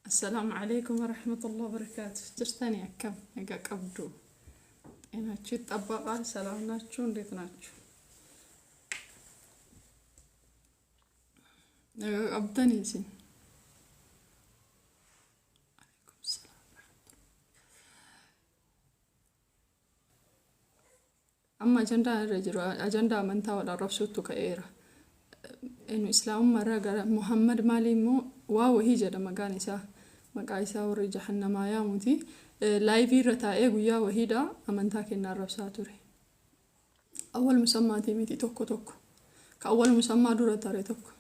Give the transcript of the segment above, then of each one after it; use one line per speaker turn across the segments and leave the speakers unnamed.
السلام عليكم ورحمة الله وبركاته. جرتني أكم هيك قبضو أنا شيء طبقة سلام ناتشو نديت ناتشو أبدني زين. عليكم السلام. أما أجندة الرجل أجندة من تاول الرفسوتو كإيرا إنه إسلام مرة قال محمد مالي مو واو هي جدا مقانيسا مقايسا ورجح النما يا موتي لايفي رتاء ويا وهيدا أمنتاك النار رفساتوري أول مسمى تيميتي توكو توكو كأول مسمى دورة تاري توكو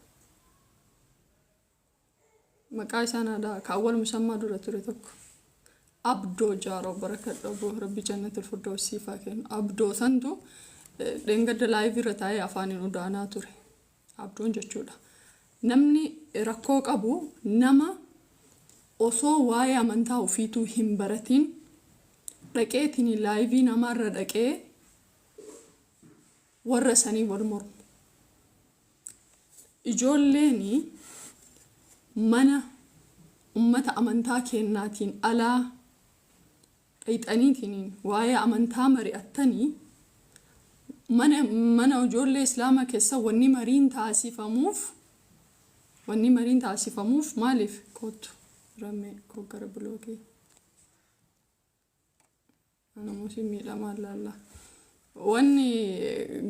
مقايسا نادا كأول مسمى دورة تاري توكو أبدو جارو بركة أبو ربي جنة الفردوس سيفاكين أبدو ثندو لينقد لايفي رتاء أفاني ندانا توري أبدون جتشودا نمني ركوك أبو نما أصو وايا منتاو فيتو همبرتين ركيتني لايفي نمر ركي ورساني والمر إجول ليني منا أمتا أمنتا كيناتين ألا أيتانيتين وايا أمنتا مريأتني من أجول الإسلام كسا وني مرين تاسفة موف مالف كوت رمي كوكر بلوكي أنا مسمي لا ما لا وني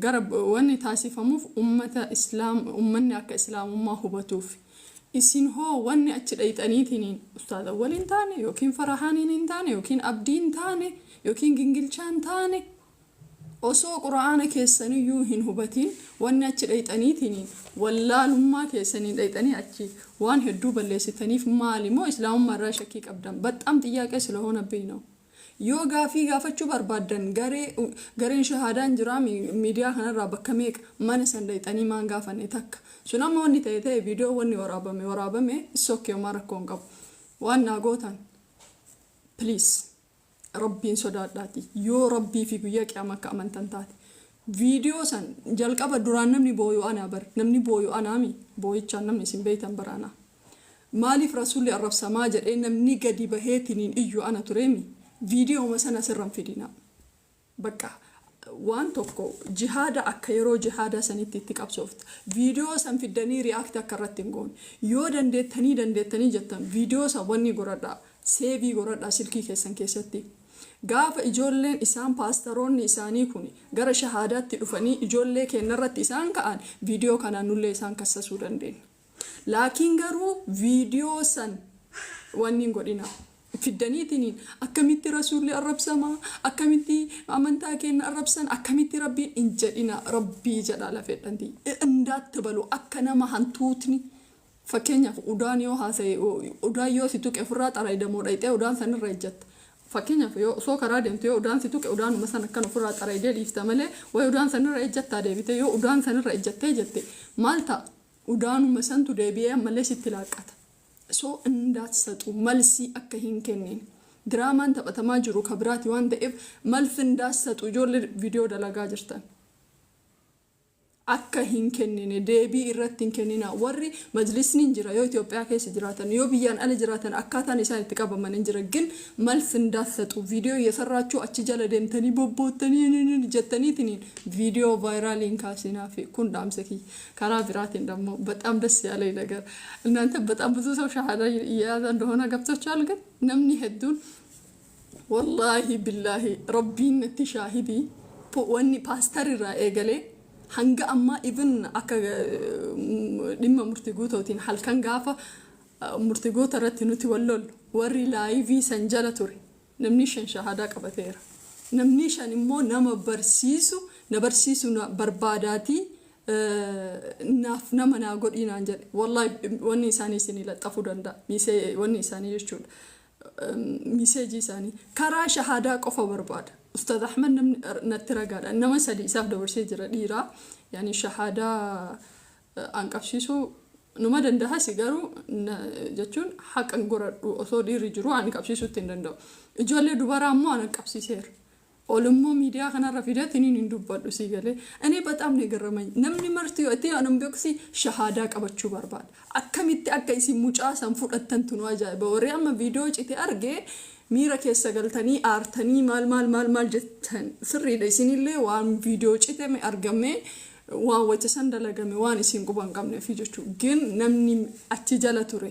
قرب وني تاسفة موف أمة إسلام أمني كإسلام ما هو بتوفي إسين هو وني أتشريت أنيتين أستاذ أول تاني يمكن فرحانين تاني يمكن أبدين تاني يمكن جنجلشان تاني أصو قرآن كيساني يوهن هبتين وان أتشريت أنيتين ولا لما كيساني دايتاني أتشي وان هدو بلسيتاني في مالي مو إسلام مرة شكيك أبدان بات أم تياك أسلهون بينو يو غافة بربادن غارين شهادان جرامي ميديا خنا رابا كميك مانسان دايتاني مان غافة نتاك سنام واني تايتاي فيديو واني ورابمي السوكي وماركون قب وان ناغوتان بليس ربي صداتي يو ربي في بياك يا مكة من تنتاتي فيديو سن جالك أبى دران نمني بويو أنا بر نمني بويو أنا مي بوي كان نمني سين بيتن برانا مالي في رسول الرب سماجر إن نمني قدي بهيتنين إيو أنا تريمي فيديو مثلا سرم في دينا بكا وان توكو جهادا أكيرو جهادا سنتي تكاب سوفت فيديو سن في الدني رياكتا كرتنجون يو دندتني جتن فيديو سواني غرادا سيفي غرادا سلكي كيسن كيستي غاف إجولين إسان باسترون إساني كوني غرا شهادات تلفني إجولين كنرت إسان كأن فيديو كان نولي إسان كسسو دندين لكن غرو فيديو سن وانين غدينا في الدنيتين أكملتي رسول الرب سما أكملتي أمنتا كين الرب سن أكملتي ربي إنجدنا ربي جلال في الدنيا إندات تبلو أكنا ما هنتوتني فكينيا ودانيو هاسي ودانيو سيتوك إفرات على يدمو رايته ودان سن رجت فكينيا فيو سو كرادم تيو ودان سيتوك ودان مثلا كانوا فرات على يدي يفتمله ودان سن رجت تادي بيتيو ودان سن رجت جت مالتا ودان مثلا تدبيه ملش تلاقات سو إندات ستو ملسي أكهين كنين دراما أنت بتماجرو كبراتي وان دئب ملف إندات ستو جول فيديو دلقا جرتان أكهين كنين دبي إرتين كنينا وري مجلس نينجرا يو إثيوبيا كيس جراتان يو بيان أنا جراتان أكاتا نسان تكابا من نينجرا جن ملف إندات ستو فيديو يسراتشو أتشجال ديمتاني بوبوتاني جتاني تنين فيديو فايرالين كاسينا في كون دامسكي كارا فيراتين دمو بتأم دسي علي لغر إن أنت بتأم بزوسو شهادة إيادا دهونا قبتو شالغر نمني هدون والله بالله ربي نتي شاهدي واني باستري رأي قالي hanga amma even akka dhimma murtigootatiin halkan gaafa murtigoota irratti nuti wallol warri live sanjala ture namni shan shahada qabateera namni shan immoo nama barsiisu na barbaadaati naaf nama na godhinaan jedhe wallahi wanni isaanii isin laxafu danda'a misee wanni isaanii jechuudha miseeji isaanii karaa shahada qofa barbaada أستاذ أحمد نترجع إنما سدي ساف دورسي جرا يعني شهادة أنكبسيسو نما دندها سيجارو جتون حق أنقرأ أصولي رجرو أنكبسيسو تندندو إجوالي دوبارا مو أنكبسيسير ኦልሞ ሚዲያ ከናራ ፊደትኒ እንዱባዱ ሲገለ እኔ በጣም ነው የገረመኝ ነምኒ መርቱ እቲ አንም ቢክሲ ሸሃዳ ቀበቹ በርባል አከሚት አከይሲ ሙጫ ሰንፉደተንቱ ነው አጃይ በወሪያም ቪዲዮ ጭቲ አርጌ ሚራ ከሰገልተኒ አርተኒ ማል ጀተን ስሪ ለሲኒለ ዋን ቪዲዮ ጭቲ አርገሜ ዋን ወተሰንደለገሜ ዋን ሲን ቁባን ቀምነ ፊጆቹ ግን ነምኒ አቺ ጀለቱሬ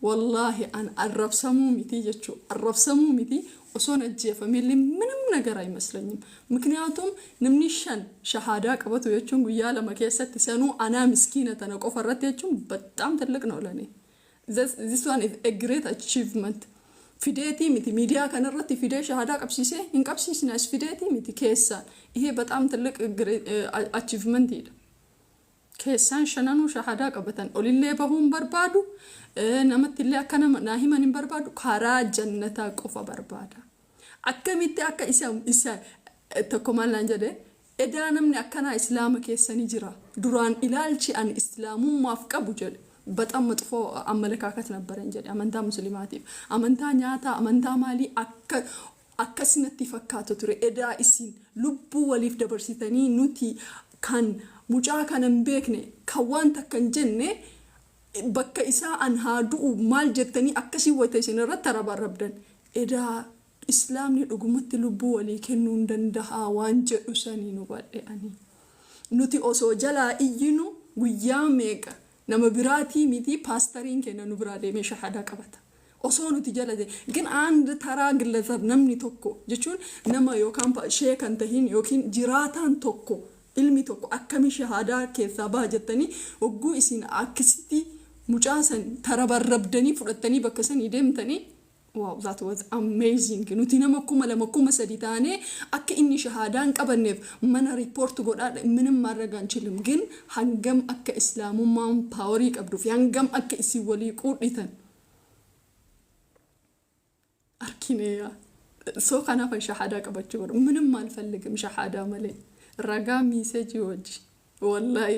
والله أن الربسمو متي جتشو الربسمو متي وصون الجيفة ملي منم نجار أي مسلمين مكنياتهم نمنيشان شهادة كبتو يجون ويا لما كيست تسانو أنا مسكينة أنا كفرت يجون بتعم تلقى نولاني this one is a great achievement فيديتي متي ميديا كان الرتي فيديا شهادة كبسيسه إن كبسيس ناس فيديتي متي كيسان هي بتعم تلقى great achievement دي كيسان شنانو شهادة كبتن أولي اللي بهم بربادو نمت اللي أكنا ناهما نبربادو كارا جنة قفا بربادا أكملت أكا إسا تكمل لانجده إذا نمني أكنا إسلام كيساني جرا دوران إلالشي أن إسلام موافقة بوجل بتأم مطفو أمالكا كتنا برنجده أمانتا مسلماتي أمانتا نياتا أمانتا مالي أكا سنتي فكاتو تري إذا إسين لبو وليف دبرسيتاني نوتي كان مجا كان مبيكني كوان تكن جنة bakka isaa an haaduu maal jettanii akkasii wayteessin irratti rabarrabdan edaa islaamni dhugumatti lubbuu walii kennuu danda'a waan jedhu sanii nu badhe'anii nuti osoo jalaa iyyinu guyyaa meeqa nama biraatii miti paastariin kenna nu biraa deemee shahadaa qabata osoo nuti jala gin and taraa gillazab namni tokko jechuun nama yookaan sheekan tahin yookiin jiraataan tokko ilmi tokko akkami shahadaa keessaa baha jettanii hogguu isin akkasitti mucaasan tarabarrabdanii fudhattanii bakka sanii deemtanii wow that was amazing nuti nama kuma sadi taane akka inni shahaadaan qabanneef mana report godhaa ምንም ማድረግ አንችልም ግን hangam akka islaamummaan paaworii qabduuf hangam akka isi walii quudhitan arkineya soo kanaaf shahaada qabachuu godhu ምንም አልፈልግም shahaada malee ragaa miiseji wajji والله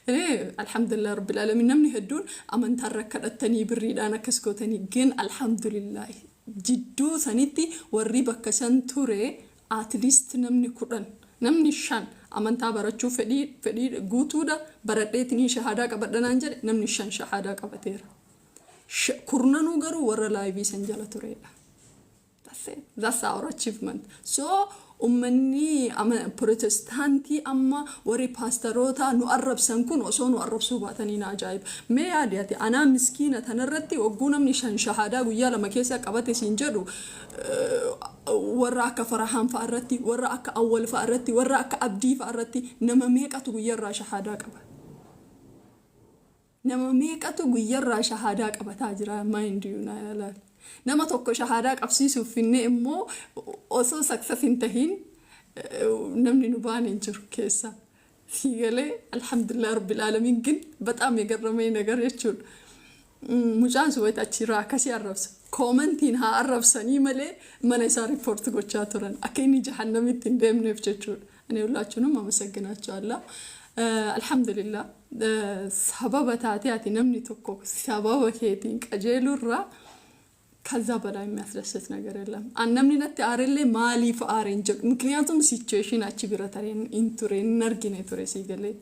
إيه الحمد لله رب العالمين نمني هدون أمن تركتني بريد أنا كسكوتني جن الحمد لله جدو ثانيتي والريبة كسان توري أتليست نمني كورن نمني شان أمن تابرتشو فدي جوتودا بردتني شهادة كبدنا نجر نمني شان شهادة كبتير كورنا نوجرو ورا لايفي سنجلا توري that's our achievement so أمني أما بروتستانتي أما وري باستروتا نقرب سنكون وصون نقرب سوباتني ناجايب ما يادياتي أنا مسكينة تنرتي وقونا من شهادة ويا لما كيسا قبتي سنجرو وراك فرحان فأرتي وراك أول فأرتي وراك أبدي فأرتي نما ميكاتو ويا شهادة قبت نما ميكاتو ويا شهادة قبت أجرا ما ينديونا لا نما توكو شهادة قبسيسو فيني إمو أصو سكسس انتهين نمني نبان انجر كيسا سيغلي الحمد لله رب العالمين جن بتأم يقرمي نقر يتشول مجان سويت أتشيرا كسي الرفس كومنتين ها الرفساني ملي من يسا ريبورت قوشاتوران أكيني جهنمي تندم نفجتشول أنا أقول لك شنو ما مسجنات شاء الله الحمد لله سبب تاتي نمني توكو سبب كيتين كجيلو الرا كذا بلاي مثلثت نجار الله أنا من التعارل مالي فارنجك ممكنياتهم situation أشبيرة ترين إنتورين نرجينه توري سيجلي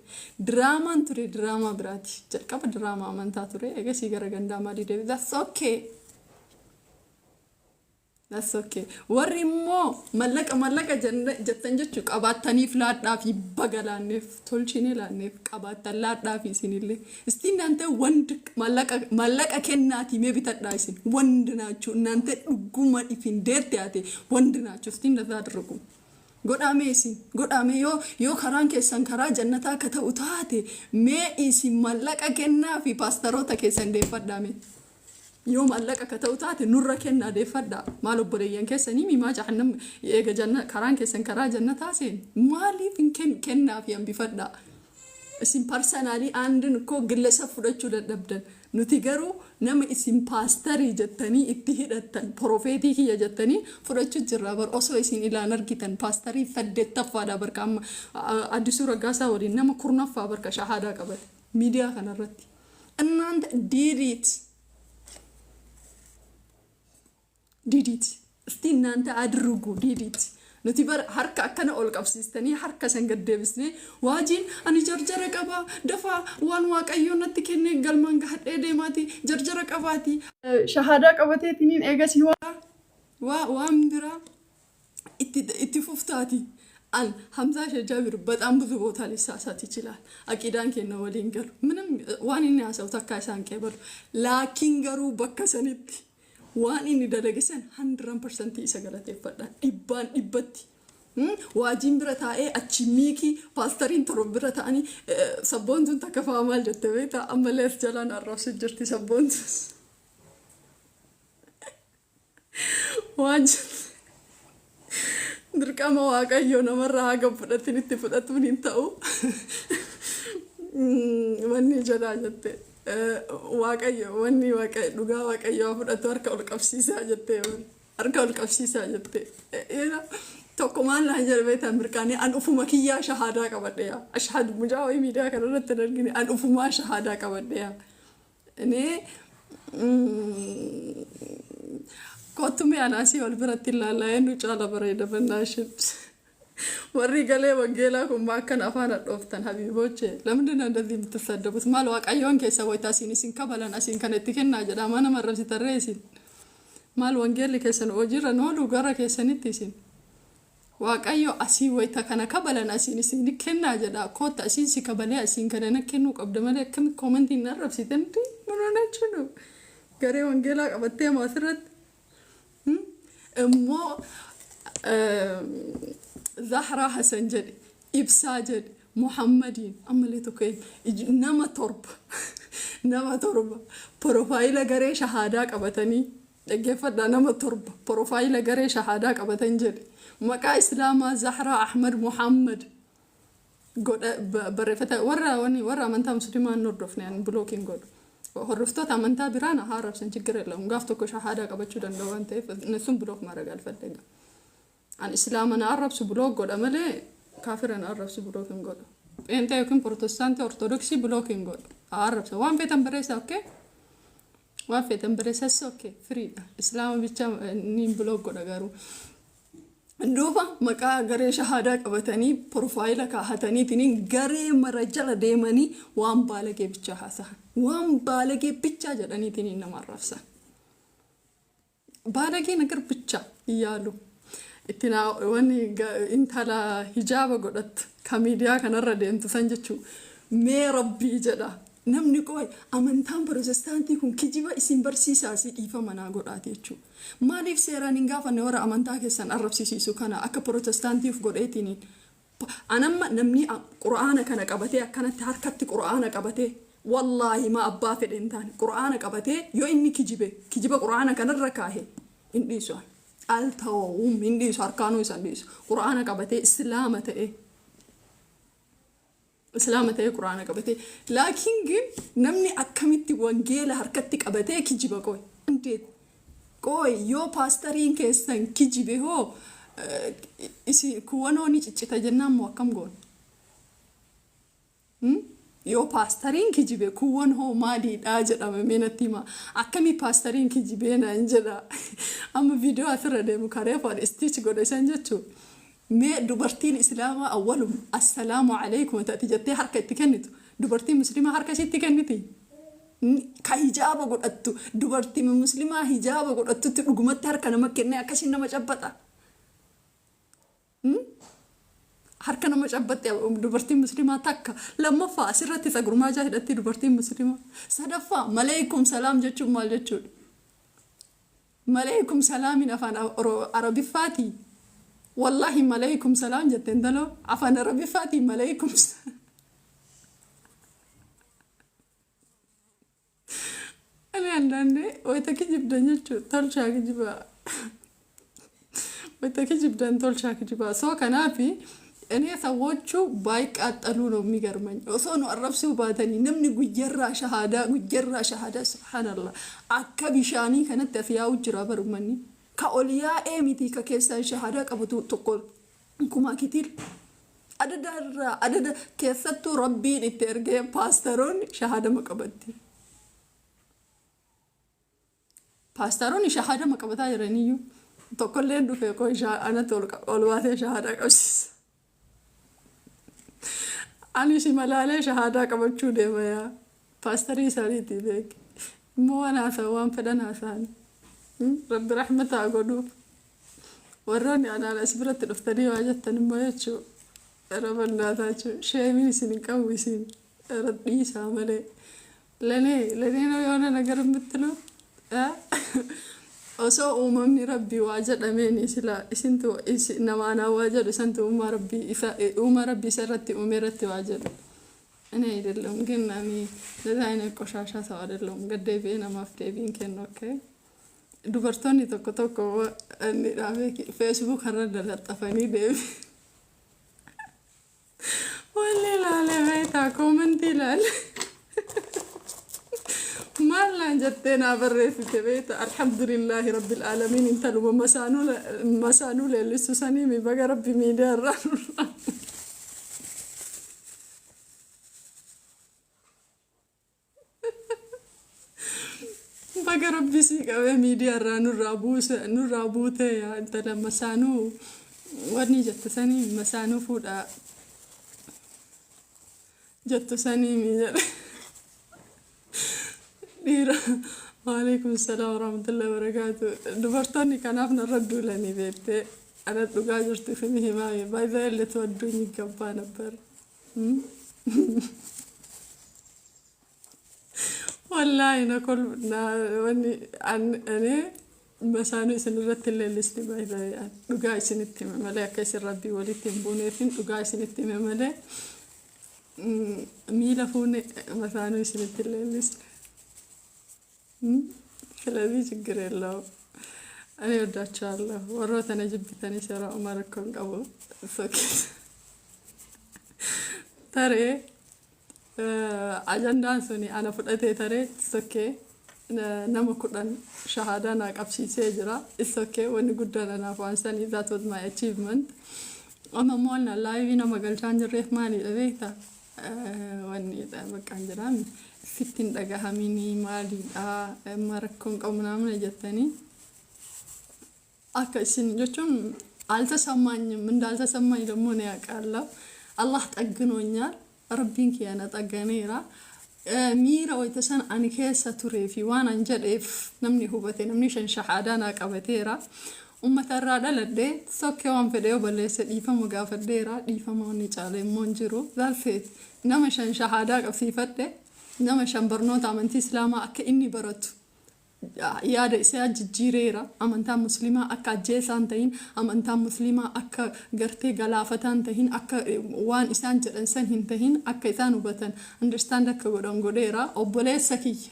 دراما توري دراما براتي جركاب دراما من تاتوري إيجا سيجارة جندا مالي ده that's okay وريمو ملك جتنجتشك أبات تاني فلات نافي بغلانيف تولشيني لانيف أبات تلات نافي سينيلي استين أنت وندك ملك أكناتي مي بتدايسين وندناچو نانت رغوما إفين ديرتياتي وندناچو استين ذات رغوم God ame yo karan kesan kara jannata kata utaate me isi mallaq akennafi pastorota kesan defadame يوم قالك كتوتات نور كنا دفدا مالو بريان كسني مي ما جهنم يجا جنة كران كسن كرا جنة تاسين مالي فين كنا في أم بفدا اسم personally عندن كو جلسة فرجوا للدبدن نتيجرو نم اسم باستري جتني اتهدتن بروفيتي هي جتني فرجوا جرابر أصلا اسم إلى نرجتن باستري فدت تفادا بركام أدسورة جاسا وري نم كورنا فابرك شهادة قبل ميديا كنا رتي أن عند ديريت ديديت استنى أنت أدرجو ديديت nuti bar harka akkana ol qabsiistanii harka san gad deebisnee waajiin ani jarjara qaba dafa waan waaqayyoon natti kennee galmaan gahadhee deemaati jarjara qabaati shahaadaa qabateetiniin eegas waan biraa itti fuftaati an hamza shajabir በጣም ብዙ ቦታ ሊሳሳት ይችላል አቂዳን ከነ ወሊንገሉ ምንም ዋን ኢኒ ያሰው ተካይሳን ከበሉ ላኪን ገሩ በከሰንት ዋን ኢኒ ደለገሰን 100% ይሰገለተ ይፈዳ ዲባን ዲበቲ ዋጂን ብረታኤ አቺሚኪ ፓስተሪን ተሮ ብረታኒ ሰቦንቱን ተከፋማል ጀተቤታ አመለስ ጀላን አራስ ጅርቲ ሰቦንቱ ዋጅ ድርቀማ ዋቀዮ ነመራ አገፍደትን ይተፈጠቱን ይንታው ወኒ ጀላጀተ ዋቀዮ ወኒ ዋቀዮ ዱጋ ዋቀዮ አፍደቱ አርከ ወልቀብሲሳ ጀተ አርከ ወልቀብሲሳ ጀተ ኤራ tokkomaan la jalbeeta mirqani an ufuma kiyya shahada qabadheya ashhadu mujawi media kanarratti dargini an ufuma shahada qabadheya ene kotume anasi wal biratti lalla enu chala bareeda bannashit warri gale wangela kun bakkan afana doftan habiboche lamdina እንደዚህ የምትሰደቡት ማል ዋቀዮን ከሰወይታ ሲኒሲን ከበላን አሲን ከነቲ ከና ጀዳ ማና መረብሲ ተረሲን ማል ወንጌል ከሰን ኦጅራ ነው ዱጋራ ከሰንቲሲን waaqayyo asii wayta kana kabalan asiin isin kenna jada koota asiin si kabale asiin kana nakkennu qabda male akkam comment in arabsitan manona chuno gare wangela qabatte maasrat mo zahra hasan jadi ibsa jadi muhammadin amaleto kay nama torba profile gare shahada qabatani dagefada nama torba profile gare shahada qabatan jadi مكا إسلاما زهرة أحمد محمد قد برفتا ورا من تام سليمان نردفنا يعني بلوكين قد هرفتو تام تا برانا هارب سنجكر لهم قافتو كو شهادة قبتشو دان لو انت نسون بلوك ما رجال فدقا عن إسلام أنا أعرف سبلوك قد أملي كافر أنا أعرف سبلوكين قد انت يكون بروتستانتي أرثوذكسي بلوكين قد أعرف وان في تمبريسا أوكي وان في تمبريسا أوكي فريدا إسلام بيتشا نين بلوك قد أقارو nduba maka gare shahada qabatani profile ka hatani tinin gare marajala demani wan balage bicha hasa wan balage bicha jadani tinin namarrafsa balage nagar bicha iyalu itina wani intala hijaba godat kamidia kanarra demtu sanjechu me rabbi jada namni koy amantaan protestantii kun kijiba isin barsiisaasi dhiifa manaa godhaate jechu maaliif seeraan hin gaafanne warra amantaa keessan arrabsiisu kana akka protestantiif godheetiniin anamma namni qur'aana kana qabatee akkanatti harkatti qur'aana qabatee wallahi ma abbaa fedhen taane qur'aana qabatee yoo inni kijiba qur'aana kanarra kaahe indiisu altawum indiisu harkaanuu isan dhiisu qur'aana qabatee islaama ta'e إسلامته القرآن قبته لكن نمني أكملت وانجيل حركتي قبته كجيبه كوي أنتي كوي يو باسترين كيسن كجيبه هو إسي كوانوني تجنّا موكم قول يو باسترين كجيبه كوان هو مالي أجد أما من التيمة أكمل باسترين كجيبه نانجلا أما فيديو أثر ده مكاريفة استيش قول سانجتشو ما دبرتين إسلامة أولهم السلام عليكم وتأتي جتة حركة تكنتو دبرتين مسلمة حركة شيء تكنتي كهجابة قد أتو دبرتين مسلمة هجابة قد أتو ترجمت حركة نما كنا أكشين نما جبتة حركة نما جبتة دبرتين مسلمة تك لما فاسرة تسقر ما جاهدت دبرتين مسلمة صدفة ملايكم سلام جتشو مال جتشو ملايكم سلام نفان عربي فاتي والله ملايكم سلام جتن دلو عفان ربي فاتي ملايكم أنا عندي ويتكي جبدان جتشو تلشاك جبا ويتكي جبدان تلشاك جبا سو كنافي أنا ثوتشو بايك أتقلونو ميقرماني وصونو الربسو باتني نمني قجرة شهادة سبحان الله عكا بشاني كانت فيها وجرا برماني كأولياء أمتي ككيسان شهادة كبتو تقول كما كتير عدد كيساتو ربي نترجع باسترون شهادة مكبتي باسترون شهادة مكبتها يرانيو tokkolleen dhufee koo anatti ol baatee shahaadaa qabsiisa. Ani si malaalee shahaadaa qabachuu deema yaa paastarii isaaniitii beeki. Immoo waan haasa'u waan fedhan haasa'an. Rabbi rahmataa godhuuf. Warroonni anaan as biratti dhuftanii waa jettan immoo jechuu rabannaataa jechuu sheemiin isin hin qabu isin dhiisaa malee. Lanee yoona nagara mittilu osoo uumamni rabbii waa jedhameen sila isintu namaanaa waa jedhu isantu uuma rabbii isa irratti uume irratti waa jedhu. Ani አይደለም ግን ani ለዛ አይነት ቆሻሻ ሰው አይደለም ገደቤ ነማፍ ዴቢን ከን ኦኬ dubartoonni tokko inni dhaabee Facebook irra dalaxafanii deemi. Wallee laalee beektaa koomentii ilaale. Maallaan jettee naa barreessite beektaa alhamdulillahi rabbil aalamiin intaluma masaanuu leellistu sanii mi baga rabbi miidiyaa irraa nurraa. Baga rabbi si qabee miidiyaa irraa nurraa buute yaa intala masaanuu wanni jettu sanii masaanuu fuudhaa jettu sanii mi jedhe. Dhiira waalaikum salaam warahmatullahi wabarakaatu. Dubartoonni kanaaf narra duulanii beektee ana dhugaa jirtu fi himaami baay'ee illee tuwadduun gabbaa nabbar. والله نقول واني أنا مسانو سنرت الليلستي بايدا يعني لقاي سنتي مملة كيس ربي ولي تنبوني فين لقاي سنتي مملة ميلا فوني مسانو سنتي الليلست كلا بيجي الله أنا يودع الله وروت أنا جبتني سراء أمركم قبل فكت ترى ajandaan suni ana fudhatee taree sokkee nama kudhan shahaadaa naa qabsiisee jira. Sokkee wanni guddaan anaaf waan sanii that was my achievement. Amma moolna laayivii nama galchaan jirreef maalidha beektaa? Wanni baqqaan jiraan sittiin dhagahaminii maalidha amma rakkoon qabu naamna jettanii akka isin jechuun altasammaanyim indaaltasammaany ደግሞ ነው ያውቃለሁ አላህ ጠግኖኛል. ربين كي أنا تجانيرا ميرا ويتسان أنا كيسة تريفي وأنا نجدف نمني هوبتي نمني شن شحادانا كبتيرا ترى لدي سوكي وان فيديو بلس ديفا مقافر ديرا ديفا موني تعالي مونجرو ذالفيت نما شن شحادا كفيفتي نما شن برنوت عمنتي سلاما أكا إني براتو yaada isaa jijjiireera amantaa musliimaa akka ajjeesaan ta'in amantaa musliimaa akka gartee galaafataan ta'in akka waan isaan jedhan san hin ta'in akka isaan hubatan understand akka godhan godheera obboleessa kiyya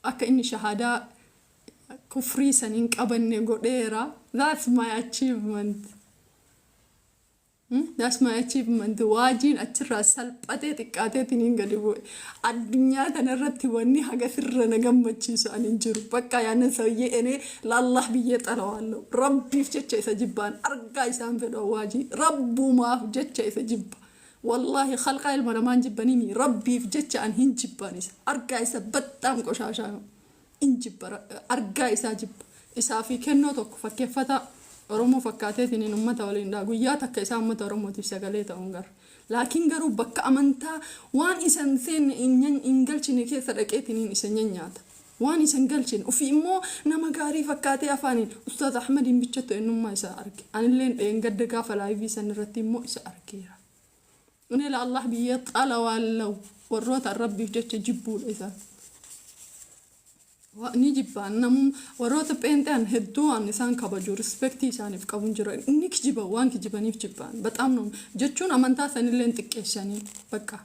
akka inni shahaadaa kufrii san hin qabanne godheera. That's my achievement. That's my achievement. Wajiin achirraa salphatee xiqqaateetiin hin gadi bu'e. Addunyaa kanarratti wanni haga firra na gammachiisu ani hin jiru. Bakka yaanan sayyee enee laallah biyyee xalawaallo. Rabbiif jecha isa jibbaan argaa isaan fedha waajii. Rabbumaaf jecha isa jibba. Wallahi khalqaa ilma namaan jibbanii rabbiif jecha an hin jibbaan isa. Argaa isa battaan qoshaashaa hin jibba. Argaa isaa jibba. Isaa fi kennoo tokko fakkeeffata. Oromoo fakkaateetiin hin ummata waliin dhaa guyyaa takka isaa ummata Oromootiif sagalee ta'uun gara. Laakiin garuu bakka amantaa waan isan seenne hin galchine keessa dhaqeetiin isan nyaata. Waan isan galchine ofii immoo nama gaarii fakkaatee afaaniin Ustaaz Ahmadiin bichatu eenyummaa isaa arge. Anilleen dheengadda gaafa laayivii san irratti immoo isa argeera. Inni la Allah biyya xalawaallahu warroota rabbiif jecha jibbuudha isaa. Ni jibbaan namun warroota pheenxaan hedduu waan isaan kabaju respectii isaaniif qabuun jira. Inni kijiba waan kijibaniif jibbaan bataam nu jechuun amantaa sanillee xiqqeessanii bakka.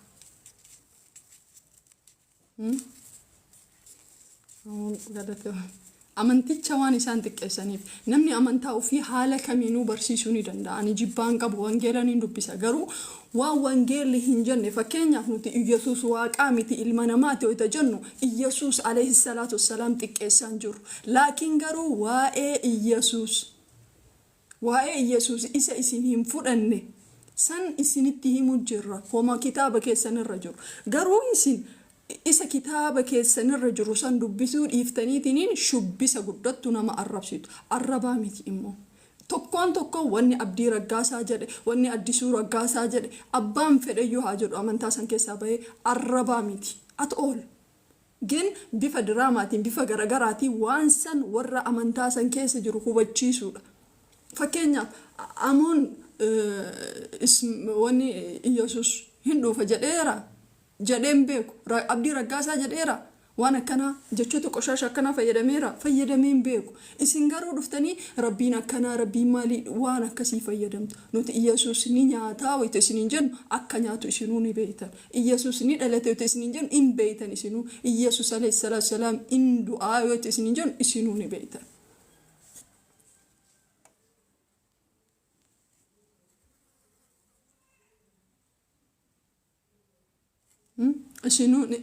Amanticha waan isaan xiqqeessaniif namni amantaa ofii haala kamiinuu barsiisuu ni danda'a. Ani jibbaan qabu wangeelaa ni dubbisa garuu waan wangeelli hin jenne fakkeenyaaf nuti Iyyasuus waaqaa miti ilma namaati ho'ita jennu Iyyasuus alayhi salaatu wassalaam xiqqeessan jiru. Laakiin garuu waa'ee Iyyasuus isa isin hin fudhanne san isinitti himu jirra. Homa kitaaba keessan irra jiru. Garuu isin isa kitaaba keessanirra jiru san dubbisuu dhiiftaniitiin shubbisa guddattu nama arrabsitu arrabaa miti immoo tokko wanni Abdii Raggaasaa jedhe wanni Addisuu Raggaasaa jedhe abbaan fedhayyuu haa jedhu amantaa san keessaa bahee arrabaa miti at all gen bifa diraamaatiin bifa garagaraatiin waan san warra amantaa san keessa jiru hubachiisuudha fakkeenyaaf amoon wanni Iyesuus hin dhufa jedheera jedheen beeku Abdii Raggaasaa jedheera waan akkana jechoota qoshasha akkana fayyadameen beeku isin garuu dhuftanii rabbiin akkana rabbiin maali waan akkasii fayyadamtu nuti Iyesuus ni nyaataa wayte isiniin jennu akka nyaatu isinuu ni beeytan Iyesuus ni dhalate wayte isiniin jennu in beeytan isinuu Iyesuus alayhi salaatu salaam in du'aa wayte isiniin jennu isinuu ni beeytan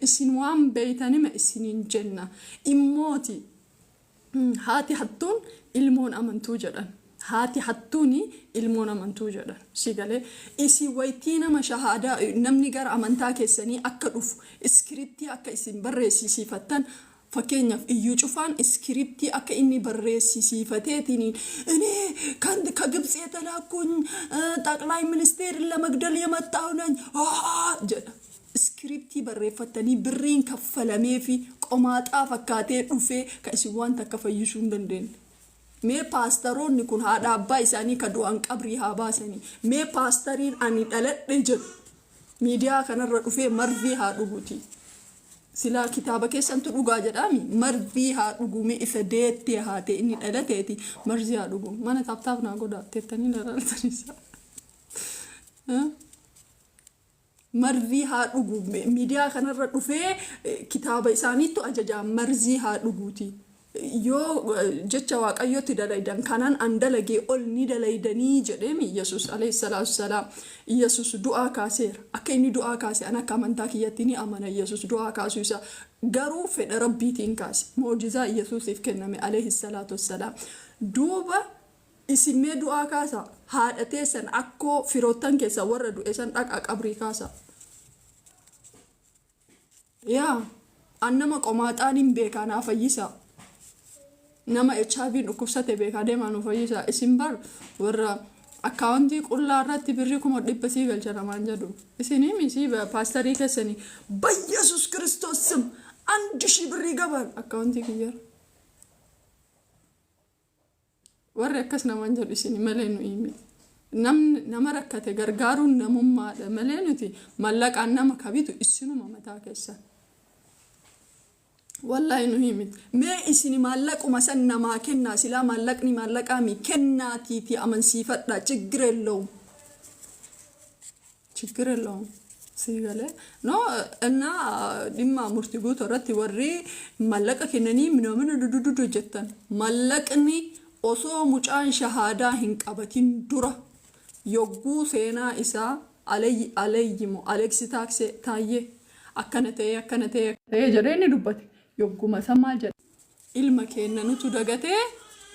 isin waan beeytanima isiniin jenna immooti haati hattuun ilmoon amantuu jedhan haati hattuuni ilmoon amantuu jedhan sigalee isi waytii nama shahaadaa namni gara amantaa keessanii akka dhufu iskiriptii akka isin barreessisiifattan fakkeenyaaf Iyyuu Cufaan iskiriptii akka inni barreessisiifateetiin እኔ ከግብጽ የተላኩኝ ጠቅላይ ሚኒስቴር ለመግደል የመጣሁ ነኝ jedha iskiriptii barreeffatanii birriin kaffalamee fi qomaaxaa fakkaatee dhufee ka isin waan takka fayyisuu hin dandeenye mee paastaroonni kun haadha abbaa isaanii ka du'an qabrii haa baasanii mee paastariin ani dhaladhe jedhu miidiyaa kanarra dhufee marvii haa dhuguti silaa kitaaba keessantu dhugaa jedhami marvii haa dhugume isa deettee haa ta'e inni dhalateeti marzii haa dhugu mana taaptaaf naa godha teettanii dhalaaltanisa marvii haa dhugu miidiyaa kanarra dhufee kitaaba isaaniitu ajajaa marzii haa dhuguuti yoo jecha waaqayyotti dalaydan kanan andalagee ol ni dalaydanii jedheemi Iyesuus alayhi salaatu salaam Iyesuus du'aa kaaseera akka inni du'aa kaase ana akka amantaa kiyyatti ni amana Iyesuus du'aa kaasuu isa garuu fedha rabbiitiin kaase mu'jizaa Iyesuusiif kenname alayhi salaatu salaam duuba isimee du'aa kaasa haadha teessan akkoo firoottan keessa warra du'e san dhaqa qabrii kaasa yaa annama qomaaxaan hin beekanaa fayyisa nama HIV dhukkubsate beekaa deemaa nu fayyisa isin bar warra akkaawuntii qullaa irratti birrii 100 galchanamaan jedhu isinii misi paastarii keessanii በኢየሱስ ክርስቶስ ስም 1000 ብር ይገባል akkaawuntii kiyyar warri akkas namaan jedhu isin malee nu himi nama rakkate gargaaruun namummaadha malee nuti mallaqaan nama kabitu isinuma mataa keessan wallahi nu himi mee isin mallaquma san namaa kennaa silaa mallaqni mallaqaami kennaatiiti amansiifadha ችግረለውም ሲገለ ኖ እና ዲማ ሙርቲ ጉቶ ረት ወሪ መለቀ ከነኒ ምንምን ዱዱዱ ጀተን መለቅኒ ኦሶ ሙጫን ሸሃዳ ህንቀበቲን ዱራ ዮጉ ሴና ኢሳ አለይሞ አሌክስ ታክሲ ታየ አከነተ ጀሬኒ ዱበት ዮጉ መሰማል ጀ ኢልመ ከነኑቱ ደገቴ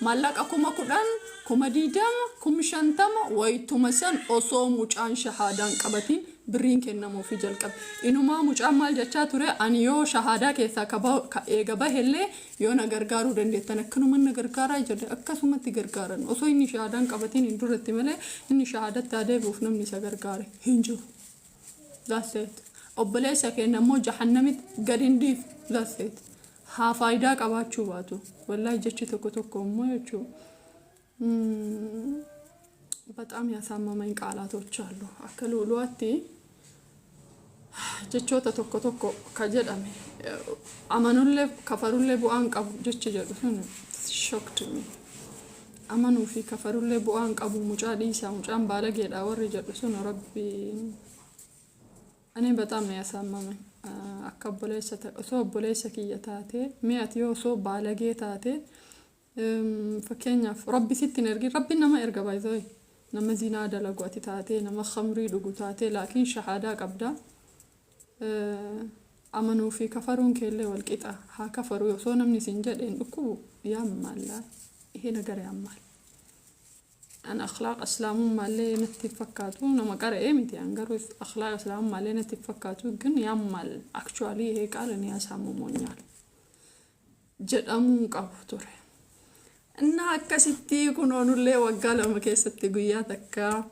مالك أكما كودان كما ديدام كم شانتام ويتومسن أصو مجان شهادان كبتين برين كنا مو في جلكب إنه ما مجان مال جتة ترى أنيو شهادة كيسا كبا كأجابه هلا يو نجاركارو دندي تنكنو من نجاركارا يجد أكاسو ما تجاركارن أصو إني شهادان كبتين إندو رتمله إني شهادة تادي بوفنم نسجاركاري هنجو that's it أبلي سكينا مو جهنمي قرينديف that's it ها فايدة كباتشو باتو والله جتشي تكو مو يجو በጣም ያሳመመኝ ቃላቶች አሉ አከሉሏቲ ጀቾታ ቶኮ ከጀዳሜ አማኑለ ከፈሩለ ቡአን ቀቡ ጀች ጀዱን shocked me አማኑ ፊ ከፈሩለ ቡአን ቀቡ ሙጫ ዲሳ ሙጫን ባለጌዳ ወር ጀዱን ረቢ እኔ በጣም ያሳመመኝ አከበለሰ ተቆሶ በለሰ ከየታቴ ሚያትዮ ሶ ባለጌ ታቴ فكينيا ربي ستين إرجع ربي نما إرجع بايزاي نما زنا دلقواتي تاتي نما خمري لقوتاتي لكن شهادة قبدا أمنوا في كفرون كله والكتا ها كفروا يصون من سنجد إن أكو يا مالا هنا جري أمال أنا أخلاق إسلام مالي نتفكاتو نما قرأ متي أنقروا أخلاق إسلام مالي نتفكاتو جن يعمل actually هيك قال إني أسامو مونيال جد أمون قبضر إن أكستي يكونون اللي وقالوا مكيستي قياتك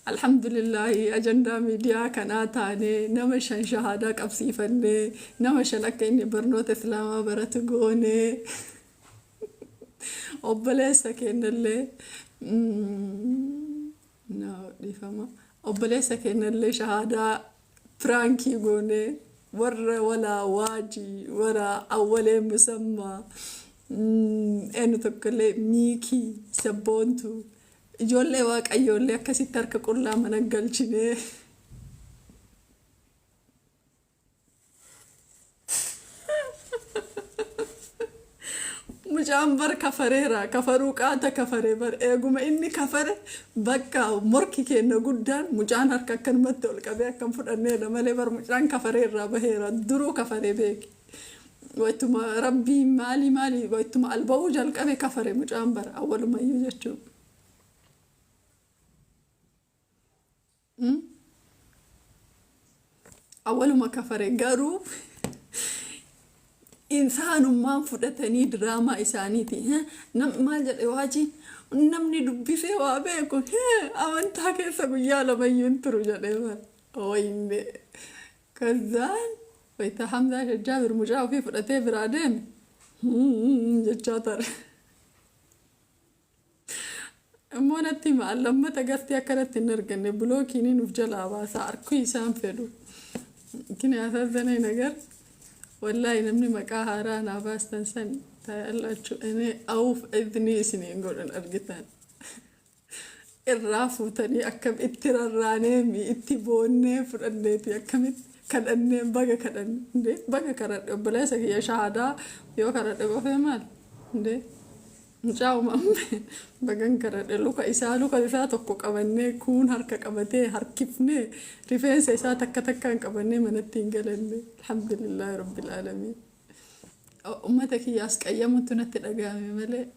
الحمد لله أجندا ميديا كانتاني نمشن شهادة قبسيفني نمشن أكيني برنوت إسلام برتقوني وبليسا كين اللي دي فما وبليسا كين اللي شهادة فرانكي قوني ورا ولا واجي ورا أول مسمى إنه تقولي ميكي سبونتو جولي واك أيولي أكسي ترك كلها من القلشني مجامبر كفريرا كفروك آتا كفري بر إيقوم إني كفري بكا مركي كينا قدان مجان هركا كان مدول كبير كان فرنينا مالي بر مجان كفريرا بهيرا درو كفري بيك ويتما ربي مالي ويتما البوجة الكبير كفري مجامبر أول ما يوجد أول ما كفري قارو إنسان ما فدتني دراما إسانيتي ما جل واجي نمني دبي في وابيكو أمن تاكي سقيا لما ينترو جل وين كذان ويتا حمزة جابر مجاو في فدتي برادين جاتر مونتي معلمة تقصتي أكلت نرجع بلوكيني نفجلا واسعر كويسان فيلو كني أساسني نجر والله نمني مكاهرة أنا بس تنسن تقول شو أنا أوف إذني سنين قولن أرجتان الرافو تاني أكم إتراراني مي إتبوني فرنتي أكمت كأني بقى كأن ده بقى كرر بلاش هي شهادة يو كرر ده في مال ده جاو مامي بقى كرر لوكا إسا تكو كأني كون هرك كأبتة هركفني رفيس إسا تكان كأني من التنجلني الحمد لله رب العالمين أمتك ياسك أيام تنتي الأجامي ملء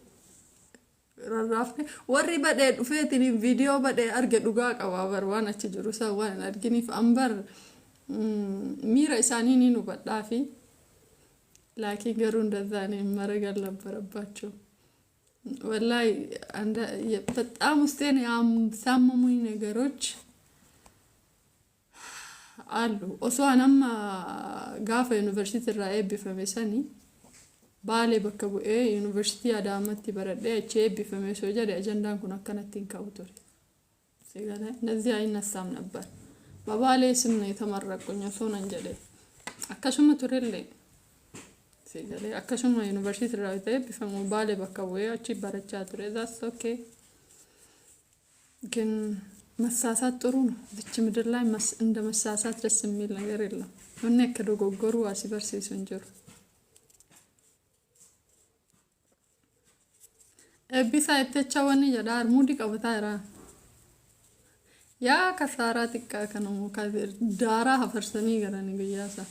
رافني وري بدأ وفيتني فيديو بدأ أرجع دقاق أو أبروان أتجرسا وانا أرجعني في أمبر ميرا إسانيني نبدأ في لكن قرون دذاني مرقل لبرباتشو والله عند بتأمستني عم ثممي نجاروش قالوا أصلا أنا ما قافة يونيفرسيتي الرائب بفمساني بالي بكبو إيه يونيفرسيتي أدامتي برد شيء بفمسو جري أجندان كنا كانت تنكاوتوري سيجانا نزي عين السام نبر بابالي اسمنا يتمرق كن يسون أنجلي أكشوم توريلي سيجانا أكشوم يونيفرسيتي الرائب بفمو بالي بكبو إيه أشي برد شاتوري that's okay لكن مساسات ترون ذيك مدر لاي عند مساسات رسمي لنا غير هناك دوغورو واسي برسي سنجر بيسا يتشاوني جدار مودي كبتايرا يا كساراتك كانوا كثير دارا فرسني غراني غياسا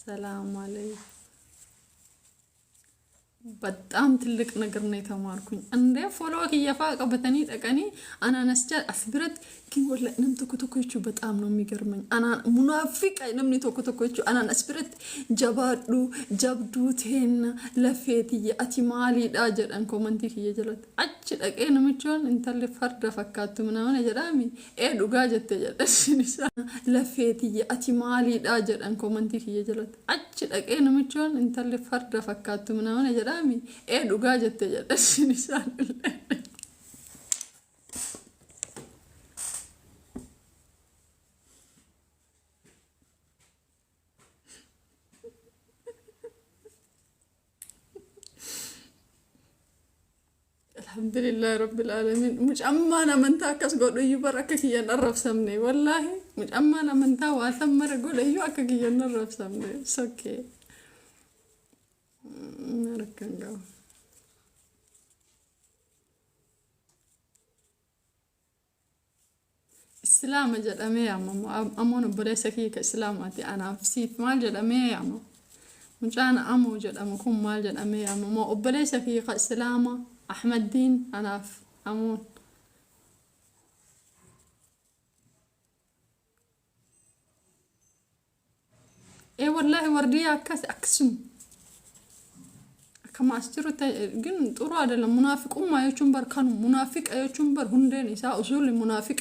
سلام عليكم በጣም ትልቅ ነገር ነው የተማርኩኝ እንዴ ፎሎው ከየፋቀ በተኒ ጠቀኒ አና ነስቻ አስብረት ግን ወላ ነም ተኮተኮቹ በጣም ነው የሚገርመኝ አና ሙናፊቅ አይነም ነው ተኮተኮቹ አና አስብረት ጀባዱ ጀብዱቴን ለፌት የአቲማሊ ዳጀን ኮመንቲ ከየጀለት አጭ ጠቀን ምቾን እንተል ፈርደ ፈካቱ ምናምን ጀራሚ ዱጋ ጀተ ጀለሽንሳ ለፌት የአቲማሊ ዳጀን ኮመንቲ ከየጀለት አጭ ጠቀን ምቾን እንተል ፈርደ ፈካቱ ምናምን ጀራሚ ዱጋ ጀተ ጀለሽንሳ الحمد لله رب العالمين مش أمانة من تاكس قول أيو بركة كي ينرف سمني والله مش أمانة من تا واسمر قول أيو أكا كي ينرف سمني سوكي نركن جو إسلام جد أمي يا ماما أمون بليسكي كإسلاماتي أنا فسيت مال جد أمي يا ماما مش أنا أمو جد أمكم مال جد أمي يا ماما وبليسكي كإسلامة أحمد دين أنا أمون. إيه والله وردية أكسم كما أستيرو جن ترى هذا المنافق ما يجون كانوا منافق يجون هندين إساء أصول المنافق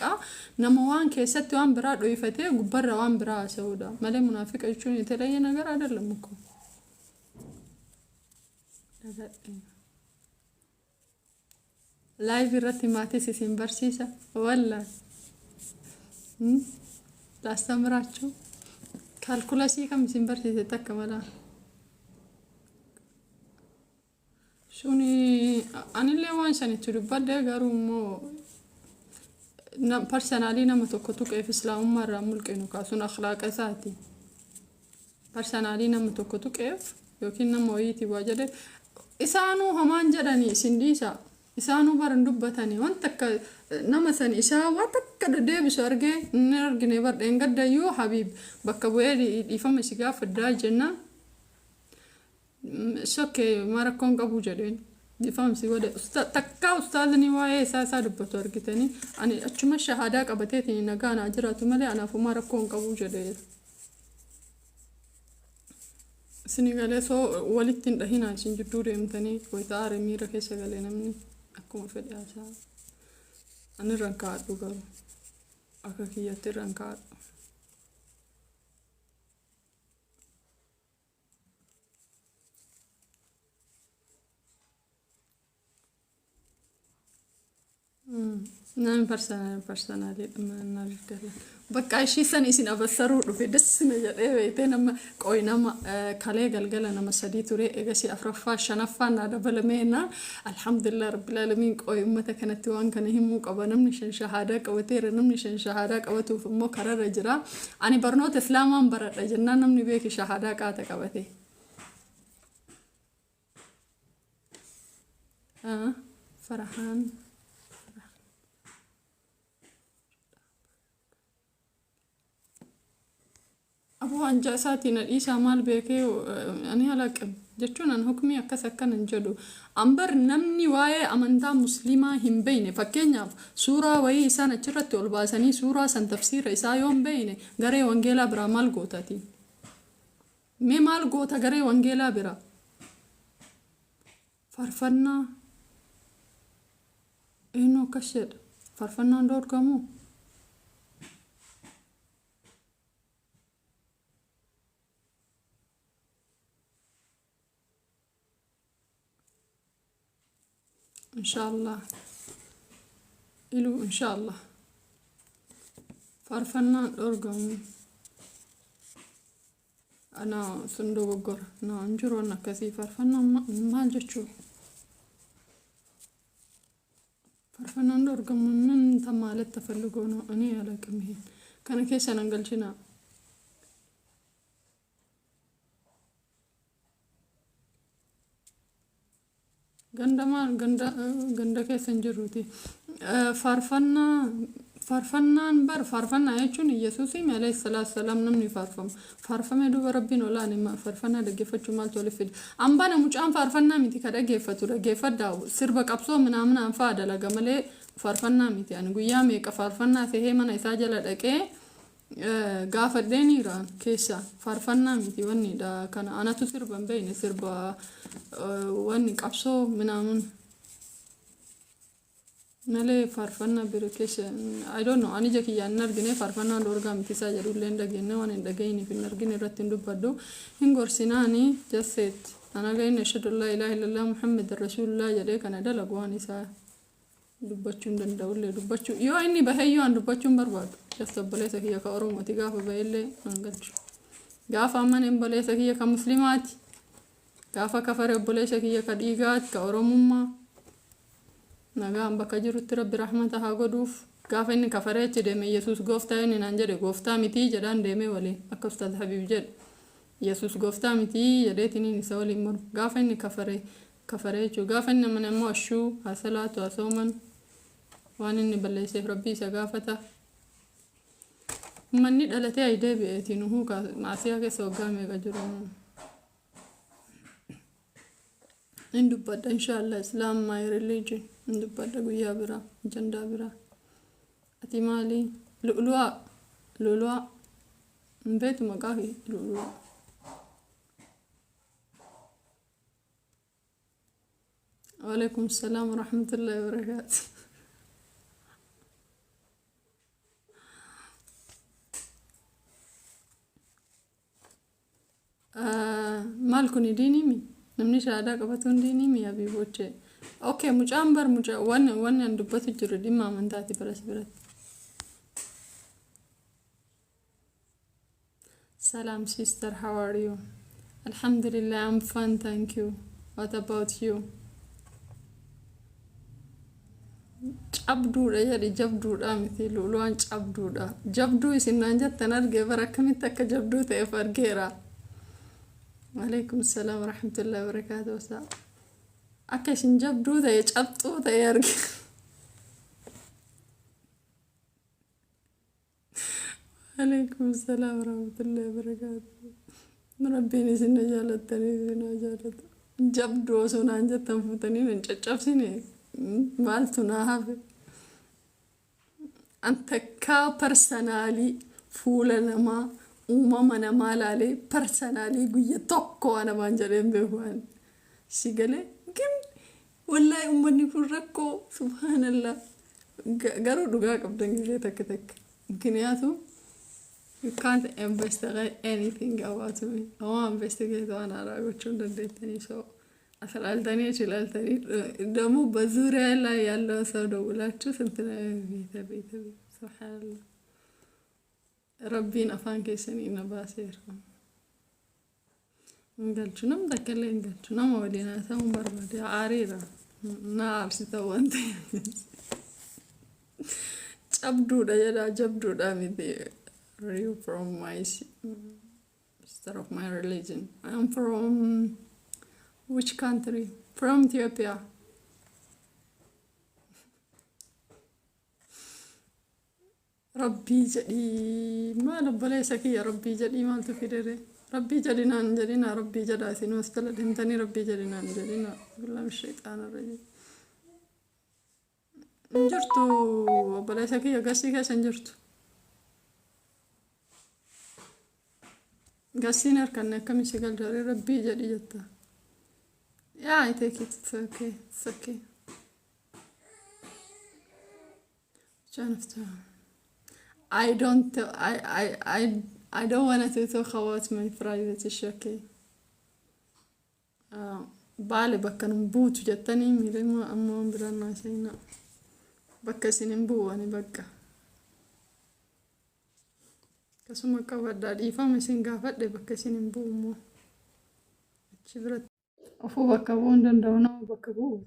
نموان كيست وان برا دويفته جبر وان برا سودا ماله منافق يجون يتلاقي نجار هذا لمكو لايف الرتي ما تسيسين برسيسة ولا لا استمراتشو كالكولاسي كم سين تكملا شوني أنا اللي وانشاني تربى ده قارو personally nama tokko tuqeef islaamummaarraa mulqinu kaasuun akhlaaqa isaati. Personally nama tokko tuqeef yookiin nama wayiitii waa jedhe isaanuu hamaan jedhanii isin dhiisa. Isaanuu baran dubbatanii wanta akka nama san isaa waan takka deebisu argee inni argine bardeen gaddayyuu habiib bakka bu'ee dhiifama si gaafadhaa jenna. Sokkee marakkoon qabu jedheen. دفامسي ولا تكا أستاذني واي ساسا دبتو أركتني أنا أشوف الشهادة قبتيتني نجانا أجرت ملي أنا فما ركون قبوجة ده سنغالي سو ولدتين دهينا سنجدوري متني ويتعاري ميرا كيسا قالينا مني أكون في الأسا أنا رنكار بقول أكاكياتي رنكار نعم personally ما نرجع بقى شيء سنة سين أبصروا في دس نجار بيتنا ما قوينا ما كله قلقلنا ما سدي توري إجاسي أفرفا شنفا نادا بلمينا الحمد لله رب العالمين قوي متى كانت توان كان هم قبنا منشان شهادة قوتير نمنشان شهادة قوتو في مو كرر رجرا أنا برنوت إسلاما برا رجنا نمني بيك شهادة كاتا قوتي فرحان أبو أنجاساتي نريسا مال بيكي أنا هلاكم جتشون أن حكمي أكسكن نجدو أمبر نمني واي أمانتا مسلمة هم بيني فكينيا سورة وي إسانا جرت والباساني سورة سن تفسير إسا يوم بيني غري وانجيلا برا مال غوتاتي مي مال غوتا غري وانجيلا برا فرفنا إنو كشر فرفنا دور كمو إن شاء الله إلو إن شاء الله فرفنا أرقم أنا صندوق الجر أنا أنجر وأنا كذي فرفنا ما جتشو فرفنا أرقم من تمالت تفلقونا أني على كمهين كان كيسا نقلشنا ganda keessan jirruti faarfannaan bar faarfannaa jechuun Yesuusii alayhi salaatu salaam namni faarfame duuba rabbiin olaani faarfannaa dhaggeeffachuu maaltu waliif fida ambana mucaan faarfannaa miti ka dhaggeeffatu dhaggeeffadhaa sirba qabsoo minaaminaan fa'aa dalaga malee faarfannaa miti ani guyyaa meeqa faarfannaa sehee mana isaa jala dhaqee gaafadheeniiraan keessa faarfannaa miti wanni dha kana anatu sirba hin beekne sirba wanni qabsoo minaamin malee faarfannaa bira keessa I don't know ani jakiyyaan hin argine faarfannaan dorgaa miti isaa jedhullee hin dhageenye waan hin dhageenyeef hin argine irratti hin dubbadhu hin gorsinaani jasseet ana ga'in ashhadu an laa ilaaha illallah muhammadur rasuulullah jedhee kana dalagu waan isaa dubbachuun danda'ullee dubbachuu yoo inni baheyyoo an dubbachuun barbaadu jasta obboleessa kiyya ka oromooti gaafa bahillee an galchu gaafa amman obboleessa kiyya ka muslimaati gaafa kafare obboleessa kiyya ka dhiigaati ka oromummaa nagaan bakka jirutti rabbi rahmata haa godhuuf gaafa inni kafareechi deeme yesus gooftaa inni naan jedhe gooftaa mitii jedhaan deeme waliin akka ustaaz habiib jedhe yesus gooftaa mitii jedheetiin isa waliin maru gaafa inni kafareechu gaafa inni amman ammoo ashuu haa salaatu haa sooman waan inni balleesseef rabbii isa gaafata manni dhalatee ay deebi'eetiin nuhuu maasiyaa keessa waggaa meeqa jiru Indubadda inshallah Islam my religion. Indubadda guyya bira, janda bira. Ati maali? Lu'lu'a. Mbeetu maqaa fi lu'lu'a. Waalaikum salaam wa rahmatullahi wa barakatuh. Maal kuni diinimi? Namni shahaadaa qabatuun diinimi abii boochee. Okay, mucaan bar mucaa waan an dubbatu jiru dhimma amantaati biras biratti. Salam sister, how are you? Alhamdulillah, I'm fine, thank you. What about you? Cabduudha jedhi jabduudha miti lu'lu'aan cabduudha. Jabduu isinaan jettan argee bara akkamitti akka jabduu ta'eef argeera. Waalaikum salaam wa rahmatullahi wa barakatuh. Akka isin jabduu ta'e cabxuu ta'e arge. Waalaikum salaam wa rahmatullahi wa barakatuh. Rabbiin isin jaalattanii isin jaalatu. Jabduu osoo naan jettan fuutanii hin caccabsine. Maaltu naa hafe? Antakkaa personaalii fuula namaa uumama namaa laalee personaalii guyya tokko waan namaan jedheen beekuun si galee gin wallahi uummanni kun rakkoo subhaanallah garuu dhugaa qabdan gilee takka takka mukiniyaatu you can't investigate anything about me. I want to investigate waan haaraa gochuun dandeettanii so አሰላልተኔ ይችላልተኔ ደግሞ በዙሪያ ላይ ያለው ሰው ደውላችሁ ስንት ቤተ ሱብሃንአላህ ረቢን አፋን ከሰኒ ነባሴር እንገልቹንም ተከለ እንገልቹንም ወዲና ሰው በርባዲ አሪራ ናር ሲተወንተ ጨብዱ ደጀዳ ጀብዱ ዳሚቲ you from my sister of my religion. I am from which country? From Ethiopia. Rabbi jadi ma labbala saki ya Rabbi jadi mal tufidere Rabbi jadi nan jadi na Rabbi jada sinu astala dintani Rabbi jadi nan jadi na billahi syaitan arrajim njurtu bala saki ya gasi ka sanjurtu gasiner kan kam sigal jare Rabbi jadi jatta. Yeah, I take it. It's okay. It's okay. I don't want to talk about my private issue, okay? Bale bakkan buutu jettanii miidhama ammoo biraan naasayna bakka isin hin bu'ani bakka kasuma qabaddaa dhiifama isin gaafadhe bakka isin hin bu'u immoo achi biratti afu bakka bu'uun danda'u nama bakka bu'u.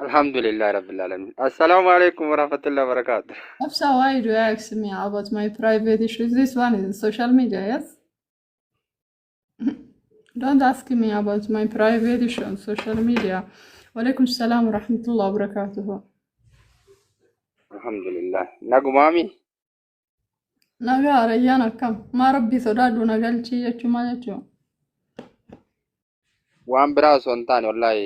Alhamdulillah Rabbil Alamin. Assalamu alaikum wa rahmatullahi wa barakatuh.
Afsa, why do you ask me about my private issues? This one is social media, yes? Don't ask me about my private issue on social media. Walaikum salam wa rahmatullahi wa barakatuh.
Alhamdulillah. Nagumami?
Naga Rayyana kam. Ma Rabbi sodaadu nagalchi jechuma jechuun.
Waan biraa osoo hin taane wallahi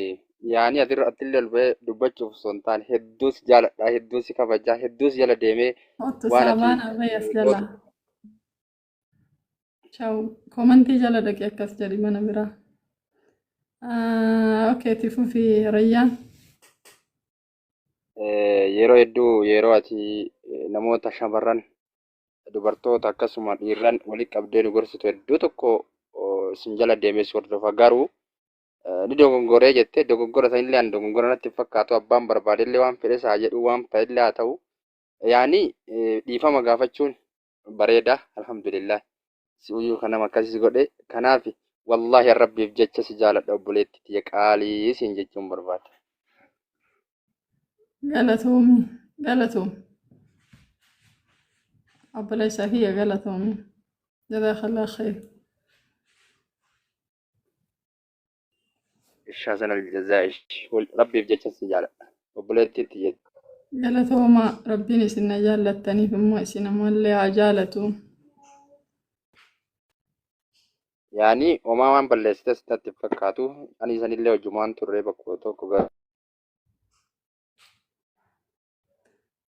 yaani atillee dubbachuuf osoo hin taane hedduus jaaladha, hedduus kabajaa, hedduus jala deemee
waan sabaan abayas jala. Ciao. Komantii jala dhaqee akkas jedhi mana biraa. Okay, tifuufi Rayyaan.
Yeroo hedduu yeroo ati namoota shamarran dubartoota akkasuma dhiirran walitti qabdee nu gorsitu hedduu tokko isin jala deemee si hordofa garuu ni dogongoree jettee dogoggora sanillee an dogongora natti fakkaatu abbaan barbaadellee waan fedhe isaa jedhu waan fedhellee haa ta'u yaani dhiifama gaafachuun bareeda alhamdulillah si uyyuu kanama akkasii godhe kanaaf wallahi rabbiif jecha si jaaladha obboleetti tiyya qaalii siin jechuun barbaada.
Galatoom. Abbalesa hiya galatoom. Jazakallah khair.
Shazan al-jazaa'i rabbiif jecha si jaaladha obboleetti tiyya.
Galatooma rabbiin isin jaallattaniif immoo isin ammallee haa jaalatu.
yaani homaa waan balleessites natti fakkaatu ani isanillee hojjumaan turree bakka tokko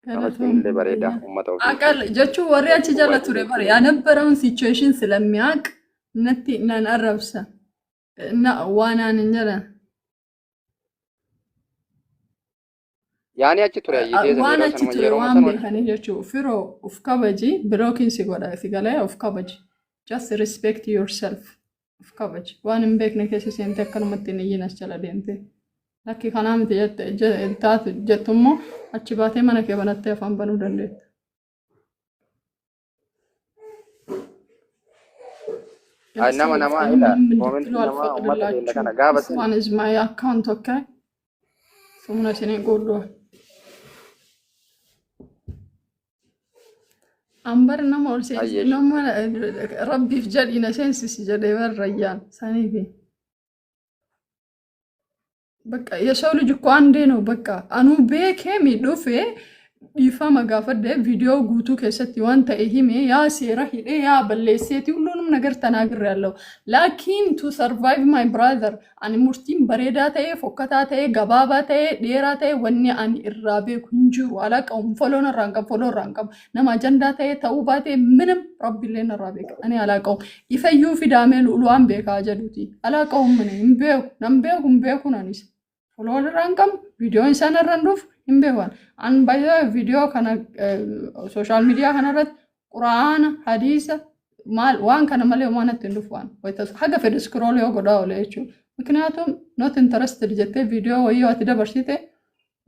illee bareeda uummata ofii
አቃል ጀቹ ወሬያች ጀለ ቱሬ ባሪ ያነበረውን ሲቹዌሽን ስለሚያቅ ነቲ ነን አረብሰ እና ዋናን እንጀራ
yaani achi ture ayyidee
ዋና
zamira
ቺ
sanuma
ቱሬ
yeroo
ዋን
masan
ቤከኔ ጀቹ ፊሮ ኡፍ ካበጂ ብሎኪን ሲጎዳ ሲገላ ኡፍ ካበጂ just respect yourself ኡፍ ካበጂ ዋንም ቤክነ ከሰ ሰንተ ከነመጥነ ይናስቸላ ደንተ ለኪ ከናም ታት ጀቱሞ አቺ ባቴ መነከ በነተ አፋን በኑ ደንዴት
ay nama ila comment nama ummata keenya kana gaafatan
one is my account okay sumna sine gollo ambar nama ol se
ayyesh
nama rabbi fjal ina sensi si jade bar rayyan sani fi በቃ የሰው ልጅ እኮ አንዴ ነው በቃ አኑ ቤከሚ ዱፌ ዲፋማ ጋፈደ ቪዲዮ ጉቱ ከሰት ወንተ ይሄም ያ ሲራ ሂዴ ያ በለሴቲ ሁሉንም ነገር ተናግሬያለሁ ላኪን ቱ ሰርቫይቭ ማይ ብራዘር አኒ ሙርቲም በሬዳታዬ ፎከታታዬ ገባባታዬ ዴራታዬ ወኒ አኒ ኢራቤ ኩንጅሩ አላቀውም ፎሎና ራንቀም ነማ ጀንዳታዬ ተውባቴ ምንም ረቢሌና ራቤክ እኔ አላቀውም ይፈዩ ፊዳሜል ኡሉአን ቤካ ጀዱቲ አላቀውም ምን እምቤኩ ናኒስ ፎሎና ራንቀም ቪዲዮ ኢንሳነረንዱፍ imbewan an bayda video kana social media kana rat qur'an hadisa mal wan kana male wanat ndufwan wayta haga fed scroll yo goda olechu ምክንያቱም not interested jette video wayo atida barsite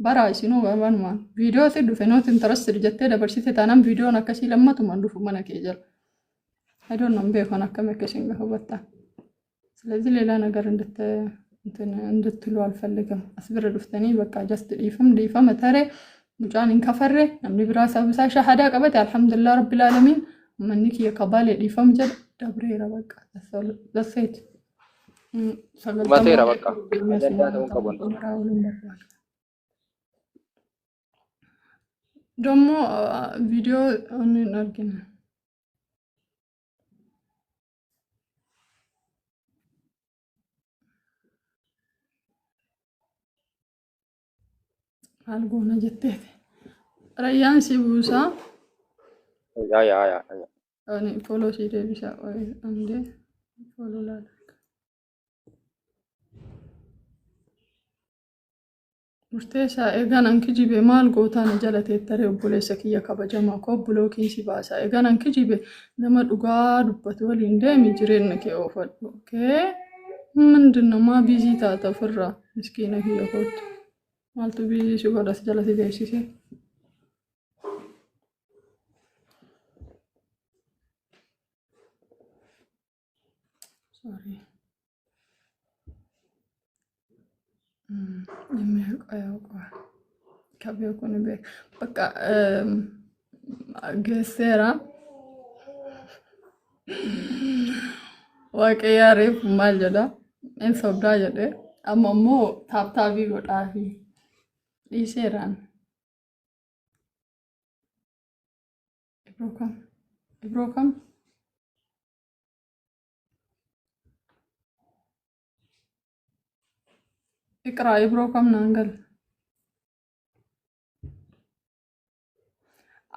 bara isinu gaman man video te dufe not interested jette da barsite tanam video nakasi lamatu mandufu mana kejal I don't know be kana kame kesinga hobata ስለዚህ ሌላ ነገር እንድትሉ አልፈልግም አስብረ ድፍተኒ በቃ just ዲፈም ተረ ሙጫን እንከፈረ ነምኒ ብራሳ ብሳ ሸሃዳ ቀበት አልহামዱሊላህ ረቢል ዓለሚን መንክ የከባለ ዲፈም ጀድ ደብሬራ በቃ ለሰይት
ማቴራ በቃ አጀንዳውን ከቦን
ደግሞ ቪዲዮ እንርግና algona jettete rayyan sibusa
ya
ani follow si debisa ande follow la murtesa egan anki jibe mal gootana jalate tare obule sakiya kabajama ko blocking si basa egan anki jibe nama duga dubbatu wali ndemi jirenne ke ofal okay ምንድነው ማ ቢዚታ ተፈራ ምስኪና ይያቆት maltu bi sugoda jalati deesise sorry የማያውቀው ከቤኩን ቤ በቃ ገሰራ ዋቀያሪፍ ማልጀዳ እንሰብዳ ጀደ አማሞ ታብታቢ ጎዳፊ ሊሴራን ኢብሮካም ይቅራ ኢብሮካም ናንገል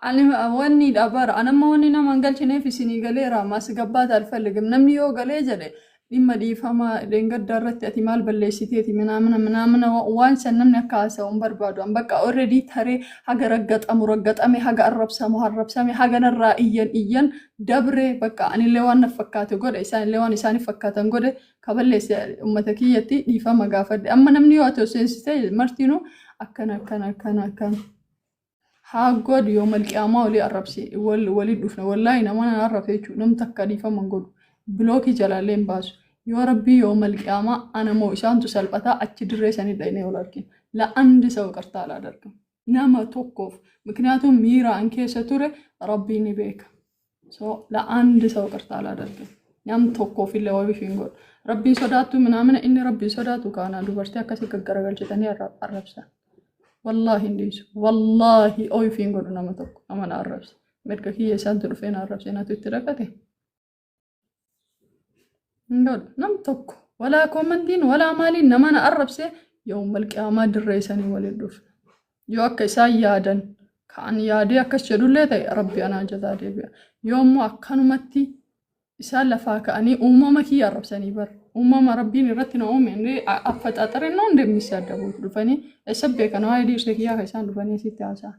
አለም ወኒ ዳበር አነማ ወኒና ማንገል ቸኔ ፊሲኒ ገሌራ ማስገባት አልፈልግም ነምዮ ገሌ ጀለ ዲመዲፋማ ደንገት ዳረት ያቲማል በለሲቴት ምናምን ዋን ሰነም ነካሰውን በርባዷን በቃ ኦሬዲ ተሬ ሀገረገጠሙ ረገጠሜ ሀገረብሰሙ ሀገነራ እየን ደብሬ በቃ እኔ ለዋን ነፈካተ ጎደ ኢሳን ፈካተን ጎደ ከበለስ ኡመተኪየቲ ዲፋማ ጋፈደ አመነም ኒዮቶ ሴንሲቴ ማርቲኖ አከና ሃጎድ የውመል ቂያማ ወሊ አረብሲ ወሊ ዱፍነ ወላሂ ነማን አረፈቹ ነም ተከዲፋ መንጎዱ ብሎክ ይጀላለን ባሱ የረቢ የውመል ቂያማ አነሞ ኢሳንቱ ሰልጣታ አቺ ድሬሰኒ ዳይነ ወላኪን ለአንድ ሰው ቀርታ አላደርግም ናማ ቶኮፍ ምክንያቱም ሚራ አንከሰቱረ ረቢኒ ቤክ ለአንድ ሰው ቀርታ አላደርግም ያም ቶኮፍ ለወቢ ፊንጎ ረቢ ሶዳቱ ምናምን እኒ ረቢ ሶዳቱ ካና ዱበርቲ አከሰ ከገረገልቸተኒ አረብሳ والله انديس والله اوي فينغو نما توك اما نعرفش مدكي يسانت دفين عرفش انا تتركته ndod nam tokko walaa komantiin walaa maaliin nama na arrabse yawmal qiyaamaa dirree sanii waliin dhufu yoo akka isaan yaadan kaan yaadee akkas jedhullee ta'e rabbi anaa jataa deebi'a yoo immoo akkanumatti isaan lafaa ka'anii uumama kiyya arrabsanii bar uumama rabbiin irratti na uume inni affaxaxaree noo እንደሚሳደቡ dhufanii eessa beekana waa'ee dhiirsee kiyyaa ka isaan dhufanii sitti haasaa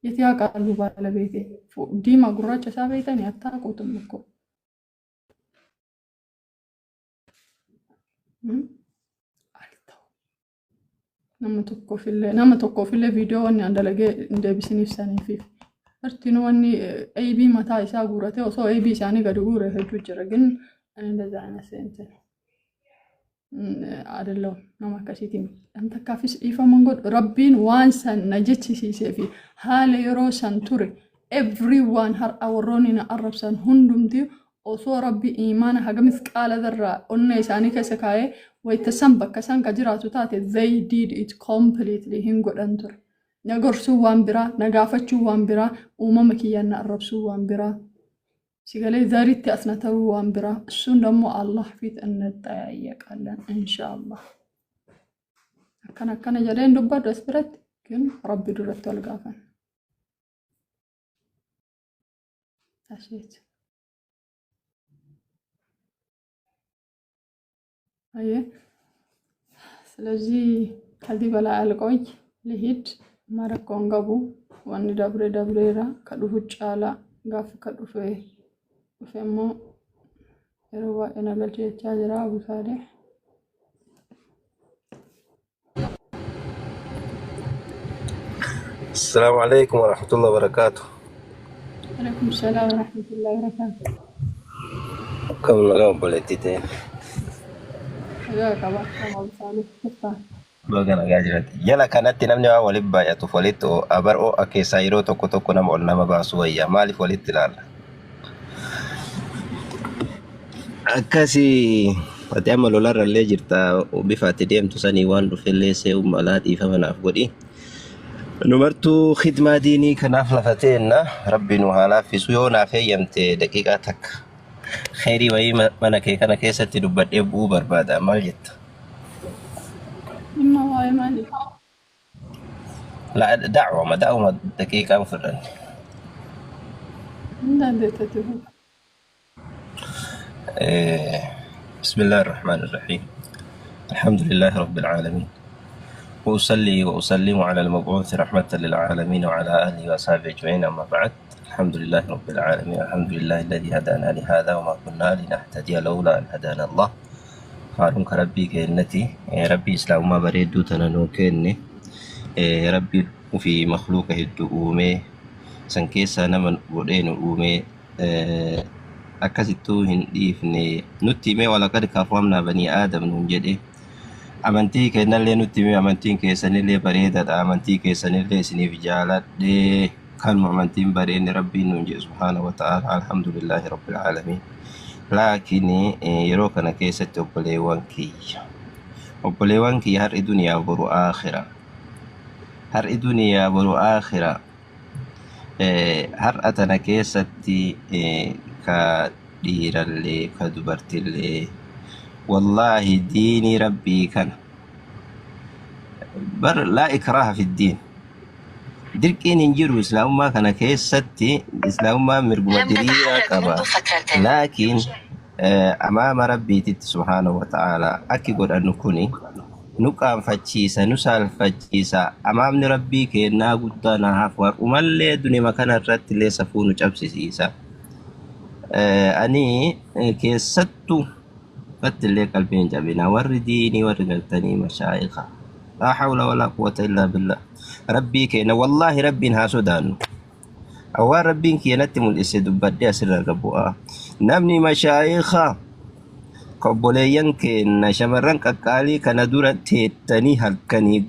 የት ያውቃሉ ባለቤቴ ዲማ ጉራቻ ሳበይተን ያታቁትም እኮ አልተው nama tokko fille video wanni andalage deebisiniif saniif artinu wanni AB mataa isaa guurate osoo AB isaanii gadi guure hedduu jira ግን እንደዛ አይነት እንትን አይደለም nama akkasiitiin anta kaafis ifaman god rabbiin waan san najechisiisee fi haala yeroo san ture everyone har awroonina arrabsan hundumti osoo rabbi iimaana hagamis qaala darraa onna isaanii keessa kaa'ee waytasan bakka san ka jiraatu taate they did it completely hin godhan ture nagorsuu waan biraa nagaafachuu waan biraa uumama kiyyanna arrabsuu waan biraa ሲገለ ዛሪት ያስነተው ዋንብራ እሱን ደግሞ አላህ ፊት እንጠያየቃለን ኢንሻአላህ አከና ጀደን ዱባ ደስብረት ግን ረቢ ድረቱ አልጋፈን ታሽት አየ ስለዚህ ከዚህ በላይ አልቆይ ልሂድ ማረኮን ገቡ ዋን ደብሬራ ከዱፍ ጫላ ጋፍ ከዱፍ فمو يروى إن قلت يتجرى أبو صالح
السلام عليكم ورحمة الله وبركاته.
عليكم السلام ورحمة الله وبركاته.
كم نقام بلتيتين.
يا كبار أبو صالح كفا.
Bagan agajrat. Yala kanatti namni waa walib baay'atu walitti abar'oo akeessa yeroo tokko nama ol nama baasu wayya maaliif walitti ilaalla? Akkasi ati amma lolarrallee jirta bifa ati deemtu sanii waan dhufellee se'umma alaa dhiifamanaaf godhi. Numartuu khidmaa diinii kanaaf lafateenna rabbi nu haa laaffisu yoo naaf eeyyamte daqiiqaa takka kheyrii wayii mana kee kana keessatti dubbadhee bu'uu barbaada maal jetta?
إما واي مالي.
لا دعوة دقيقة مفرن. بسم الله الرحمن الرحيم. الحمد لله رب العالمين. وأصلي وأسلم على المبعوث رحمة للعالمين وعلى آله وصحبه أجمعين أما بعد. الحمد لله رب العالمين. الحمد لله الذي هدانا لهذا وما كنا لنهتدي لولا أن هدانا الله. هارون كربي كأنتي ربي إسلام ما بريدو تنانو كأني ربي وفي مخلوقه الدؤومي سنكيسا نمن ودين أومي أكاسيتو هنديفني نتيمي ولقد كرمنا بني آدم ننجدي أمانتي كأننا لي نتيمي أمانتي كيساني لي بريدة أمانتي كيساني لي سني في جالات دي كان أمانتي بريني ربي ننجي سبحانه وتعالى الحمد لله رب العالمين. لكن yeroo kana keessatti obboleewwan kiyya har'i duniyaa boru aakhira har'a tana keessatti ka dhiirallee ka dubartillee wallaahi diinii rabbii kana bar laa ikraaha fi ddiin dirqiin hin jiru islaamummaa kana keessatti islaamummaa mirguma diriiraa qaba laakiin amaama rabbiititti subhaanahu wa ta'aalaa akki godhannu kuni nu qaanfachiisa nu saalfachiisa amaamni rabbii kennaa guddaa naaf warumallee dunima kana irratti illee safuu nu cabsisiisa ani keessattu fattillee qalbiin jabina warri diinii warri galtanii mashaayikha laa hawla walaa quwwata illaa billah rabbii keena wallaahi rabbiin haa sodaannu awwaan rabbiin keenatti mul'ise dubbadhee asirra gabu'a namni mashaayikha obboleeyyan keenya shamarran qaqqaalii kana dura teettanii halkanii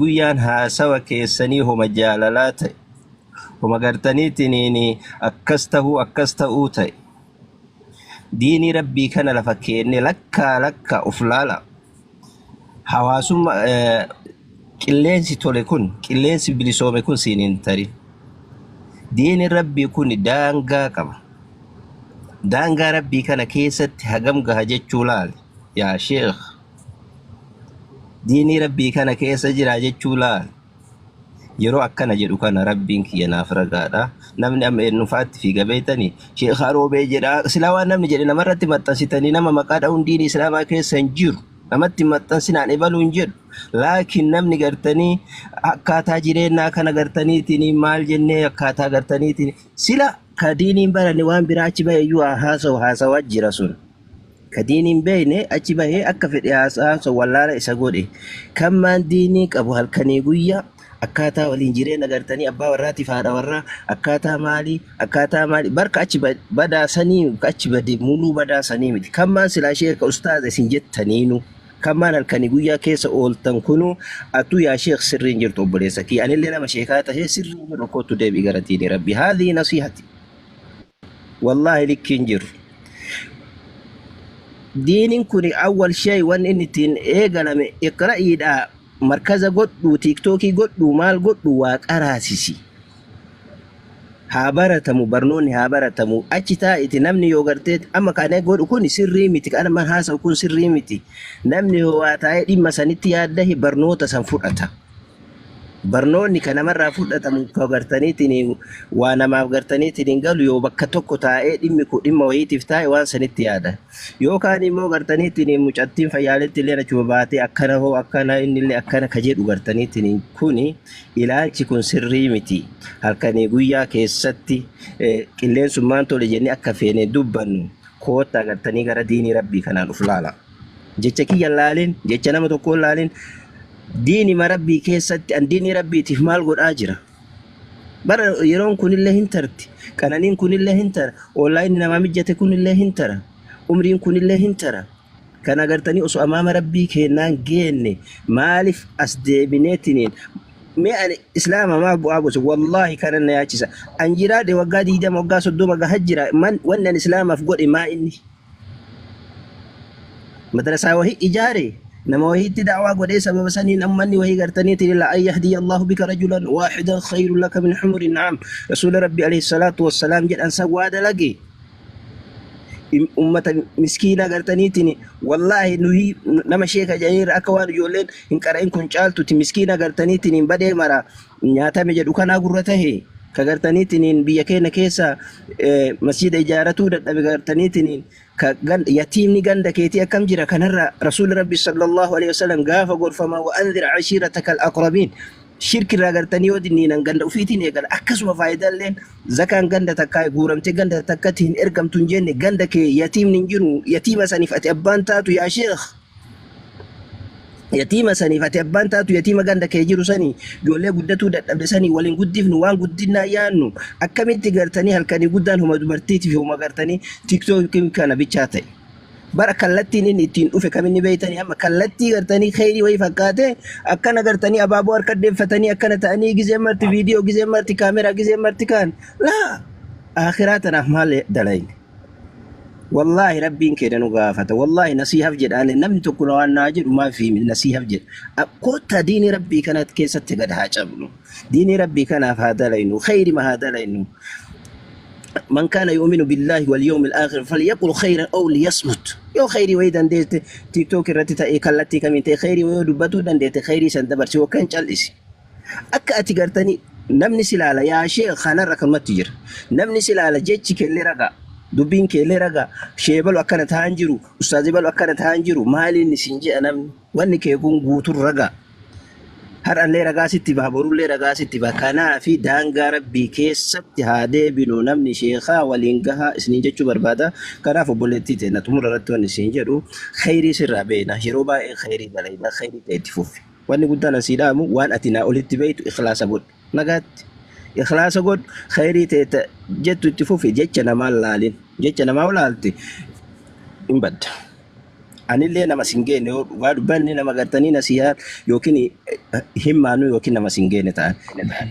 guyyaan haasawa keessanii homa jaalalaa ta'e homa gartaniitiin akkas ta'uu ta'e diinii rabbii kana lafa keenne lakkaa uf laala hawaasummaa qilleensi tole kun qilleensi bilisoome kun siin hin tarin diini rabbii kun daangaa qaba daangaa rabbii kana keessatti hagam gaha jechuu laal yaa sheekh. Diinii rabbii kana keessa jira jechuu laal. Yeroo akkana jedhu kana rabbiin kiyya naaf ragaadha. Namni amma eenyufaatti fiiga beeytanii sheekh Haroobee jedha. Silaa waan namni jedhe namarratti maxxansitanii nama maqaa dha'uun diinii islaamaa keessa hin jiru. Namatti maxxansinaan ebaluu hin jedhu. Laakiin namni gartanii akkaataa jireenyaa kana gartaniitiin maal jennee akkaataa gartaniitiin sila ka diiniin baranne waan biraa achi bahe iyyuu haasawaa jira sun. Ka diiniin beeyne achi bahee akka fedhe haasawaa wallaala isa godhe. Kammaan diinii qabu halkanii guyyaa akkaataa waliin jireenya gartanii abbaa warraatiif haadha warraa akkaataa maalii barka achi badaasanii achi bade muluu badaasanii miti. Kammaan silaa sheeka ustaaza isin jettaniinu. Kammaan halkanii guyyaa keessa ooltan kunu atu yaa sheekh sirriin jirtu obboleessa kiyya anillee nama sheekaa tahee sirriin jiru kootu deebii gara diinii rabbi haadhii nasiihati wallaahi likkiin jiru. Diiniin kun awwal shay waan inni ittiin eegalame iqra'iidha markaza godhu tiiktookii godhu maal godhu waa qaraasisi. Haa baratamu barnoonni haa baratamu achi taa'iti namni yoo gartee amma kana godhu kun sirrii miti kana man haasa'u kun sirrii miti namni yoo waa taa'ee dhimma sanitti yaaddahi barnoota san fudhata. Barnoonni kana marraa fudhatamu ka gartaniitiin waa namaaf gartaniitiin galu yoo bakka tokko taa'ee dhimmi kun dhimma wayiitiif taa'e waan sanitti yaada. Yookaan immoo gartaniitiin mucattiin fayyaaletti illee achuma baatee akkana hoo akkana innillee akkana ka jedhu gartaniitiin kuni ilaalchi kun sirrii miti. Halkanii guyyaa keessatti qilleensummaan tole jennee akka feene dubbannu koota gartanii gara diinii rabbii kanaan uf laala. Jecha kiyya laalin jecha nama tokko laalin diini marabbii keessatti an diinii rabbiitiif maal godhaa jira. Bara yeroon kunillee hin tarti qananiin kunillee hin tara onlaayinii nama mijjate kunillee hin tara umriin kunillee hin tara. Kana gartanii osoo amaama rabbii kennaan geenne maaliif as deebineetiniin mee ani islaama maa bu'aa gosa wallaahi kana na yaachisa. An jiraadhe waggaa 20 waggaa 30 gahaa jira wanni an islaamaaf godhe maa inni madrasaa wahii ijaare نما وهيت دعوة قديسة بسنين أمني وهي قرتنيت إلا أن يهدي الله بك رجلا واحدا خير لك من حمر النعم. رسول ربي عليه الصلاة والسلام جل أن سوى هذا لقي أمة مسكينة قرتنيتني والله نهي نما شيخ جاير أكوان يولين إن كرين كن شالتو تمسكينة قرتنيتني بدي مرا نياتا مجد وكان أقرته كقرتنيتني بيكينا كيسا مسجد إجارته قرتنيتني يتيمني غندا كيتي كم جرا كنرا رسول ربي صلى الله عليه وسلم غاف غرفما وانذر عشيرتك الاقربين شرك راغرتني ودني نان غندا وفيتني غل اكسو فايدا لين زكان غندا تكاي غورمتي غندا تكتين ارغم تنجن غندا كي يتيم نجرو يتيم سنيفه ابانتاتو يا شيخ يتيم سنيفه ابانتاتو يتيم غندا كي جيرو سني جولي غدتو ددبد سني ولين غديفن وان غدينا يانو اكمتي غرتني هلكني غدان هما دبرتيتي هما غرتني تيك توك كان بيچاتي barakallattiin inni ittiin dhufe kaminni beeytanii amma kallattii gartanii khayrii wayii fakkaate akkana gartanii abaaboo harka deeffatanii akkana ta'anii gizee marti viidiyoo gizee marti kaameraa gizee marti kaan laa akhiraa tanaaf maal dalayne wallahi rabbiin keenya nu gaafata wallahi nasiihaf jedhaan namni tokko waan naa jedhu maa fi nasiihaf jedha koota diinii rabbii kanatti keessatti gad haa cabnu diinii rabbii kanaaf haa dalaynu khayrii ma haa dalaynu. من كان يؤمن بالله واليوم الآخر فليقل خيرا أو ليصمت. يو خيري ويدان ديت تيك توك رتتا إيكالتي كمين تي خيري ويدبتو دان ديت خيري سندبر سوى كان جالسي. أكا أتقرتني نمني سلالة يا شيخ خانا ركن متجر نمني سلالة جيتشي كاللي رقا دبين كاللي رقا شيبال وكان تهانجرو أستاذي بال وكان تهانجرو مالي نسنجي أنام واني كيكون قوتو الرقا har allee ragaa sitti baha borullee ragaa sitti baha kanaa fi daangaa rabbii keessatti haa deebinu namni sheekaa waliin gahaa isiniin jechuu barbaada. Kanaaf obboleettii ta'e xumura irratti waan isin jedhu khayrii sirraa beena yeroo baay'ee khayrii dalayna khayrii ta'e itti fufi wanni guddaan asii dhaamu waan ati naa olitti beeytu ikhlaasa godhu nagaatti ikhlaasa godhu khayrii ta'e jettu itti fufi jecha namaa laalin jecha namaa laalti hin badda. Anillee nama singeene waa dubbanni nama gartanii nasihaa yookiin himmaanu yookiin nama singeene ta'an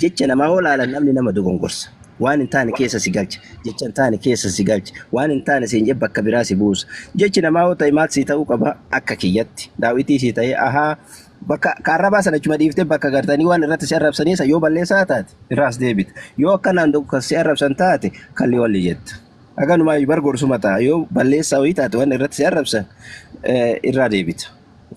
jecha namaa olaalan namni nama dogongorsa waan hin taane keessa si galcha jecha hin taane keessa si galcha waan hin taane siin jebba akka biraa si buusa jechi namaa oo ta'e maal si ta'uu qaba akka kiyyatti daawitii si ta'e ahaa bakka kaarrabaa sana chuma dhiiftee bakka gartanii waan irratti si arrabsanii isa yoo balleessaa taate irraas deebita yoo akkanaan si arrabsan taate kalli walli jetta Akanuma bargoorsuma ta'a yoo balleessaa wayii taate waan irratti si arrabsan irraa deebita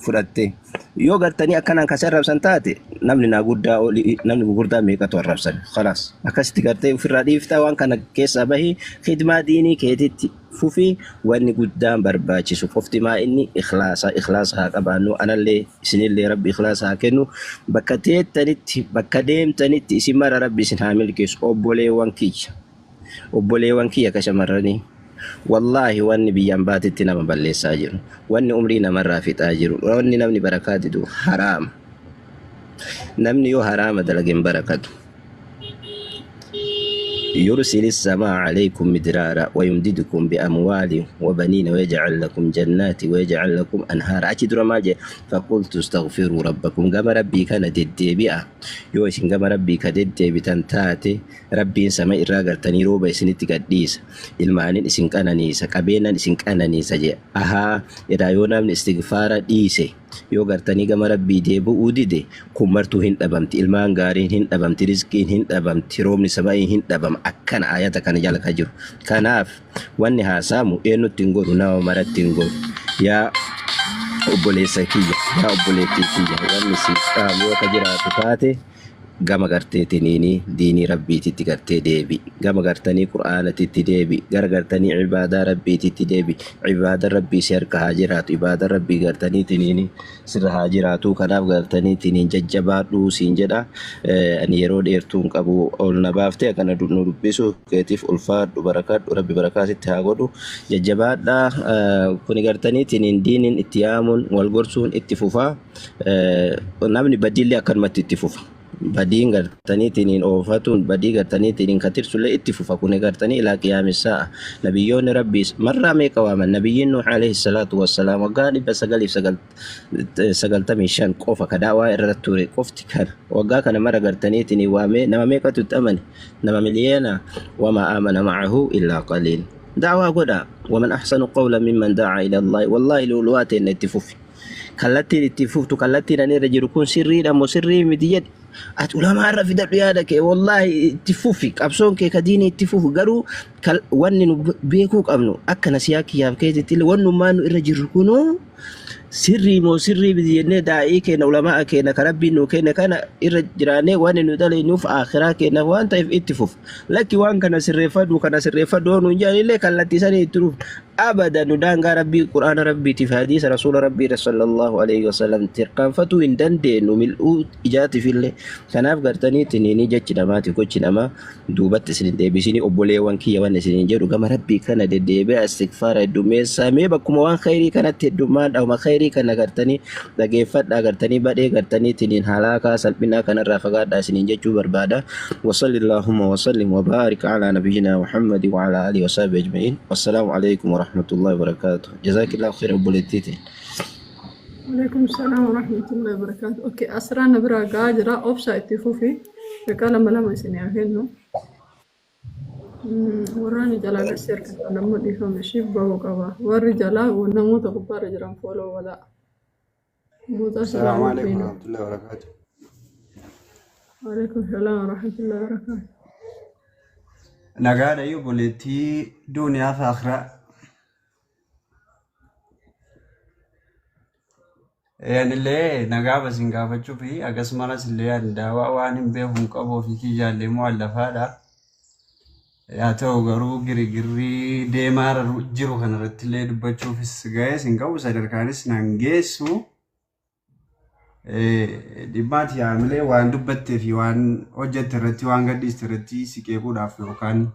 fudhattee. Yoo gartanii akkanaan kasi arrabsan taate namni naa guddaa namni gurguddaa meeqatu arrabsan khalaas akkasitti gartee ofirraa dhiiftaa waan kana keessaa bahii khidmaa diinii keetitti fufii wanni guddaan barbaachisu qoftimaa inni ikhlaasa haa qabaannu anallee isinillee rabbi ikhlaasa haa kennu bakka teettanitti bakka deemtanitti isin mara rabbi isin haa milkeessu obboleewwan kiyya ka shamarranii wallahi wanni biyyaan baatitti nama balleessaa jiru wanni umrii namarraa fixaa jiru wanni namni barakaa didu haraama namni yoo haraama dalageen barakatu يرسل السماء عليكم مدرارا ويمددكم بأموال وبنين ويجعل لكم جنات ويجعل لكم أنهار أجد رماجة فقلت استغفروا ربكم قام ربي كان ددي بيئة يوشن قام ربي كددي بتنتاتي ربي سماء الراقر تنيرو بيسنتي قديس المعنين اسن كان نيسا قبينا اسن كان نيسا جي إذا يونا من استغفار ديسي yoo gartanii gama rabbii deebi'uu dide kun martuu hin dhabamti ilmaan gaariin hin dhabamti rizqiin hin dhabamti roobni samaa'iin hin dhabama akkana ayata kana jala ka jiru kanaaf wanni haasaamu eenyutti hin godhu nama maratti hin godhu yaa obboleessa kiyya yaa obboleettii kiyya wanni si qaamu yoo ka jiraatu taate gama garteetiniini diinii rabbiititti gartee deebi gama gartanii qur'aanatitti deebi gara gartanii ibaadaa rabbiititti deebi ibaada rabbii si harka haa jiraatu ibaada rabbii gartaniitiniini sirra haa jiraatu kanaaf gartaniitiniin jajjabaadhuu siin jedha ani yeroo dheertuun qabu ol na baaftee akkana nu dubbisu keetiif ulfaadhu barakadhu rabbi barakaasitti haa godhu jajjabaadha kuni gartaniitiniin diiniin itti yaamuun wal gorsuun itti fufaa namni badillee akkanumatti itti fufa بدين قرتني تنين أوفتون بدي قرتني تنين كتير سلة اتفوا كونه قرتني إلى قيام الساعة نبيون ربي مرة ميك وامن نبيين نوح عليه الصلاة والسلام وقال بس سقل تمشان قفا كداوا الرتوري قفت كان وقا كان مرة قرتني تني وامي نما ميك تتأمن نما مليانا وما آمن معه إلا قليل دعوة قدا ومن أحسن قولا ممن دعا إلى الله والله لولوات إن اتفوفي كالتي اتفوف كالتي نرجع يكون سري دم سري مديد أتقول ما أعرف إذا بيادك والله اتفوفك أبصون كديني اتفوف قالوا ونن بيكوك أمنو أكنا سياكي يا بكيت تل ونن ما نرجع يكونوا سري مو سري بدينا داعي كنا علماء كنا كربي إنه كنا كان الرجرانة وان ندل إنه في آخرة كنا وان طيب اتفوف لكن وان كان سر فد وكان سر فد ونجاني لك التي سنة تروف أبدا ندان ربي قرآن ربي تفاديس رسول ربي صلى الله عليه وسلم تركان فتو إن دين وملؤ إجات في الله كناف قرتني تنيني جت نماتي كوتش نما دوبت سنين دبيسيني أبولي وانكي وان سنين جرو كما ربي كان دبي استغفار الدمية سامي بكم وان خيري كانت الدمان أو ما خيري كان قرتني دقيفت قرتني بدي قرتني تنين هلاكا سلبنا كان الرافقات سنين جتو بربادا وصلى اللهم وسلم وبارك على نبينا محمد وعلى آله وصحبه أجمعين والسلام عليكم ورحمة الله وبركاته جزاك الله خير أبوليتيتي
عليكم السلام ورحمة الله وبركاته أوكي أسرع نبرة قاجرة أوبسا اتفوفي فقال لما سني أهلنا وراني جلا السيرك لما ديفهم الشيبة وقبا والرجال ونموت غبار جرام فولو ولا
السلام عليكم ورحمة الله وبركاته
وعليكم السلام ورحمة الله وبركاته
نقال أيوب ولتي دنيا فاخرة يعني اللي نقابة سنقابة شوفي أقسم ناس اللي عندها وأنا بيهم قبوا في كي جالي مؤلف هذا يا تو قرو قري ديمار جرو خن رتلي دبتشوف السجاي سنقابة سيدر كانس نانجيسو دبات يعمله وان دبت في وان وجت رتي وان قديس رتي سكيبو دافع وكان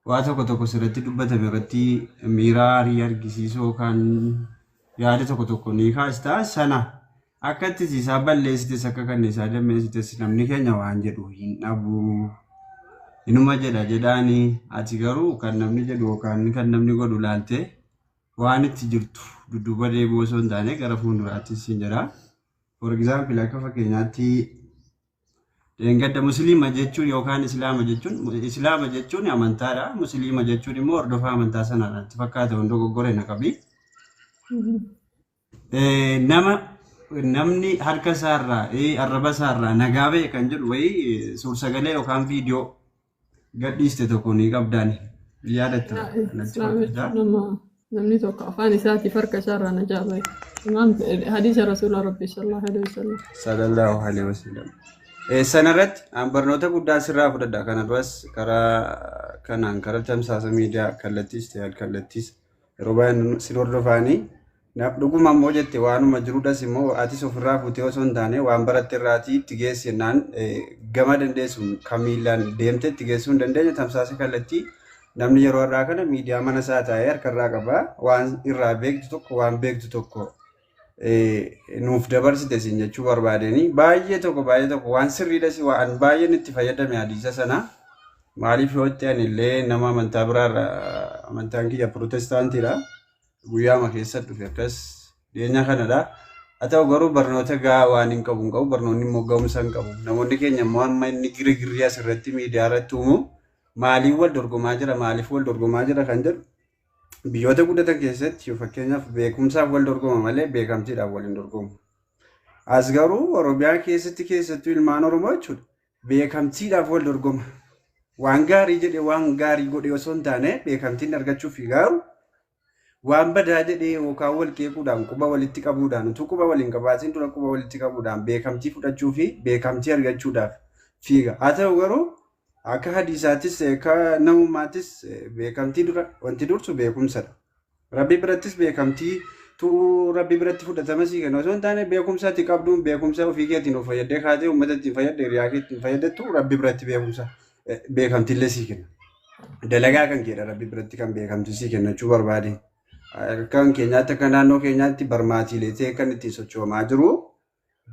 واتو كتو سرتي دبت برتي ميرا ريار كيسيسو كان yaade tokko ni kaasta sana akkatti isa balleessite sakka kan isa dammeessite namni keenya waan jedhu hin dhabu inuma jedhaani ati garuu kan namni jedhu kan namni godhu laalte waan itti jirtu dudduuba deebi'uu osoo hin taane gara fuulduraatti siin jedha for example akka fakkeenyaatti deengadda musliima jechuun yookaan islaama jechuun amantaadha musliima jechuun immoo hordofaa amantaa sanaadhaatti fakkaata hunda goggoree na qabi namni harka saarraa arraba saarraa nagaabe kan jedhu wayi suursagalee yookaan viidiyoo gadhiiste tokko ni qabdaani yaadatta natti
Islaamichi
fakkaata.
namni tokko afaan isaati farka isaarraa na jaabai. Imaam hadiisa rasuula rabbii sallallahu alaihi wasallam.
Sallallahu alaihi wasallam. Sanarratti barnoota guddaa sirraa fudhadha. Kana duras karaa kanaan karaa tamsaasa miidiyaa kallattiis ta'e kallattiis yeroo baay'ee sin hordofaanii dhuguma ammoo jette waanuma jiruudhas immoo atis ofirraa fuutee osoo hin taane waan baratte irraatii itti geessennaan gama dandeessuun kamiilaan deemte itti geessuu hin dandeenye tamsaasa kallattii namni yeroo irraa kana miidiyaa mana isaa taa'ee harkarraa qaba waan irraa beektu tokko waan beektu tokko nuuf dabarsite sin jechuu barbaadeni baay'ee tokko waan sirriidhas waan baay'een itti fayyadame hadiisa sana maaliif yoo ta'an illee nama amantaa biraarra amantaan kiyya pirootestaantiidha guyyaama keessa dhufe akkas dhiyeenya kanadha haa ta'u garuu barnoota gahaa waan hin qabu barnoonni immoo ga'umsa hin qabu namoonni keenya immoo amma inni girigirrii asirratti miidiyaa irratti uumu maaliif wal dorgomaa jira kan jedhu biyyoota guddatan keessatti fakkeenyaaf beekumsaaf wal dorgoma malee beekamtiidhaaf wal hin dorgomu. As garuu Oromiyaa keessattuu ilmaan Oromoo jechuudha beekamtiidhaaf wal dorgoma. Waan gaarii jedhee waan gaarii godhee osoo hin taane beekamtiin argachuuf garuu waan badaa jedhee yookaan wal qeequudhaan quba walitti qabuudhaan utuu quba waliin qabaatiin dura quba walitti qabuudhaan beekamtii fudhachuu fi beekamtii argachuudhaaf fiiga. Haa ta'u garuu akka hadiisaatis akka namummaattis beekamtii dura wanti dursu beekumsadha. Rabbi birattis beekamtii tu rabbi biratti fudhatama sii kennu osoo hin taane beekumsaatti qabduun beekumsa ofii keetiin of fayyadee kaatee uummata ittiin fayyadee riyaa keetiin fayyadettu rabbi biratti beekamtiillee sii kenna. Dalagaa kan keedha rabbi biratti kan beekamtii sii kennachuu barbaade. Kan keenyaatti akka naannoo keenyaatti barmaatiilee ta'e kan ittiin sochoomaa jiru.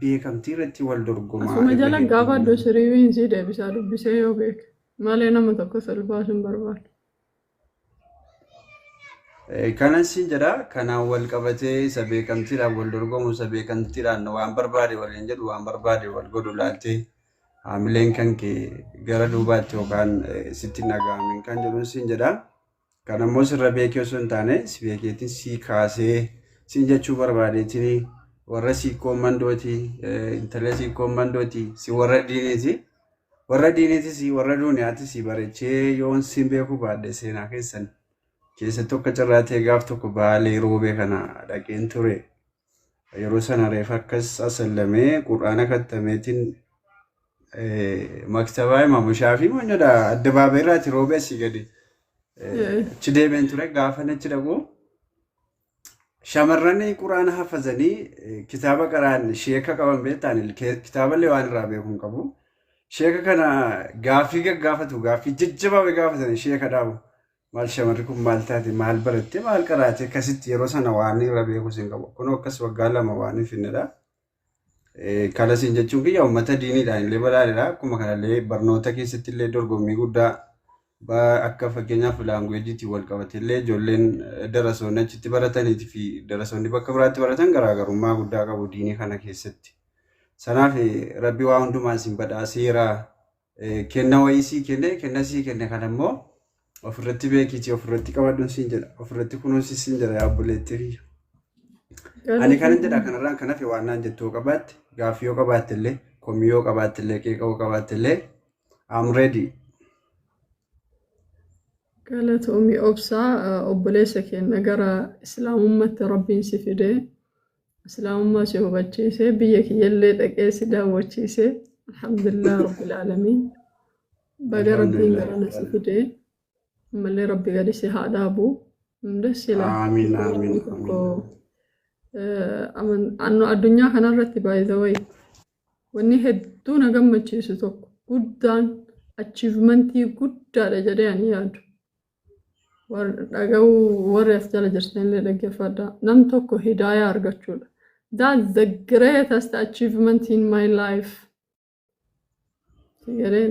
Beekamtii irratti wal dorgomaa.
Asuma jala gaafa iddoo siriibiin sii deebisaa dubbisee yoo beeke malee nama tokko salphaasuun barbaadu.
Kanas siin jedha kanaan wal qabatee isa beekamtiidhaan wal dorgomu isa beekamtiidhaan waan barbaade waliin jedhu waan barbaade wal godhu laaltee haamileen kan kee gara duubaatti yookaan sitti nagaamin kan jedhuun siin jedha. Kan ammoo sirra beekee osoo hin taane si beekeetiin sii kaasee siin jechuu barbaadeetiin warra si kommandooti intallee si kommandooti si warra diiniiti si warra duuniyaati si barachee yoon siin beekuu baadde seenaa keessatti akka carraa ta'e gaaf tokko baalee roobee kana dhaqeen ture yeroo sana reef akkas asallamee quraana kattameetiin maktabaa Imaamu Shaafii moonyodha addabaabaa irraati roobee asii gadi achi deemeen ture gaafa nachi dhaqu. Shamarran quraana hafazanii kitaaba qaraan sheeka qaban beektaan kitaaballee waan irraa beekuu hin qabu. Sheeka kana gaaffii gaggaafatu gaaffii jajjabaa gaafatanii sheeka dhaabu. Maal shamarri kun maal taate maal baratte maal qaraate akkasitti yeroo sana waan irra beekuu hin qabu. Kun akkas waggaa 2 waan finnedha. Kalasiin jechuun kiyya uummata diiniidhaan illee balaaledha. Akkuma kanallee barnoota keessatti illee dorgommii guddaa akka fakkeenyaaf laanguweejiitiin wal qabateellee ijoolleen darasoonni achitti baratanii fi darasoonni bakka biraatti baratan garaagarummaa guddaa qabu diinii kana keessatti. Sanaaf rabbi waa hundumaan siin badhaaseera kenna wayii sii kenne kan ammoo ofirratti beekiitii ofirratti qabadhuun siin jedha ofirratti kunuunsi siin jedha yaabbuleetti fi. Ani kanan jedha kanarraan kan hafe waan naan jettuu qabaatte gaaffii yoo qabaatte illee komii yoo qabaatte illee qeeqa yoo qabaatte illee I'm ready.
Galatoomii obsaa obboleessa keenya gara islaamummaatti rabbiin si fidee islaamummaa si hubachiisee biyya kiyyallee dhaqee si daawwachiisee alhamdulillah rabbil aalamiin baga rabbiin garana si fidee ammallee rabbi gadi si haa dhaabu hundasila
Amiin.
addunyaa kanarratti baay'ee wanni hedduu na gammachiisu tokko guddaan achievmentii guddaadha jedhee ani yaadu. warri as jala jirtanillee dhaggeeffadha. Nam tokko hidaaya argachuudha. That's the greatest achievement in my life.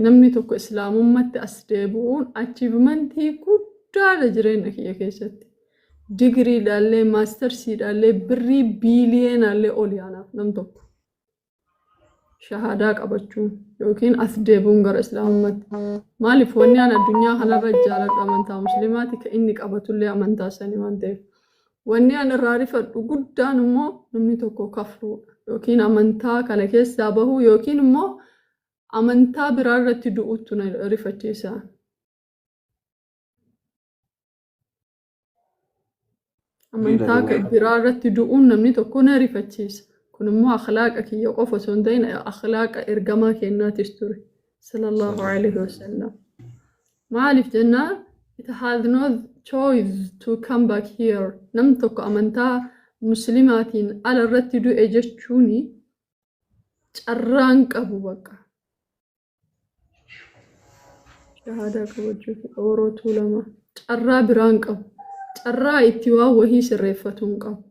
Namni tokko islaamummaatti as deebi'uun achievementii guddaadha jireenya kiyya keessatti. Digiriidhaallee maastersiidhaallee birrii biiliyeenaallee ol yaanaaf nam tokko. Shahadaa qabachuun yookiin as deebi'uun gara islaamummaatti. Maaliif wanni aan addunyaa kanarra jaaladha amantaa musliimaati kan inni qabatullee amantaa sanii waan ta'eef. Wanni aan irraa rifadhu guddaan immoo namni tokko kafruudha yookiin amantaa kana keessaa bahuu yookiin immoo amantaa biraa irratti du'uutu na rifachiisa. amantaa biraa irratti du'uun namni tokko na rifachiisa. Kun immoo akhlaaqa kiyya qofa osoo hin ta'in akhlaaqa ergamaa kennaatis ture sallallahu alaihi wasallam. Maaliif jennaan it has no choice to come back here. Namni tokko amantaa muslimaatiin ala irratti du'e jechuun carraan qabu bakka. Shahaadaa qabachuuf Orootuu lama carraa biraan qabu. Carraa itti waan wahii sirreeffatu hin qabu.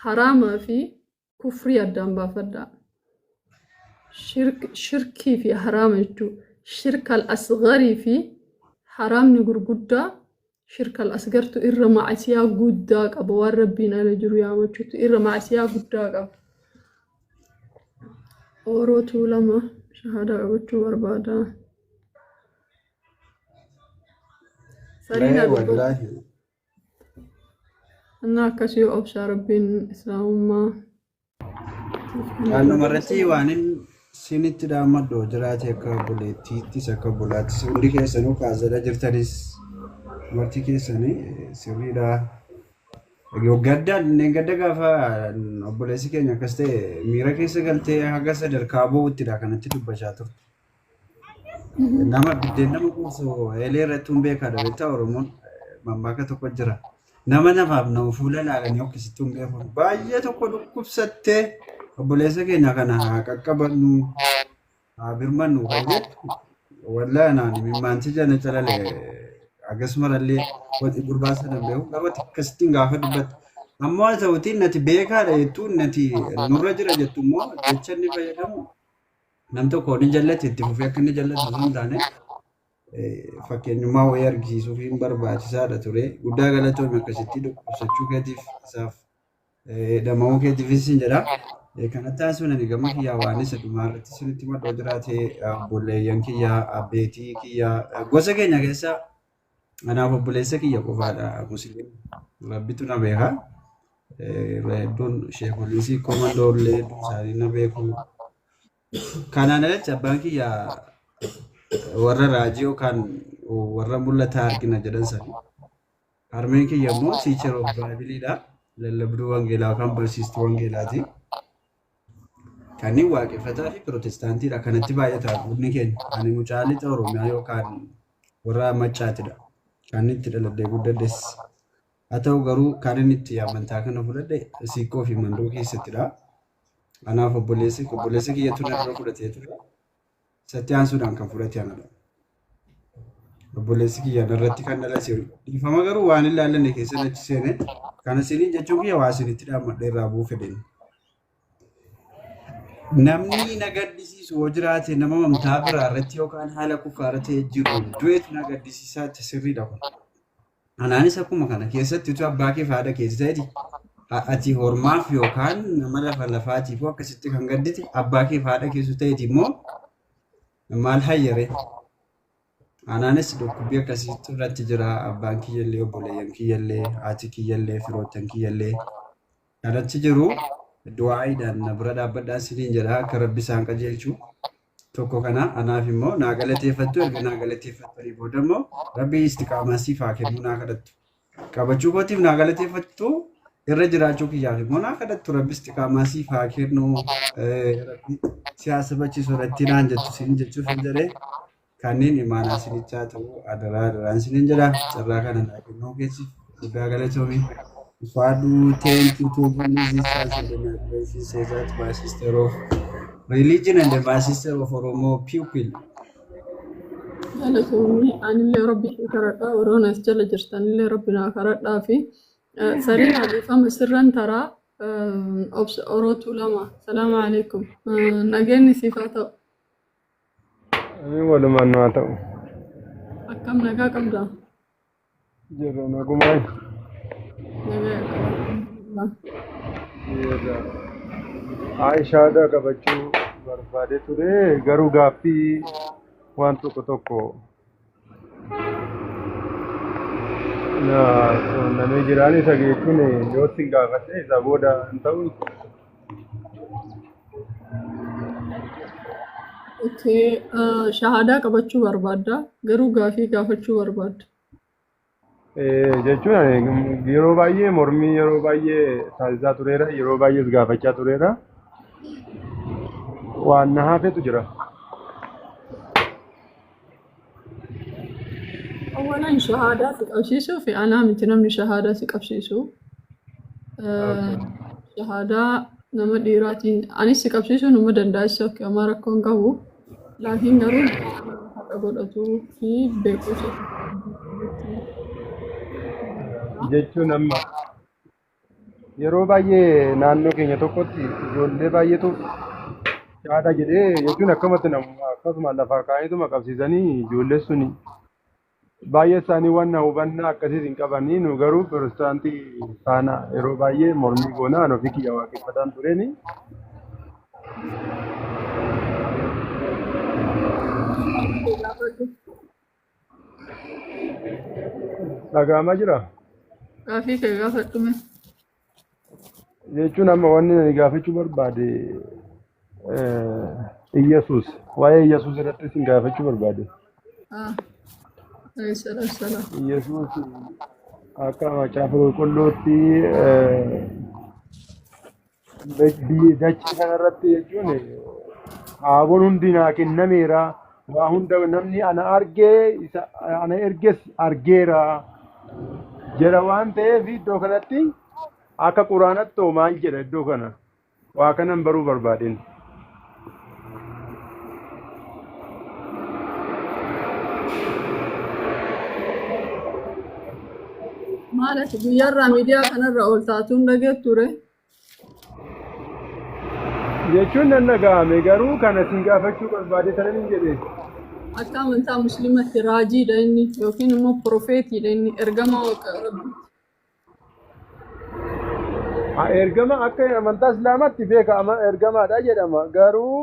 Haraamaa fi kufrii addaan baafadhaa. Shirkii fi haraama jechuudha. Shirka al-asgharii fi haraamni gurguddaa shirka al-asgartu irra macasiyaa guddaa qaba. Waan rabbiin ala jiru yaamachuutu irra macasiyaa guddaa qaba. Orootuu lama shahaadaa qabachuu barbaada. Sariina
wallahi.
Anna akkasii obsa rabbiin islaamummaa.
Naannoo marratti waan sinitti dhaamadoo jiraate akka buleettiittis akka bulaattis hundi keessanuu kaasala jirtanis marti keessanii sirriidha. Gadda gaafa obboleessi keenya akkas ta'e miira keessa galtee haga sadarkaa bo'uttidha kanatti dubbachaa turte. Nama biddeen nama kuusu eelee irratti hin beekaadha beektaa Oromoon mammaaka tokko jira. Nama namaaf nama fuula laalanii akkasitti hin beekamu. Baay'ee tokko dhukkubsattee obboleessa keenya kana haa qaqqabannu haa birmannu kan jettu wallaahi naani mimmaanti jana calale akkasumallee wanti gurbaasa danda'u qabatti akkasittiin gaafa dubbatu. Ammoo haa ta'utiin nati beekaadha jettuun nati nurra jira jettu immoo jecha inni fayyadamu nam tokko ni jallate itti fufee akka inni jallatu osoo hin taane fakkeenyummaa wayii argisiisuuf hin barbaachisaadha ture. Guddaa galatoomii akkasitti dhukkubsachuu keetiif isaaf dhama'uu keetiifis hin jedha. Kanatti haasofnani gama kiyyaa waan isa dhumaa irratti sinitti madoo jiraate obboleeyyan kiyyaa abbeetii kiyyaa gosa keenya keessa anaaf obboleessa kiyya qofaadha musliim rabbitu na beeka. Hedduun sheekoliisii komandoollee isaanii na beeku. Kanaan alatti abbaan kiyyaa warra raajii yookaan warra mul'ataa argina jedhan sani. Harmeen kiyya immoo tiichar of baabiliidha. Lallabduu wangeelaa yookaan barsiistuu wangeelaati. Kanneen waaqeffataa fi pirootestaantiidha. Kanatti baay'ata guddinni keenya. Ani mucaa lixa Oromiyaa yookaan warra Maccaatidha. Kan itti dhaladhee guddadhes. Haa ta'u garuu kan inni itti amantaa kana fudhadhe siiqqoo fi mandoo keessattidha. Anaaf obboleessi kiyyatu na dura fudhatee ture. Isatti aansuudhaan kan fudhate anadha. Obboleessi kiyyaan irratti kan dhalase. Dhiifama garuu waan hin laallanne keessa achi seene. Kana siniin jechuun kiyya waa sinitti dhaammadhee irraa bu'uu fedhen. Namni na gaddisiisu yoo jiraate nama amantaa biraa irratti yookaan haala kuffaara ta'e jiru du'eetu na gaddisiisaa sirriidha kun. Anaanis akkuma kana keessatti utuu abbaa kee fi haadha keessa ta'eeti ati hormaaf yookaan nama lafa lafaatiif akkasitti kan gaddite abbaa kee fi haadha keessa ta'eeti immoo maal hayyare. Anaanis dhukkubbii akkasitti irratti jira abbaan kiyyallee obboleeyyan kiyyallee haati kiyyallee firoottan kiyyallee kanatti jiru. Du'aayiidhaan na bira dhaabbadhaan siniin jedha akka rabbi isaan qajeelchu tokko kana anaaf immoo naa galateeffattu erga naa galateeffattanii booda immoo rabbi istiqaamaa siif haa kennu naa kadhattu. Qabachuu kootiif naa galateeffattu irra jiraachuu kiyyaaf immoo naa kadhattu rabbi istiqaamaa siif haa kennu siyaasa bachiisu irratti naan jettu siniin jechuuf hin jedhee kanneen imaanaa sinichaa ta'uu adaraan siniin jedha carraa kana naa kennuu keessi dhugaa galatoomii. Fadu thank you to this she says that my sister of religion and my sister of Oromo pupil.
Galatoomii anillee rabbi karadhaa waroonas jala jirtanillee rabbina karadhaa fi sariin haliifama sirran taraa Orootuu lama. Salaamu alaikum. Nageenyi siif haa ta'u.
Walumaan haa ta'u.
Akkam nagaa qabdaa?
Jirra nagumaan. Aishaadha qabachuu barbaade ture garuu gaaffii waan tokko namni jiraan isa jechuun yoo sin gaafate isa booda hin ta'u.
Shahaadaa qabachuu barbaadda garuu gaaffii gaafachuu barbaadda.
jechuun yeroo baay'ee mormii yeroo baay'ee taasisaa tureera yeroo baay'ees gaafachaa tureera waan na hafetu jira.
أولاً شهادة تقبسيسو في أنا متنمني شهادة تقبسيسو شهادة نما ديراتي أني تقبسيسو نما دندايسو كما ركون قبو لكن قرون أقول أتو في بيكوشي
Jechuun amma yeroo baay'ee naannoo keenya tokkotti ijoollee baay'eetu shahaada jedhee jechuun akkasuma lafaa kaa'eetuma qabsiisanii ijoollee suni baay'ee isaanii waan hubannaa akkasiis hin qabanii nu garuu pirotestaantii faana yeroo baay'ee mormii goonaan ofii kiyya waaqeffataan tureeni. Dhaga'amaa jira.
Kaafii kee gaafadhume.
Jechuun amma wanni ani gaafachuu barbaade Iyyesuus waa'ee Iyyesuus irratti isin gaafachuu barbaade.
Salaam.
Iyyesuus akka macaafa qulqulluutti dachee kanarratti jechuun haaboon hundi naa kennameera waa hunda namni ana argee isa ana erges argeera jedha waan ta'eef iddoo kanatti akka quraanatti maal jedha iddoo kana waa kanan baruu barbaadeen.
Maalas guyyarraa miidiyaa kanarra ol taatuun dhageetture.
Jechuun nan dhaga'ame garuu kana isin gaafachuu barbaade sanan hin jedhe.
Akka amantaa musliimatti raajiidha inni yookiin immoo profeetiidha inni ergama rabbi.
Ergama akka amantaa islaamaatti beeka ergamaadha jedhama garuu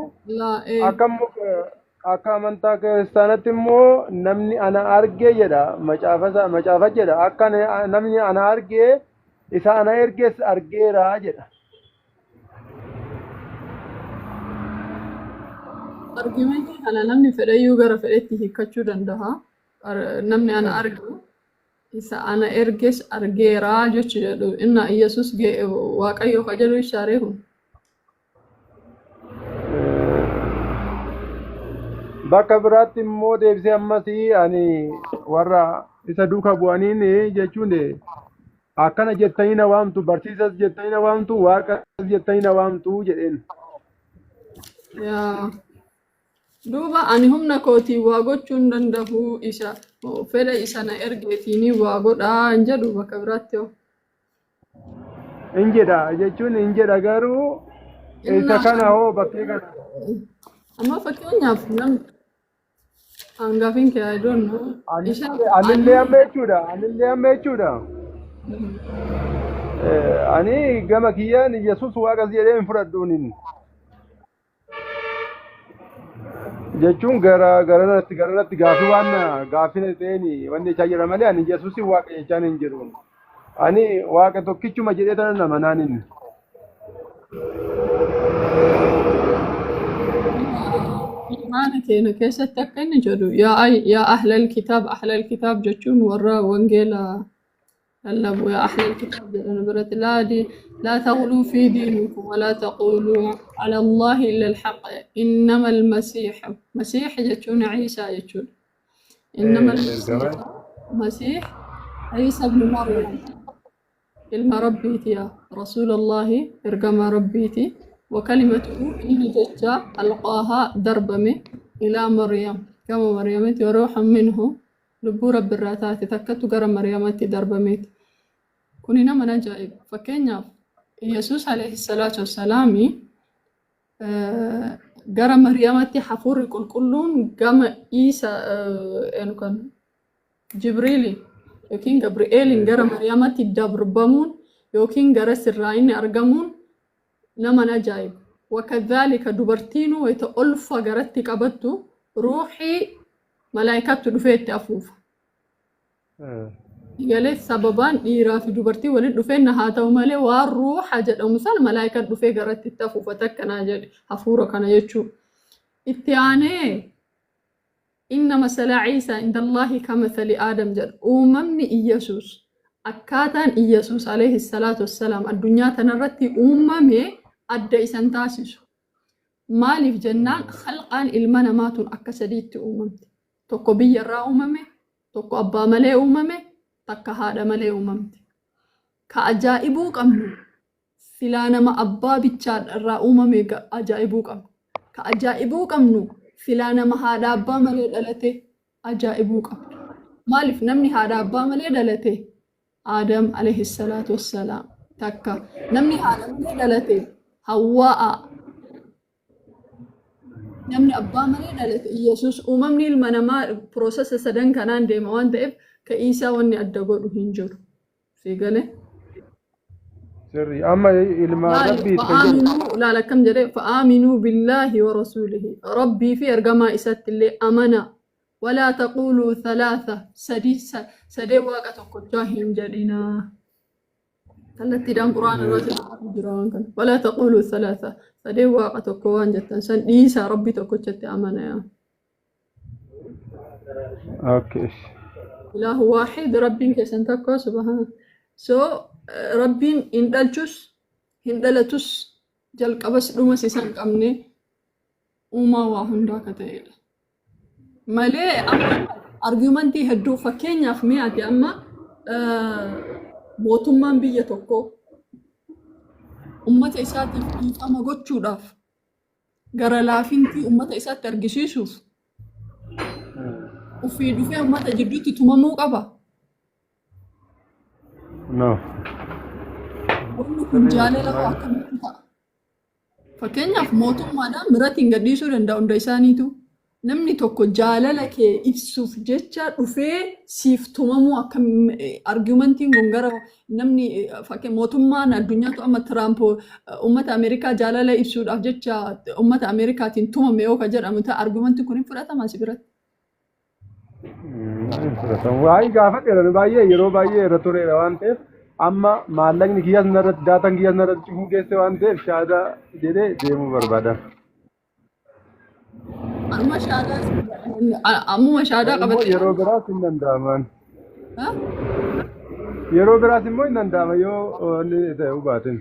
akka amantaa kiristaanatti immoo namni ana argee jedha macaafa jedha akka namni ana argee isa ana erges argeera jedha.
Argumentii kana namni fedhayyuu gara fedhetti hiikkachuu danda'a. Namni ana arge isa ana erges argeera jechuu jedhu inna Iyyasuus waaqayyo ka jedhu ishaaree kun.
Bakka biraatti immoo deebisee ammas ani warra isa duuka bu'aniin jechuun akkana jettanii na waamtu barsiisas jettanii na waamtu waaqas jettanii na waamtu jedheen.
Duuba ani humna kootii waa gochuu hin danda'u isa fedha isa na ergeetiin waa godhaa hin jedhu bakka biraatti hoo.
Hin jedha jechuun hin jedha garuu isa kana hoo bakkee kana.
Amma fakkeenyaaf namni hangaafiin kee I don't know.
Anillee amma jechuudha. Ani gama kiyyaan Yesuus waaqas jedhee hin fudhadhuunin. Jechuun garanatti gaafii waan gaafina ta'een wanni jechaa jira malee ani Yesuus waaqa jechaan hin jiru. Ani waaqa tokkichuma jedhee tanan nama naanin.
Maana keenya keessatti akka inni jedhu yaa ahlal kitaab jechuun warra wangeela lallabu yaa ahlal kitaab jedhan biratti لا تغلوا في دينكم ولا تقولوا على الله إلا الحق إنما مسيح يجون عيسى يجون إنما مسيح عيسى ابن مريم كلمة ربيتي يا رسول الله إرقم ربيتي وكلمته إن ججا ألقاها دربمي إلى مريم كما مريمتي وروحا منه لبو رب الراتات تكتو قرى مريمتي دربميت كوننا من أجائب فكينا يسوع عليه الصلاة والسلام قرى مريمتي حفور كلهم قام إيسا إنه كان جبريلي يوكين جبريل قرى مريمتي دبربمون يوكين قرى سرائن أرقمون نما نجايب وكذلك دبرتينو ويتألف قرتي قبضتو روحي ملائكة دفيت أفوف قالت سببان إيرا في دبرتي ولد دفين هاتو مالي والروح حاجة أو مثال ملائكة دفي قرتي تفوف تكنا جل حفورة كان يجو اتياني إن مثل عيسى عند الله كمثل آدم جد أممني إيسوس أكاتان إيسوس عليه الصلاة والسلام الدنيا تنرتي أممي أدى إسان تاسسو مالف جنان خلقان المنامات أكسديت أممتي توكو بيرا أممي توكو أبا ملي أممي تكا هذا ملي أممتي كأجائبو قمنو فلانا ما أبا بيتشاد الرا أممي أجائبو قمنو كأجائبو قمنو فلانا ما هذا أبا ملي دلته أجائبو قمنو مالف نمني هذا أبا ملي دلته آدم عليه الصلاة والسلام تكا نمني هذا ملي دلته حواء namni abbaa malee dhalate Yesuus uumamni ilma namaa piroosesa sadan kanaan deema waan ta'eef ka Iisaa wanni adda godhu hin jiru. Siigale.
Sirri amma ilma rabbii
fa'aaminuu laala akkam jedhee fa'aaminuu billaahi wa rasuulihi rabbii fi ergamaa isatti illee amana walaa taquluu thalaatha sadee waaqa tokkochaa hin jedhinaa. kallattiidhaan quraana irratti jira waan kana walaa taquluu thalaatha sadee waaqa tokko waan jettan san dhiisaa rabbii tokkochatti amanaa.
Okay.
إله واحد ربين كيسن تكو سبحانه ربين إن دلتوس هن دلتوس جل قبس دوما سيسان قمني وما واهن داك تيل مالي أما أرجومنتي هدو فكينيا في مياتي أما موتمان بيا توكو أمة إساتي أما قد شوداف غرا لافينتي أمة إساتي ترجسيسوف وفي دفع أمة جدوتي تمامو قبا
No.
kun jaalala akkamitti ta'a? Fakkeenyaaf mootummaadhaan mirati hin gadhiisuu danda'u hunda isaaniitu namni tokko jaalala kee ibsuuf jecha dhufee siif tumamuu akka argumentiin kun gara namni fakkeen mootummaan addunyaatu amma Tiraamp uummata Ameerikaa jaalala ibsuudhaaf jecha uummata Ameerikaatiin tumame yoo ka jedhamu ta'a argumentiin kun hin fudhatamaa si biratti.
Waa'ee gaafadheera baay'ee yeroo baay'ee irra tureera waan ta'eef amma maallaqni kiyyaas narratti daataan kiyyaas narratti cufuu geesse waan ta'eef shaada jedhee deemuu barbaada.
Ammuma shaadaa qabatee
yeroo biraas hin danda'aman. Yeroo biraas immoo hin danda'ama yoo inni ta'uu baatin.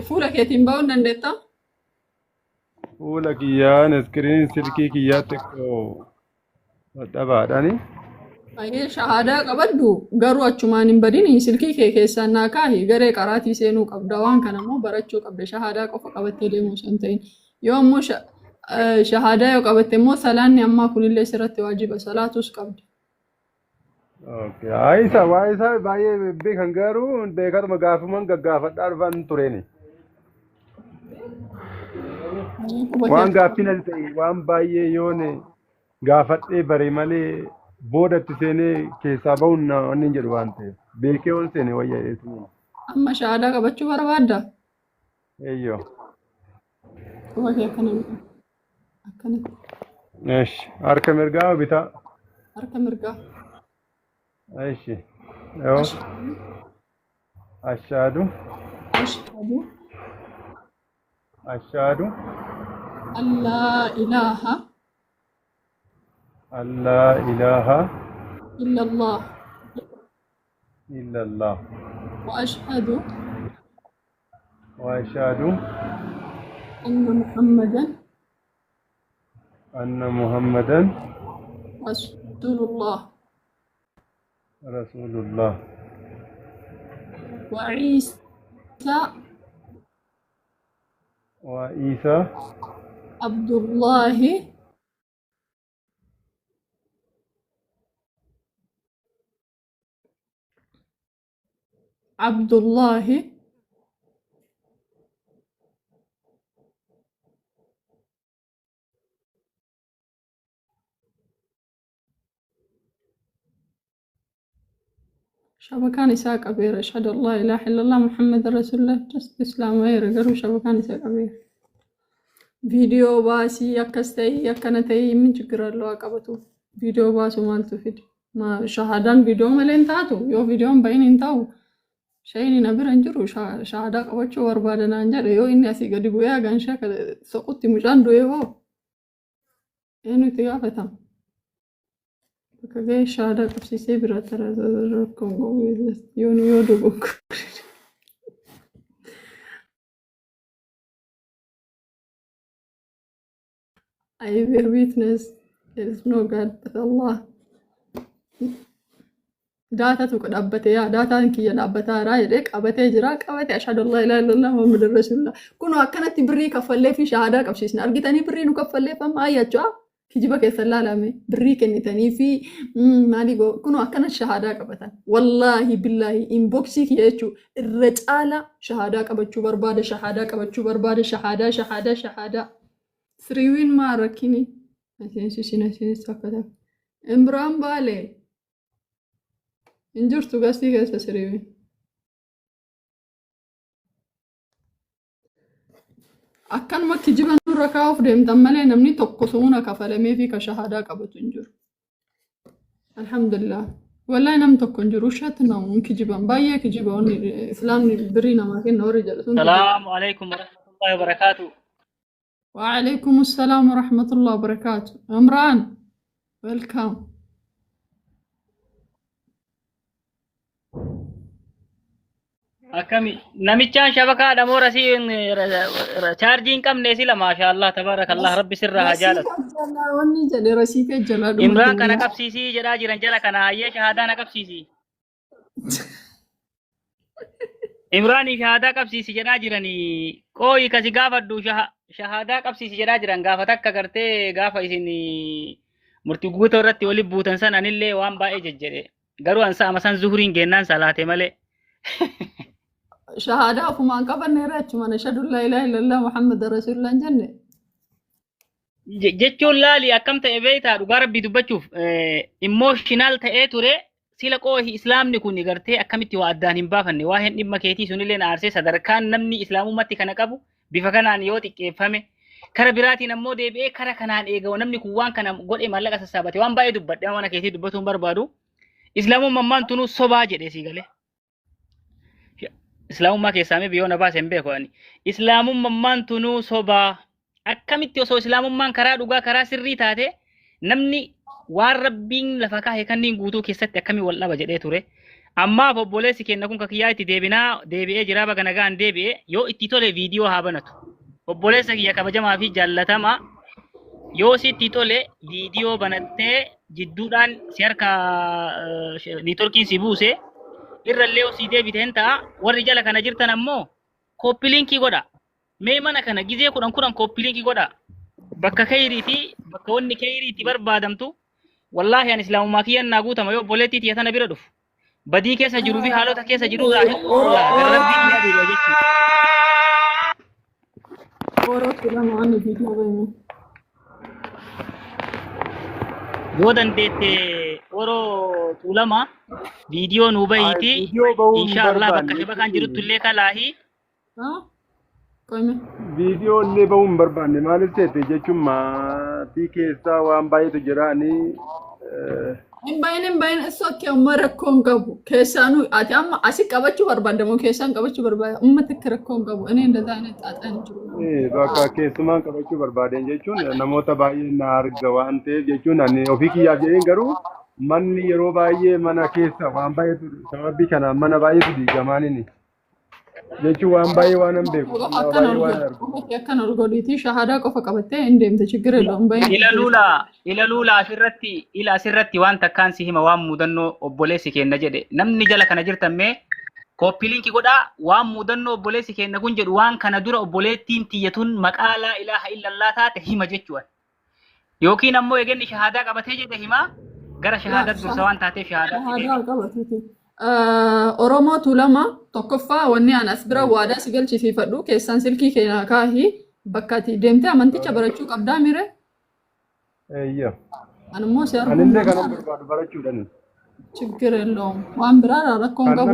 Fuula keetiin ba'uu hin dandeettaa?
Fuula kiyyaan iskiriin silkii kiyyaa xiqqoo dhabaadhaani.
Shahaadaa qabaddu garuu achumaan hin badini silkii kee keessaan naa kaahi garee qaraatii seenuu qabda waan kana immoo barachuu qabda shahaadaa qofa qabattee deemuu osoo hin ta'in yoo immoo shahaadaa yoo qabatte immoo salaanni ammaa kunillee sirratti waajiba salaatus qabda.
Waa isa baay'ee beekan garuu beekatuma gaafuman gaggaafadhaa dhufan tureeni. Waan gaaffiin as ta'e waan baay'ee yoon gaafadhee bare malee boodatti seenee keessaa ba'uun wanni jedhu waan ta'eef beekee ol seene wayyaa eetuun.
Amma shahaadaa qabachuu barbaadda?
Eeyyoo.
Bakki akkanatti.
Eesh harka mirgaa bitaa.
Harka mirgaa.
Eeshi. Yoo. Ashaadu.
Ashhadu.
Ashaadu.
Allah ilaha.
Allah ilaha.
Illallah.
Illallah.
وأشهد
وأشهد
أن محمدا رسول الله
رسول الله
وعيسى عبد الله شبكان إساء كبير أشهد الله إله إلا الله محمد رسول الله جست إسلام غير قالوا شبكان إساء كبير فيديو باسي يكستي يكنتي من شكر الله قبطو فيديو باسو مالتو فيديو ما شهادان فيديو ملين تاتو يو فيديو بين انتاو شيني نبر انجرو شهادا قبطو وربادنا انجر يو إني أسي قد بويا غانشا سقوتي مجان دويو Eenyu itti gaafata? Bakka ga'ee shahaadaa qabsiisee bira rakkoon qabu yoo dogoggore. I bear witness there is no God but Allah. Data tu dhaabbate yaa dataan kiyya dhaabbataara jedhee qabatee jira qabate ashhadu an laa ilaaha illallah muhammadur rasulullah kunoo akkanatti birrii kaffallee fi shahaadaa qabsiisna argitanii birrii nu kaffalleeffama ayyachaa kijiba keessan laalame birrii kennitanii fi maali kunoo akkanatti shahaadaa qabatan wallaahi billaahi inboxii kiyya jechuu irra caala shahaadaa qabachuu barbaada shahaadaa siriiwiin maa rakkini asiinsis akkata imraan baalee injurtu gastii keessa siriiwiin akkanuma kijiba nurra kaa'uuf deemtan malee namni tokko suuna kafalamee fi ka shahaadaa qabatu hin jiru. Alhamdulillah. Wallahi nam tokko hin jiru shaatti namuun kijiban baay'ee kijiba onni islaamni birrii namaa kenna warri jedhatu.
Salaamu alaikum warahmatullahi wabarakatuh.
Wa alaikum assalaam warahmatullahi wabarakatuh. Imraan, welcome.
Akkami namichaan shabakaadha moo rasiin chaarjiin qabne sila maashaallah tabarakallah rabbi sirraa haa jaalatu.
Wanni jedhe rasiitee jala dhufu.
Imraan kana qabsiisii jedhaa jiran jala kana hayyee shahaadaa na qabsiisii. Imraan shahaadaa qabsiisi jedhaa jiranii qooyi kasi gaafadhu shahaadaa qabsiisi jedhaa jiran gaafa takka gartee gaafa isin murtii guutuu irratti waliin buutan san anillee waan baay'ee jejjedhe garuu ansa amasan zuhuriin geennaan salaate malee.
شهادة أفهم قبل نيرات من أشهد لا إله إلا الله محمد رسول الله جنة.
جتشون لا لي أكمل تأبيتها رجال بيدبتشوف emotional تأتورة سيلا قوي إسلام نكون نقرته أكمل توادان بافني واحد نبى كيتي سنيلين عرسة صدر كان نمني إسلام ما تكنا كابو بفكان عن يوتي كيفهمه كربيراتي نمو ده بيه كرا كنان إيجا ونمني كوان كنا قول إمالك أساسابتي وان باي دبت ده وانا كيتي دبتهم بربادو إسلام ممان تنو صباج ده سيقاله Islaamummaa keessaa mee biyyoon abbaa hin beeku ani. Islaamummaan tunuu sobaa akkamitti osoo islaamummaan karaa dhugaa karaa sirrii taate namni waan rabbiin lafa kaa'e kanneen guutuu keessatti akkamii wal dhaba jedhee ture. Ammaaf obboleessi keenya kun kakiyyaa itti deebi'ee jira baga nagaan deebi'ee yoo itti tole viidiyoo haa banatu. Obboleessa kiyya kabajamaa fi jaallatamaa yoo si itti tole viidiyoo banattee jidduudhaan si harka niitworkiin si buuse. Irrallee osii deebiteen ta'a warri jala kana jirtan ammoo koppiliinkii godha mee mana kana gizee kudhan koppiliinkii godha bakka kayriiti bakka wanni kayriiti barbaadamtu wallaahi an islaamummaa kiyyan naa guutama yoo obboleettii tiyya tana bira dhufu badii keessa jiruu fi haalota keessa jiruu rabbiin ni adeema jechuudha. Yoo dandeette waroo tuulama viidiyoo nu bahiiti inshallah bakka shabakaan jirutti illee kalaahi.
Viidiyoo illee bahuu hin barbaanne maaliif ta'e jechuun maatii keessaa waan baay'eetu jira ani.
Hin bahin sokkee umma rakkoon qabu keessaanuu ati amma asi qabachuu barbaadamu keessaan qabachuu barbaada ummatti akka rakkoon qabu inni inda taane xaaxaan jiru.
Bakka keessumaan qabachuu barbaaden jechuun namoota baay'ee na arga waan ta'eef jechuun ani ofii kiyyaaf jedheen garuu manni yeroo baay'ee mana keessa waan baay'eetu sababii kana mana baay'eetu diigamaanini. Jechuun waan baay'ee waan hin beeku.
Akkan ol godhiitii shahaadaa qofa qabattee hin deemte chiggiree loon bahin.
Ila luula asirratti waan takkaan si hima waan mudannoo obboleessi kenna jedhe namni jala kana jirtan mee koppiliinkii godhaa waan mudannoo obboleessi kenna kun jedhu waan kana dura obboleettiin tiyyatuun maqaa laa ilaaha illallah taate hima jechuudha. Yookiin ammoo eeganni shahaadaa qabatee jedhe hima gara shahaadaa dursa waan taateef shahaadaa
qabatee. Oromoo tuulama tokkoffaa wanni an as bira waadaa si galchisiifadhu keessaan silkii keenya kaahii bakka ati deemtee amanticha barachuu qabdaa mire.
Eeyyee.
Anummoo si arguu.
Anillee kanan barbaadu barachuudhaan.
Chiggiree loon waan biraa rakkoon qabu.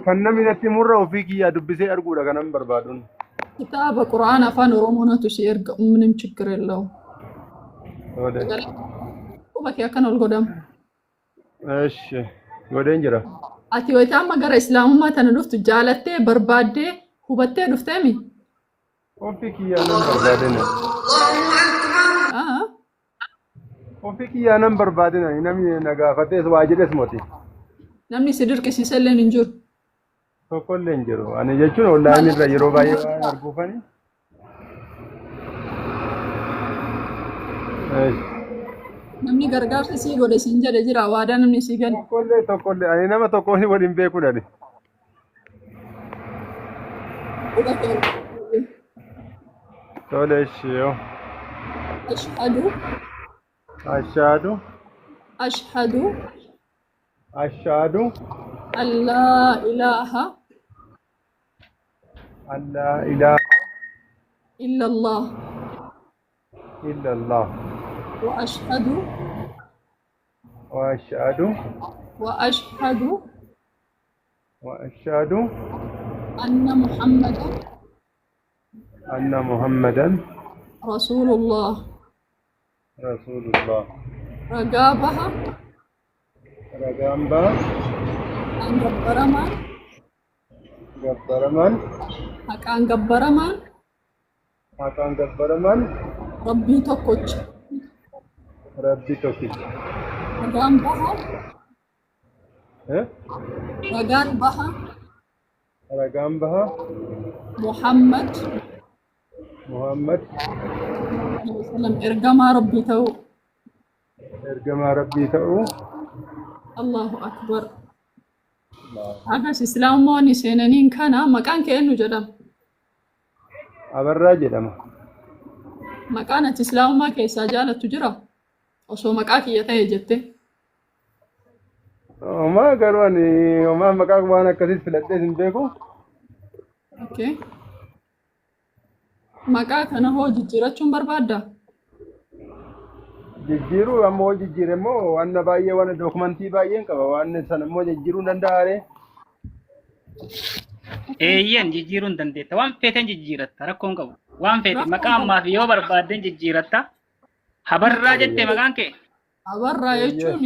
Kan namni natti murra ofii kiyyaa dubbisee arguudha kanan barbaaduun.
Kitaaba Qura'aan afaan Oromoo natu si erga umminim chiggiree loon. Bakki akkan ol godhamu.
Eesh godheen jira.
Ati yoo amma gara islaamummaa tana dhuftu jaalattee barbaaddee hubattee dhufteemi?
Ofii kiyyaa nan barbaadena. Ofii kiyyaanan barbaadina namni na gaafatees waa jedhes moti.
Namni si dirqisiisallee hin jiru.
Tokkollee hin jiru. Ani jechuun online irra yeroo baay'ee waan arguufani.
Namni gargaarsa sii godhe siin jedhe jira waadaa namni sii gale.
Tokkollee ani nama tokkoon waliin beeku dhani. Tole ishee.
Ashhadu an laa ilaaha illa Allah wa ashhadu anna Muhammadan Rasulullah. Ragaa baha an gabbaramaan haqaan gabbaramaan rabbii tokkocha. Ragaan baha Muhammad ergamaa rabbii ta'uu. Allahu akbar. Agas islaamoonni seenaniin kana maqaan kee eenyu jedhama?
Abarraa jedhama.
Maqaan ati islaamummaa keessaa jaalattu jira? Osoo maqaa kiyya ta'e jette.
Homaa garuu ani homaa maqaa waan akkasiis filadhee hin beeku.
Okay. Maqaa kana hoo jijjiirachuun barbaadda?
Jijjiiruu ammoo jijjiire immoo waan baay'ee waan dookumentii baay'een qaba waan san immoo jijjiiruu danda'are.
Eeyyan jijjiiruu hin dandeetta. Waan feeten jijjiiratta rakkoon qabu. Waan feete maqaa ammaaf yoo barbaadden jijjiiratta. Habarraa jettee maqaan kee?
Habarraa jechuun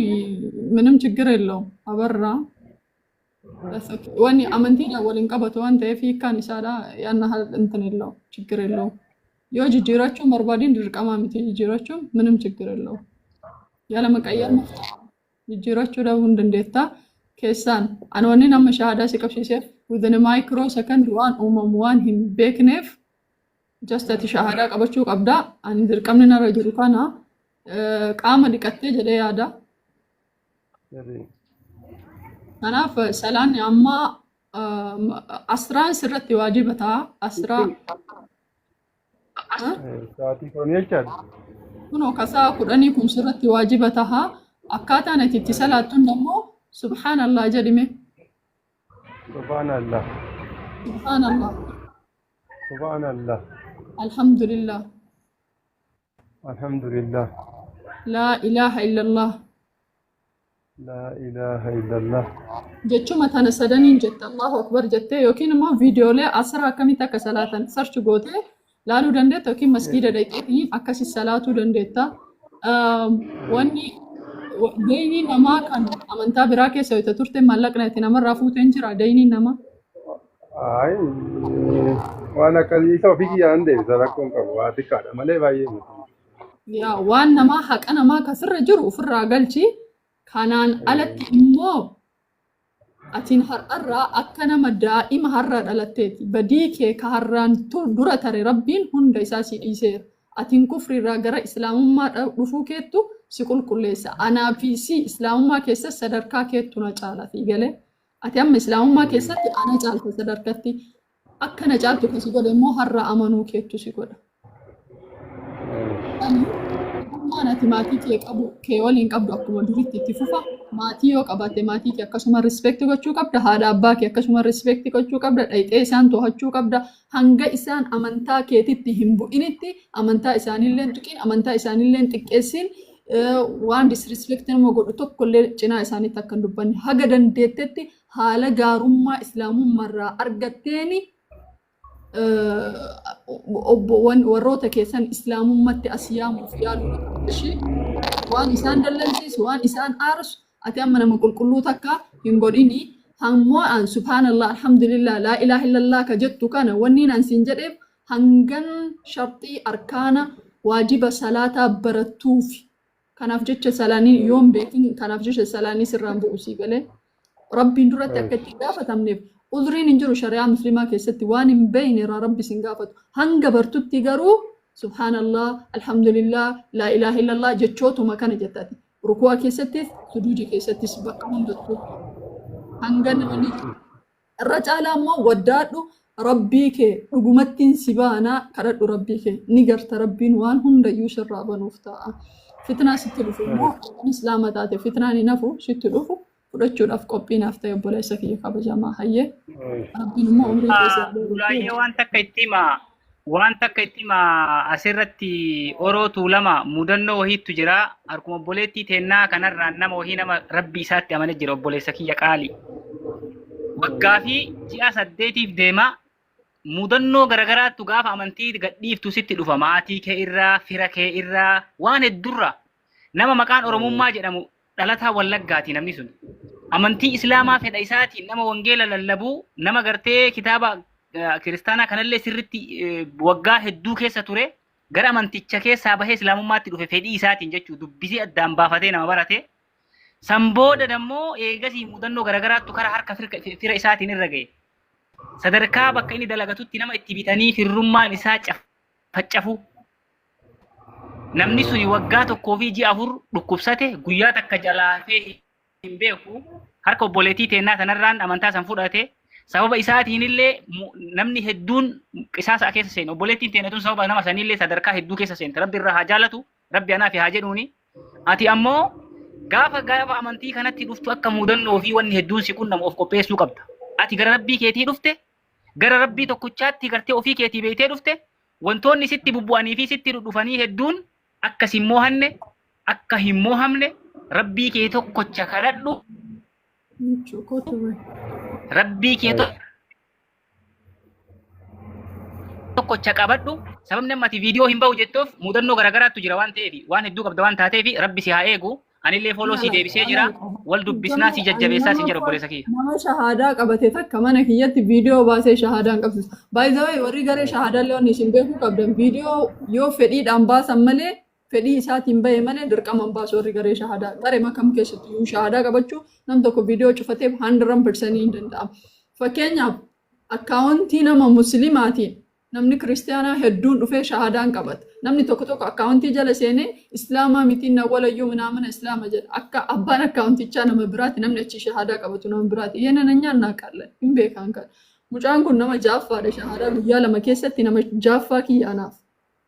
ምንም ችግር የለውም። Habarraa wanni amantiidhaan waliin qabatu waan ta'eef hiikkaan isaadha yaanna እንትን የለውም ችግር የለውም. yoo jijjiirachuun barbaadin dirqama miti jijjiirachuun ምንም ችግር የለውም. ያለ መቀየር jijjiirachuu dhabuu hin dandeetta. Keessaan ani wanni nama shahaadaa si qabsiiseef within a microsecond waan uumamu waan hin beekneef just ati shahaadaa qabachuu qabda. Ani dirqamni narra jiru kana qaama dhiqattee jedhee yaada. Kanaaf salaanni amma asraan sirratti waajiba ta'a. Asraa
sa'aatii kudhanii jechaadha.
kunoo kasaa kudhanii kun sirratti waajiba ta'a. Akkaataan ati itti salaattuun immoo subhaanallah jedhime.
Subhaanallah.
Alhamdulillah. laa ilaaha illallah. Jechuma tana sadaniin jette Allahu akbar jettee yookiin immoo viidiyoolee asirraa akkamitti akka salaatan sarchi gootee laaluu dandeetta yookiin masgiida dhaqxee akkasi salaatuu dandeetta. Wanni deeyniin namaa kan amantaa biraa keessa yoo turte maallaqna itti namarraa fuuteen jira deeyniin namaa.
Waan akkasii isa ofii kiyyaan deebisa rakkoon qabu waa xiqqaadha malee baay'ee miti.
Yaa waan namaa haqa namaa kasirra jiru ofirraa galchi. Kanaan alatti immoo atiin har'arraa akka nama daa'ima har'aa dhalatteeti. Badii kee ka har'aan dura tare rabbiin hunda isaa si dhiiseera. Atiin kufriirraa gara islaamummaa dhufuu keettu si qulqulleessa. Anaa fi si islaamummaa keessatti sadarkaa keettu na caalati galee. Ati amma islaamummaa keessatti ana caalta sadarkatti. Akka na caaltu kasi godhe immoo har'aa amanuu keettu si godha. Ati maatii kee waliin qabdu akkuma duritti itti fufa. Maatii yoo qabaatte maatii kee akkasuma rispeekti gochuu qabda. Haadha abbaa kee akkasuma rispeekti gochuu qabda. Dhayxee isaan to'achuu qabda. Hanga isaan amantaa keetitti hin bu'initti amantaa isaaniillee tuqin amantaa isaaniillee xiqqeessin waan disrispeekti nama godhu tokkollee cinaa isaaniitti akka hin dubbanne haga dandeettetti haala gaarummaa islaamummaarraa argatteeni warroota keessan islaamummaatti as yaamuuf yaaluu waan isaan dallansiisu waan isaan aarsu ati amma nama qulqulluu takka hin godhini hammoo an subhaanallah alhamdulillah laa ilaaha illallah ka jettu kana wanni an siin jedheef hangan shartii arkaana waajiba salaataa barattuuf kanaaf jecha salaanii yoom beekin kanaaf jecha salaanii sirraan bu'usii galee rabbiin duratti akka itti gaafatamneef udriin hin jiru shari'aa muslimaa keessatti waan hin beeyne irraa rabbi sin gaafatu hanga bartutti garuu subhaanallah alhamdulillah laa ilaaha illallah jechootuma kana jettati ruku'aa keessattis sujuudii keessattis bakka hundattuu hanga namni irra caalaa immoo waddaadhu rabbii kee dhugumattiin si baanaa kadhadhu rabbii kee ni garta rabbiin waan hundayyuu sirraa banuuf ta'a fitnaa sitti dhufu immoo islaama taate fitnaan hin hafu sitti dhufu fudhachuudhaaf qophiinaaf ta'e obboleessa kiyya kabajamaa hayyee rabbiin immoo umrii keessa
Ulaayyee waan takka itti asirratti orootu lama mudannoo wahiittu jira harkuma obboleettii teennaa kanarraan nama wahii nama rabbi isaatti amane jira obboleessa kiyya qaali. Waggaa fi ji'a 8 deema mudannoo garagaraattu gaafa amantii gadhiiftu sitti dhufa maatii kee irraa fira kee irraa waan heddurra nama maqaan oromummaa jedhamu dhalataa wallaggaati namni sun. Amantii islaamaa fedha isaatiin nama wangeela lallabuu nama gartee kitaaba kiristaanaa kanallee sirritti waggaa hedduu keessa ture gara amanticha keessaa bahee islaamummaatti dhufe fedhii isaatiin jechuu dubbisii addaan baafatee nama barate san booda dammoo eegasii mudannoo garagaraattu karaa harka fira isaatiin irra ga'e sadarkaa bakka inni dalagatutti nama itti bitanii firrummaan isaa faccafu namni suni waggaa tokkoo fi ji'a 4 dhukkubsate guyyaa takka jalaafee hin beeku harka obboleettii teennaa sanarraan amantaa san fudhate sababa isaatiin illee namni hedduun qisaasa keessa seene obboleettiin teennatuun sababa nama sanillee sadarkaa hedduu keessa seente rabbi irraa haa jaalatu rabbi anaaf haa jedhuuni ati ammoo gaafa amantii kanatti dhuftu akka mudannoo fi wanni hedduun si qunnamu of qopheessuu qabda ati gara rabbii keetii dhufte gara rabbii tokkichaatti gartee ofii keetii beeytee dhufte wantoonni sitti bubbu'anii fi sitti dhufanii hedduun akka sin mohanne akka hin mohamne rabbii kee tokkocha kadhadhu rabbii kee tokkocha qabadhu sababni ammati viidiyoo hin bahu jettuuf mudannoo garagaraattu jira waan ta'eef waan hedduu qabda waan taateef rabbi si haa eegu anillee foloo si deebisee jira wal dubbisnaa si jajjabeessaa si jira obboleessa kiyya.
Nama shahaadaa qabate takka mana kiyyatti viidiyoo baasee shahaadaan qabsiisa. By the way warri garee shahaadaa leewwan isin beekuu qabdan viidiyoo yoo fedhiidhaan baasan malee fedhii isaatiin bahe malee dirqama baasu warri garee shahaadaa garee makam keessatti shahaadaa qabachuu nam tokko viidiyoo cufatee 100% hin danda'amu. Fakkeenyaaf akkaawuntii nama muslimaatiin namni kiristaanaa hedduun dhufee shahaadaan qabata. Namni tokko akkaawuntii jala seenee islaamaa mitiin na walayyuu minaamana islaama jedha. Akka abbaan akkaawuntichaa nama biraati namni achi shahaadaa qabatu nama biraati. Yeena na nyaannaa qaalla hin beekan kan. Mucaan kun nama jaaffaadha shahaadaa guyyaa 2 keessatti nama jaaffaa kiyyaanaaf.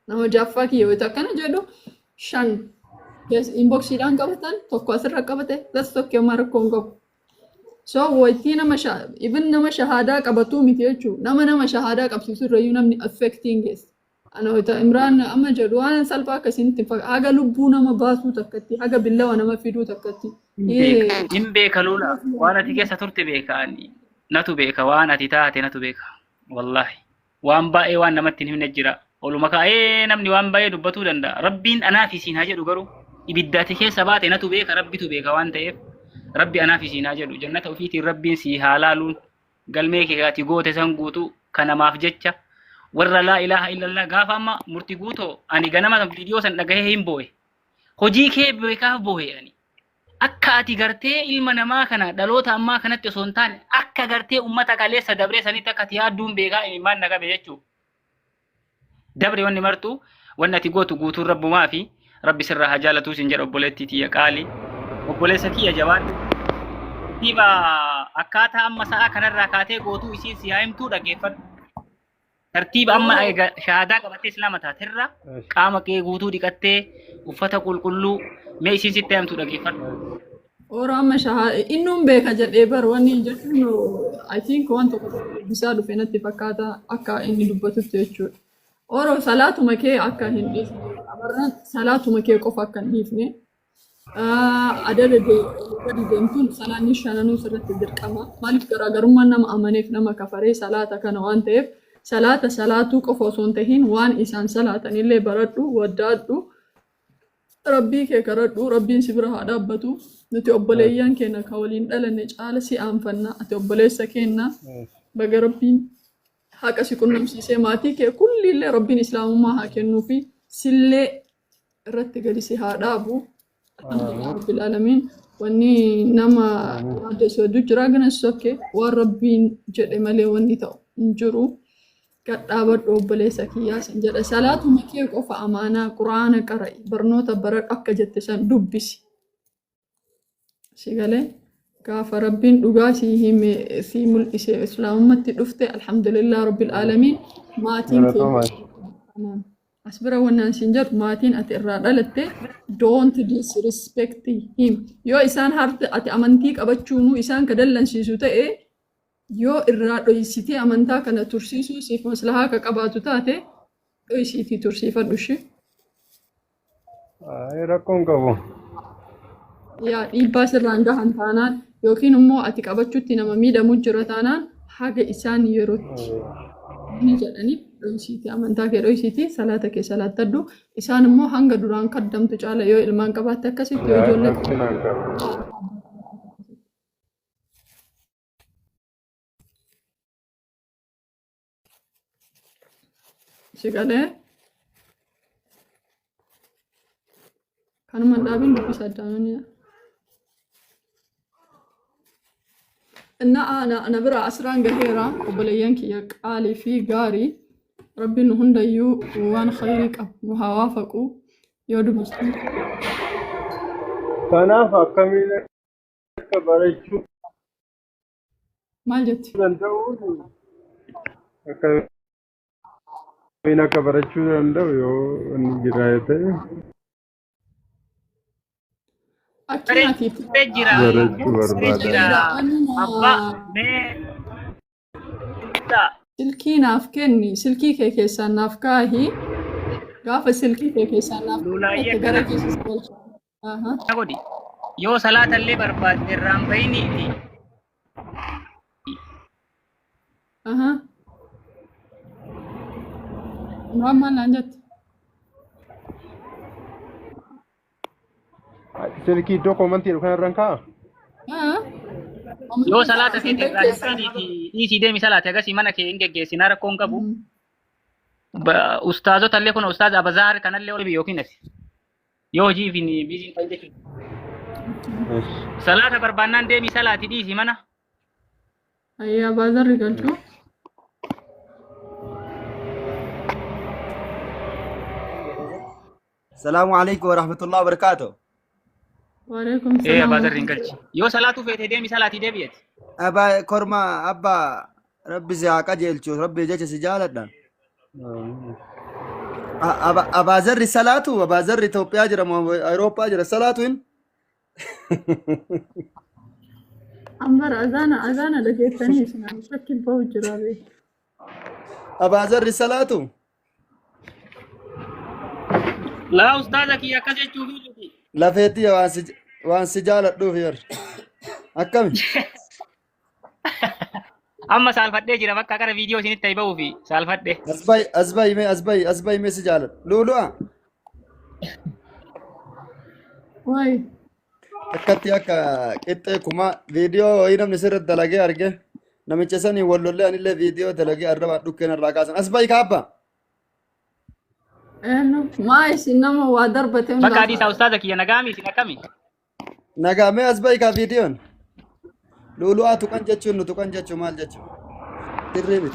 Nama jaaffaa kiyya yoo akkana jedhu 5 inboxiidhaan qabatan tokko asirra qabate las tokko yommuu rakkoon qabu. So waytii nama shahaadaa qabatuu miti jechuudha. Nama shahaadaa qabsiisu irrayyuu namni affecting geessa. Anoota Imraan amma jedhu waan salphaa akkasitti haga lubbuu nama baasuu takkatti haga billawa nama fiduu takkatti.
Hin beeka lula waan ati keessa turte beekaani natu beeka waan ati taate natu beeka wallahi waan baay'ee waan namatti hin himne jira. Oluma kaa'ee namni waan baay'ee dubbatuu danda'a. Rabbiin anaaf isiin haa jedhu garuu ibiddaati keessa baate natu beeka rabbitu beeka waan ta'eef. Rabbi anaaf isiin haa jedhu jannata ofiitiin rabbiin si haa laaluun galmee keegaati goote san guutu kanamaaf jecha warra laa ilaaha illallah gaafa amma murtii guutoo ani ganama viidiyoo san dhagahee hin boo'e hojii kee beekaaf boo'e ani akka ati gartee ilma namaa kana dhaloota ammaa kanatti osoo hin taane akka gartee ummata kaleessa dabree sanitti akka ati yaadduun beekaa imimmaan nagabe jechuu dabre wanni martu wanni ati gootu guutuun rabbumaa fi rabbi sirraa haa jaalatuu sin jedha obboleettii tiyya qaali obboleessa kiyya jabaan tiba akkaataa amma sa'a kanarraa kaatee gootuu isiin si haa himtuu dhaggeeffadhu. Tartiiba amma shahaadaa qabattee islaama taaterra qaama kee guutuu dhiqattee uffata qulqulluu mee isiin sitti himtuu dhaggeeffadhu.
Ora amma innuun beeka jedhee bar wanni jechuun I think waan tokko bisaa dhufe natti fakkaata akka inni dubbatutti jechuudha. Ora salaatuma kee akka hin dhiifne amarran salaatuma kee qofa akka hin dhiifne adada deemtuun salaanni shananuu sirratti dirqama. Maaliif garaagarummaan nama amaneef nama kafaree salaata kana waan ta'eef salaatuu qofa osoo hin tahiin waan isaan salaatanillee baradhu waddaadhu rabbii kee kadhadhu rabbiin si bira haa dhaabbatu. Nuti obboleeyyan keenya kan waliin dhalanne caala si aanfanna ati obboleessa keenya baga rabbiin haqa si qunnamsiisee maatii kee kulliillee rabbiin islaamummaa haa kennuu fi sillee irratti gadi si haa dhaabu. alhamdulillah rabbil alamin wanni nama yaada soddu jira gana sokke waan rabbiin jedhe malee wanni ta'u hin jiru gadhaabadhu obboleessa kiyyaa san jedha salaatu makee qofa amaanaa quraana qara'i barnoota baradhu akka jette san dubbisi sigalee gaafa rabbiin dhugaa si hime si mul'ise islaamummaatti dhufte alhamdulillah rabbil alamin maatiin kee asbira wannan sinjar maatiin ati irraa dhalatte don't disrespect him yoo isaan harti ati amantii qabachuunu isaan ka dallansiisu ta'e yoo irraa dhoysitee amantaa kana tursiisuu siif maslahaa ka qabaatu taate dhoysiitii tursiifadhu shi
rakkoon qabu.
yaa dhiibbaa sirraan gahan taanaan yookiin immoo ati qabachuutti nama miidhamu jira taanaan haga isaan yerootti ni jedhanii dhoysiitii amantaa kee dhoysiitii salaata kee salaattadhu isaan immoo hanga duraan kaddamtu caala yoo ilmaan qabaatte akkasitti yoo ijoollee sigalee kanuma dhaabin dubbisa addaanonni እና أنا برا أسران قهيرة وبليانك يا قالي في قاري ربي إنه هنديو وأنا خيرك وهوافقوا يودو مسلم
Kanaaf akkamiin akka barachuu
ما جت
danda'uun akkamiin akka barachuu danda'u yoo inni jiraate ta'e
أكيد
Jira.
barachuu barbaada.
Abbaa mee
silkii naaf kenni silkii kee keessaan naaf kaahi gaafa silkii kee keessaan naaf
Lulaayyee
gara
akkana.
keessas galcha
godhi yoo salaata illee barbaadde irraan bahiniiti
Muhammad naan jette
Silkii iddoo koomantii dhufu kanarraan kaa'a.
yoo salaata feete irraa hin bahiniiti dhiisii deemi salaate agasii mana kee hin geggeessinaa rakkoon qabu ustaazota illee kun ustaaz abazaar kanallee ol yookiin asi yoo hojii fi biiziin ta'e jechuudha. Salaata barbaannaan deemi salaati dhiisii mana.
ayyaa baazarri galchuu
السلام عليكم ورحمة الله وبركاته.
وعليكم
Ee
السلام
abaazarri hin galchi. Yoo salaatuu feete deemi salaatii deebi'eeti.
أبا كرما أبا ربي زياك أجيلشو ربي جيش سجالة أبا زر صلاة أبا زر توبيا جرى أوروبا جرى صلاة وين
أمبر أذانا لقيتني سنة مشكل فوق جرابي
أبا زر صلاة
Laa ustaaza kiyya akkas jechuu fi
لفيتي وان سجالة دوف ير أكمل
amma saalfadhee jira bakka gara viidiyoo isinitti ta'e bahuu fi saalfadhee.
أزباي مي سجالة لولو
واي
أكتي أكا كتة كما فيديو هنا من سر الدلقة أرجع نمشي سني والله أنا اللي فيديو دلقة أربعة دكان الرقاصن أزباي كابا
إنه ما إيش إنما وضربتين
Bakka hadiisa ustaaza kiyya nagaami isin akkami?
نجامي أزباي كا فيديو لولو أتوكان جاتشو نتوكان جاتشو مال جاتشو تريبت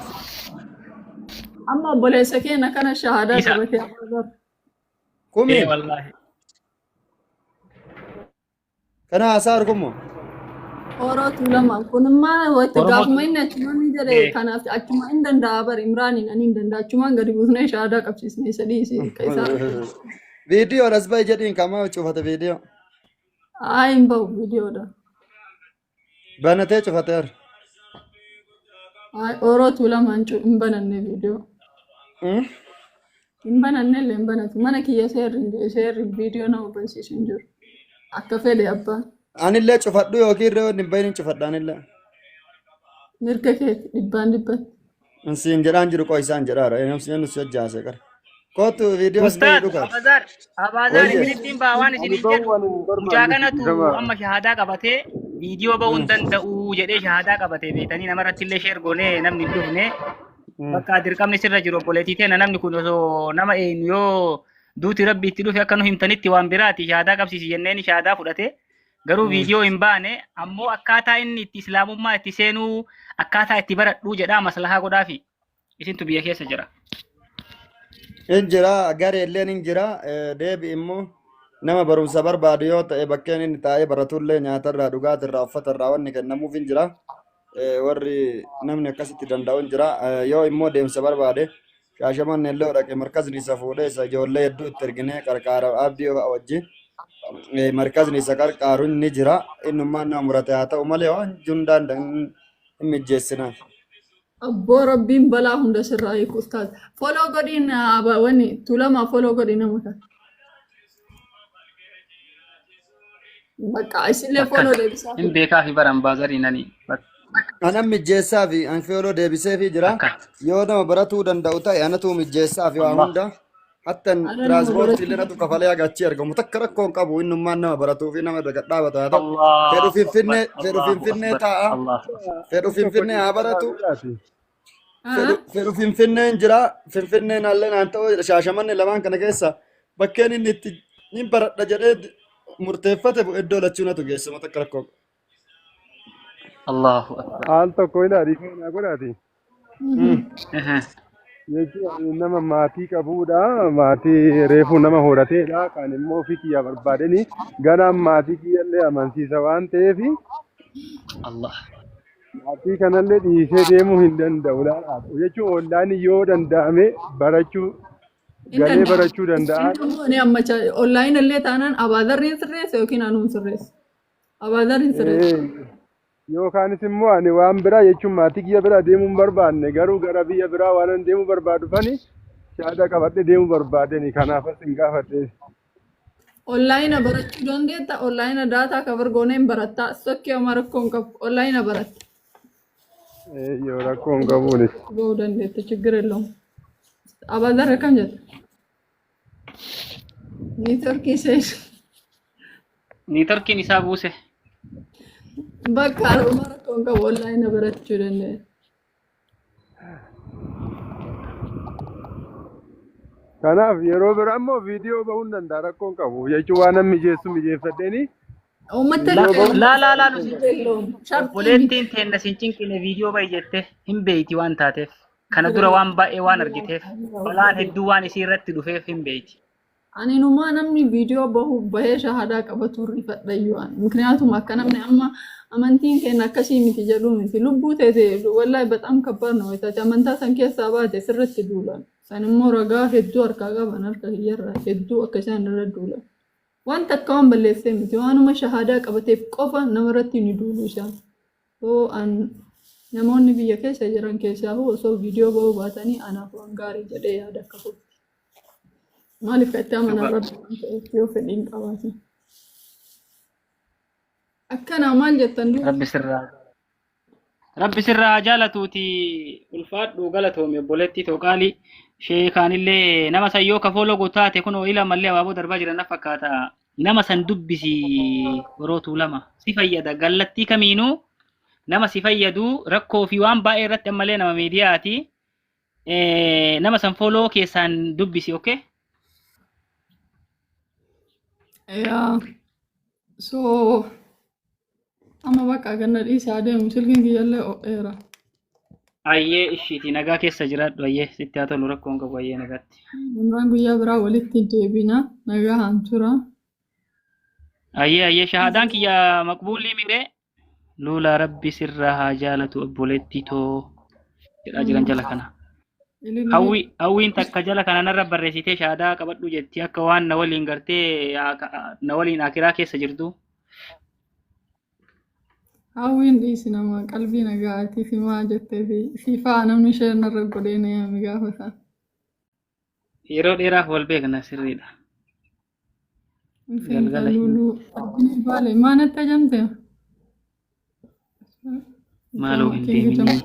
أما بوليسكين كان الشهادات
إيسا.
بتي
Ee
كومي
wallaahi.
كان أسار كومو
أورات لما كنا ما وتقاف
Oromoo
ما إن أجمع نجري
Ee
كان في أجمع إن دندابر إمراني أنين دندا أجمع قريب وثني شهادة كبسيسني سديسي كيسا
فيديو أزباي جدين كما تشوفت فيديو
آيم باو فيديو ده
بنتي شوفتها
أورات لما نشوف إمبنا فيديو إمبنا نل إمبنا mana kiyya seerri viidiyoo nama barsiisu hin jiru akka fedhe abbaan
أنا اللي شوفت له يوكي رو نبين شوفت أنا اللي
mirga keeti dhibbaan
نسين جران جرو كويسان جرارة يوم سين نسيت جاسة كر كوتو فيديو أزباي
ustaaz
دوكا
abaazar
ويا
isinittiin baa waan isiniin jedhu mucaa kanatu amma shahaadaa qabatee viidiyoo bahuu hin danda'u jedhee shahaadaa qabatee beekanii namarratti illee sheer goonee namni hin dhufne bakka dirqamni sirra jiru obboleettii teena namni kun osoo nama eenyu yoo duuti rabbi itti dhufe akka nu himtanitti waan biraati shahaadaa qabsiisi jenneen shahaadaa fudhate garuu viidiyoo hin baane ammoo akkaataa inni itti islaamummaa itti seenuu akkaataa itti baradhuu jedhaa maslahaa godhaafi isintu biyya keessa jira.
Injira garee illeen injira deebi immoo nama barumsa barbaadu yoo ta'e bakkeen inni taa'ee baratullee nyaatarraa dhugaatirraa uffatarraa wanni kennamuuf injira. Warri namni akkasitti danda'u injira yoo immoo deemsa barbaade Shaashamanni illee dhaqee markazni isa fuudhee isa ijoollee hedduu itti erginee qarqaara abdii wajjin markazni isa qarqaaru ni jira innummaan nama murate haa ta'u malee waan hundaan hin mijeessinaaf.
Abboo rabbiin balaa hunda sirraa hiikuuf taate. Foloo godhiin wanni tuulamaa foloo godhiin namoota. Bakka isillee foloo deebisaa.
Hin beekaa fi baran baazariin ani.
Anan mijeessaa fi an foloo deebisee fi jira. Yoo nama baratuu danda'u ta'e anatu mijeessaa fi waa hunda. Hattan tiraanspoortii illee natu kafalee agachii argamu takka rakkoon qabu innummaan nama baratuu fi nama daga dhaabata haa ta'u. Fedhu Finfinnee taa'a. Fedhu Finfinnee haa baratu. Fedhu Finfinneen jira. Finfinneen allee naan ta'u Shaashamanni lamaan kana keessa bakkeen inni itti ni baradha jedhee murteeffate iddoo lachuunatu geessama takka rakkoo.
Allahu akbar.
Al tokko ilaali kana godhaati. Jechuun nama maatii qabuudha. Maatii reefuu nama horateedha. Kan immoo ofii kiyya barbaadanii ganaan maatii kiyyallee amansiisa waan ta'eef
Allah.
maatii kanallee dhiisee deemuu hin danda'u laadhaatu. Jechuun onlaayinii yoo danda'ame barachuu galee barachuu danda'a.
Inni amma onlaayinii illee taanaan abaadarriin sirreessa yookiin anuun sirreessa. Abaadarriin sirreessa.
Yookaanis immoo ani waan biraa jechuun maatii kiyya biraa deemuu hin barbaanne garuu gara biyya biraa waan an deemuu barbaadu fani shaada qabadhe deemuu barbaadeni kanaafas hin gaafadhe.
Onlaayina barachuu dandeetta. Onlaayina daataa kabar gooneen baratta. Sokkii homaa rakkoo hin qabu. Onlaayina baratta.
Yoo rakkoo hin qabuunis.
Ga'uu dandeetta. Chiggir illoo. Abaadarra kam jetta? Niitorkii seesu.
Niitorkiin isaa buuse.
Bakka haruma rakkoo hin qabu. Onlaayina barachuu dandeetta.
Kanaaf yeroo biraa immoo viidiyoo bahuu hin danda'a rakkoon qabu jechuun waan namni mijeessu mijeeffadheeni.
Laa obboleettiin teenna siin cinqine viidiyoo bahi jettee hin beeyti waan taateef kana dura waan baay'ee waan argiteef balaan hedduu waan isii irratti dhufeef hin beeyti.
Ani numaa namni viidiyoo bahu bahee shahadaa qabatu rifadhayyuu ምክንያቱም akka namni amma amantiin keenya akkasii miti jedhu miti lubbuu teete wallahi በጣም ከባድ ነው የታች amantaa san keessaa baate sirriitti duulan san immoo ragaa hedduu harkaa qaban harka hiyyarraa hedduu akka isaan irra duulan wanta akka waan balleessee miti waanuma shahadaa qabateef qofa namarratti ni duulu isaan soo an namoonni biyya keessa jiran keessaa osoo viidiyoo bahuu baatanii anaaf waan gaarii jedhee yaada akka fuuti maaliif itti amana rabbi yoo fedhiin qabaate akkana maal jettan duuba
Rabbi sirraa jaalatuuti ulfaadhu galatoome obboleettii Tooqaalii sheekaanillee nama san yoo kafooloo gotaate kunoo ila mallee abaaboo darbaa jiran fakkaata nama san dubbisi warootuu lama si fayyada gallattii kamiinuu nama si fayyadu rakkoo fi waan baay'ee irratti ammallee nama miidiyaati nama san fooloo keessaan dubbisi okay?
Yeah. So amma bakka ganna dhiisaa deemu silkiin kiyyallee o'eera.
Ayyee ishiiti nagaa keessa jiraadhu ayyee sitti haa tolu rakkoon qabu ayyee nagaatti.
Umraan guyyaa biraa walitti deebina nagaa haan tura.
Ayyee shahadaan kiyya maqbuulii mire luula rabbi sirraa haa jaalatu obboleettii too jedhaa jiran jala kana. Hawwiin takka jala kana narra barreessitee shahadaa qabadhu jetti akka waan na waliin gartee na waliin akiraa keessa jirtu.
Hawwiin dhiisi nama qalbii nagaati fi maa jettee fi faa namni ishee narra godhee na yaami gaafata.
Yeroo dheeraaf wal beekna sirriidha.
Galgala luluu arginu baale maanatti ajamte?
Maaloo hin deemini.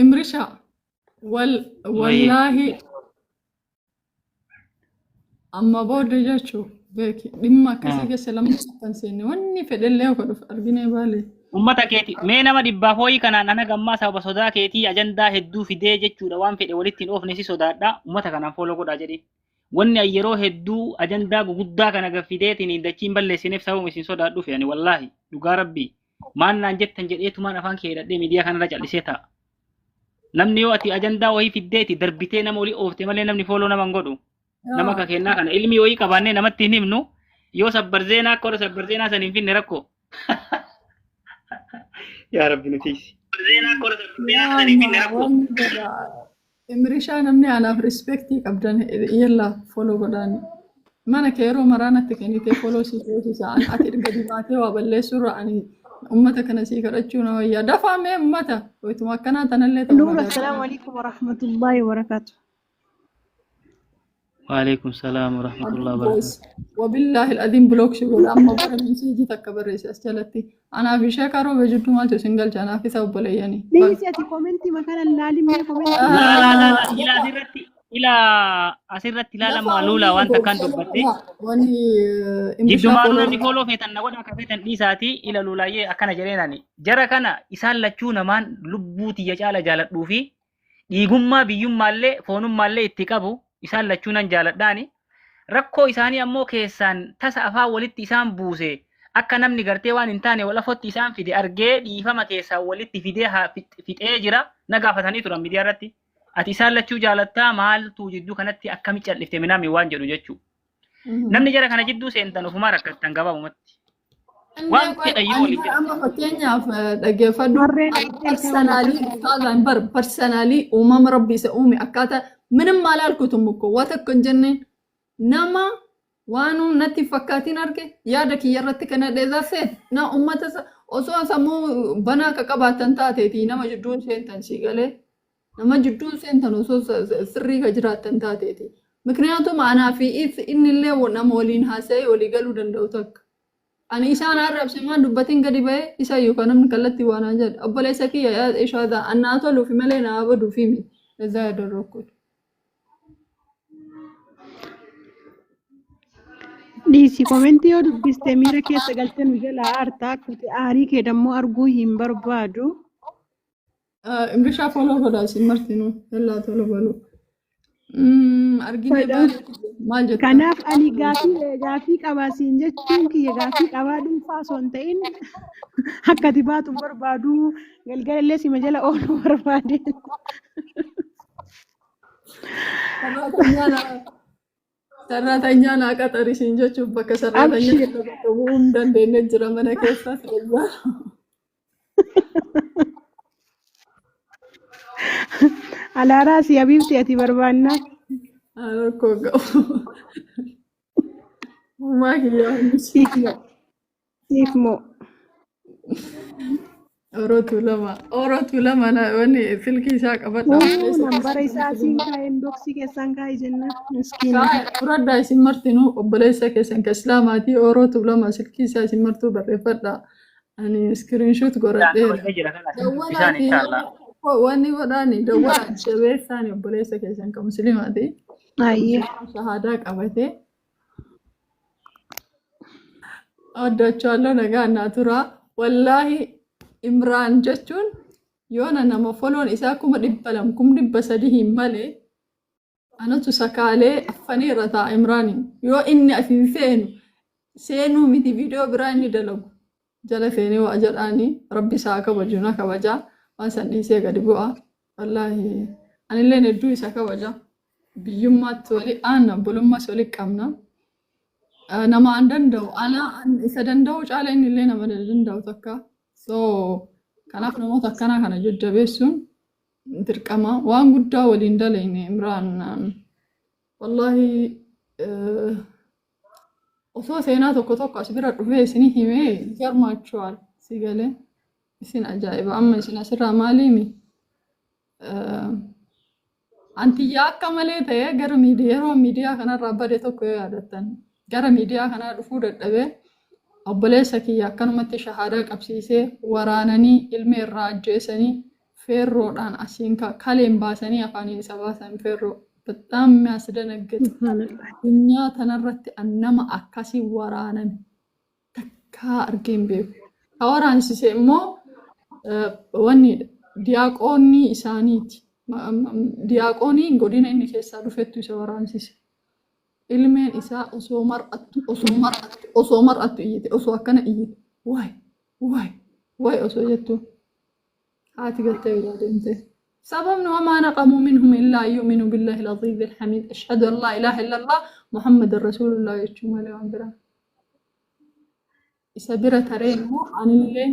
Imrisha wallahi amma booda jechuun beeki dhimma akkasii keessa lamma kan seenne wanni fedhellee akka dhufu argine baale.
ummata keeti mee nama dhibbaaf ho'i kanaan ana gammaa sababa sodaa keetii ajandaa hedduu fidee jechuudha waan fedhe walitti hin oofne si sodaadha ummata kanaan fooloo godhaa jedhee wanni yeroo hedduu ajandaa guguddaa kana gaffideetiin dachiin balleessineef sababuma isin sodaadhu fe'ani wallaahi dhugaa rabbii maan naan jettan jedheetumaan afaan kee hidhadhee miidiyaa kanarra callisee ta'a. Namni yoo ati ajandaa wayii fiddeeti darbitee nama olii oofte malee namni fooloo nama hin godhu. Nama akka kennaa kana ilmi wayii qabaannee namatti hin himnu yoo sabbarzeenaa akka hora sabbarzeenaa san hin finne rakkoo. Yaa Rabbi nutiisi. Sabbarzeenaa akka hora sabbarzeenaa san hin finne rakkoo.
Imrishaa namni anaaf rispeektii qabdan yalla fooloo godhaani. Mana kee yeroo maraanatti kennitee fooloo si goosisaa ati erga dibaatee waa balleessurra ani ummata kana sii kadhachuu na wayyaa dafaamee ummata wayituma akkanaa tanallee ta'uu
نور السلام عليكم ورحمة الله وبركاته.
وعليكم السلام ورحمة الله وبركاته.
وبالله العظيم بلوك شغل أما برا من سيجي تكبر رئيس أسجلتي أنا في شكارو بجدو مالتو سنجل جانا في ثوب بلياني
ليس أتي كومنتي مكان اللالي من كومنتي.
لا إلى أسرت لا لما لولا وأنت كان دبتي.
واني
جدو ما لولا فولو فيتن نقول كفيتن ليساتي إلى لولا يه أكنا جريناني جرا كنا إسال لچونا مان لبوتي يجعل جالت بوفي يجمع بيوم مالله فونم مالله اتكابو إسال لچونا جالت داني ركو إساني أمو كيسان تسا أفا ولت إسان بوسي أكا نمني غرتي وان انتاني ولا فوت إسان في دي أرجي ديفا ما كيسا ولت في ديها في تأجرا نقافتاني ترام بديارتي ati isaan lachuu jaalattaa maaltu jidduu kanatti akkamitti calliftee minami waan jedhu jechuu namni jara kana jidduu seentan ofumaa rakkattan gabaabumatti waan fedha yoo walitti
amma fakkeenyaaf dhaggeeffadhu personaalii uumama rabbi isa uume akkaataa ምንም አላልኩትም እኮ ወተክ እንጀነን ነማ ዋኑ ነቲ ፈካቲን አርገ ያደ ከየረት ከነ ደዛሰት ና ኡመተ ኦሶ ሰሙ በና ከቀባተን ታቴቲ ነማ ጅዱን ሴንተን ሲገለ ነማ ጅዱን ሴንተን ኦሶ ስሪ ከጅራተን ታቴቲ ምክንያቱም አናፊ ኢንለ ወነማ ወሊን ሐሰይ ወሊገሉ ደንደውተክ አኒ ኢሳን አረብ ሰማን ዱበቲን ገዲ በይ ኢሳዩ ከነም ከለቲ ዋና ጀድ አበለሰኪ ያ ኢሻዳ አናቶ ሉፊ መለና አበዱ ፊሚ እዛ ያደረኩት
Disi komenti yoo dubbiste miira keessa galtee nu jalaa hartaa akkati aarii kee dammoo arguu hin barbaadu.
Bishaa foloo godhaa si martinu yallaa tolo balu. Argine maal jettu?
Kanaaf ani gaafii qabaa siin jechuun kiyya gaafii qabaa dhuunfaa osoo hin ta'in akkati baatu barbaadu galgalallee sima jala ooluu barbaade.
Sarratanya na qaxari siin jechuun bakka sarratanya ta'uu hin dandeenye jira mana keessa ta'udha.
Alaaraa si habiibti ati barbaanna.
Arkoo ga'u. Maakiyyoo
Siif moo.
Orotu lama na wani silkii isaa qabadha.
Nambara isaa siin kaa'een boksii keessaan kaa'ee jenna. Miskiina.
Furadhaa isin martinuu obboleessa keessan ka islaamaatii orotu lama silkii isaa isin martuu barreeffadha. Ani iskiriinshoot godhadheera. Wanni godhaani dawwaa jabeessaani obboleessa keessan ka musliimaati. Shahaadaa qabatee. Oddachaallee nagaa naa turaa. Wallaahi Imraan jechuun yoona nama foloon isaa 200,000 malee anatu sakaalee affaniirra ta'a Imraan yoo inni asin seenuu miti viidiyoo biraa inni dalagu jala seenee waa jedhaanii rabbi isaa kabaju na kabajaa waan san dhiisee gadi bu'a wallaahi anillee hedduu isa kabaja biyyummaatti wali aanna bulummas wali qabna nama an danda'u isa danda'u caala innillee nama danda'u takka so kanaaf namoota akkanaa kana jajjabeessuun dirqama waan guddaa waliin dalayne Imraan wallahi osoo seenaa tokko as bira dhufee isinii himee jarmaachuwaal si galee isin ajaa'iba amma isin asirraa maaliimi antiyyaa akka malee ta'ee gara yeroo miidiyaa kanarraa bade tokko yoo yaadattan gara miidiyaa kanaa dhufuu dadhabee obboleessa kiyya akkanumatti shahaadaa qabsiisee waraananii ilma irraa ajjeesanii feerroodhaan asiin kaleen baasanii afaaniin isa baasan feerroo በጣም የሚያስደነግጥ እኛ ተነረት አነማ አካሲ ወራነን ተካ አርጌን ቤኩ Waraansise immoo wanni diyaaqoonni isaaniiti. Diyaaqooniin godina inni keessaa dhufettu isa waraansise. Ilmeen isaa osoo mar'attu iyyite osoo akkana iyyite waay osoo jettu haati galtee biroo deemte. سببنا وما نقموا منهم إلا أن يؤمنوا بالله العزيز الحميد أشهد أن لا إله إلا الله محمد رسول الله يجمع له عبرا إسابير ترين عن الله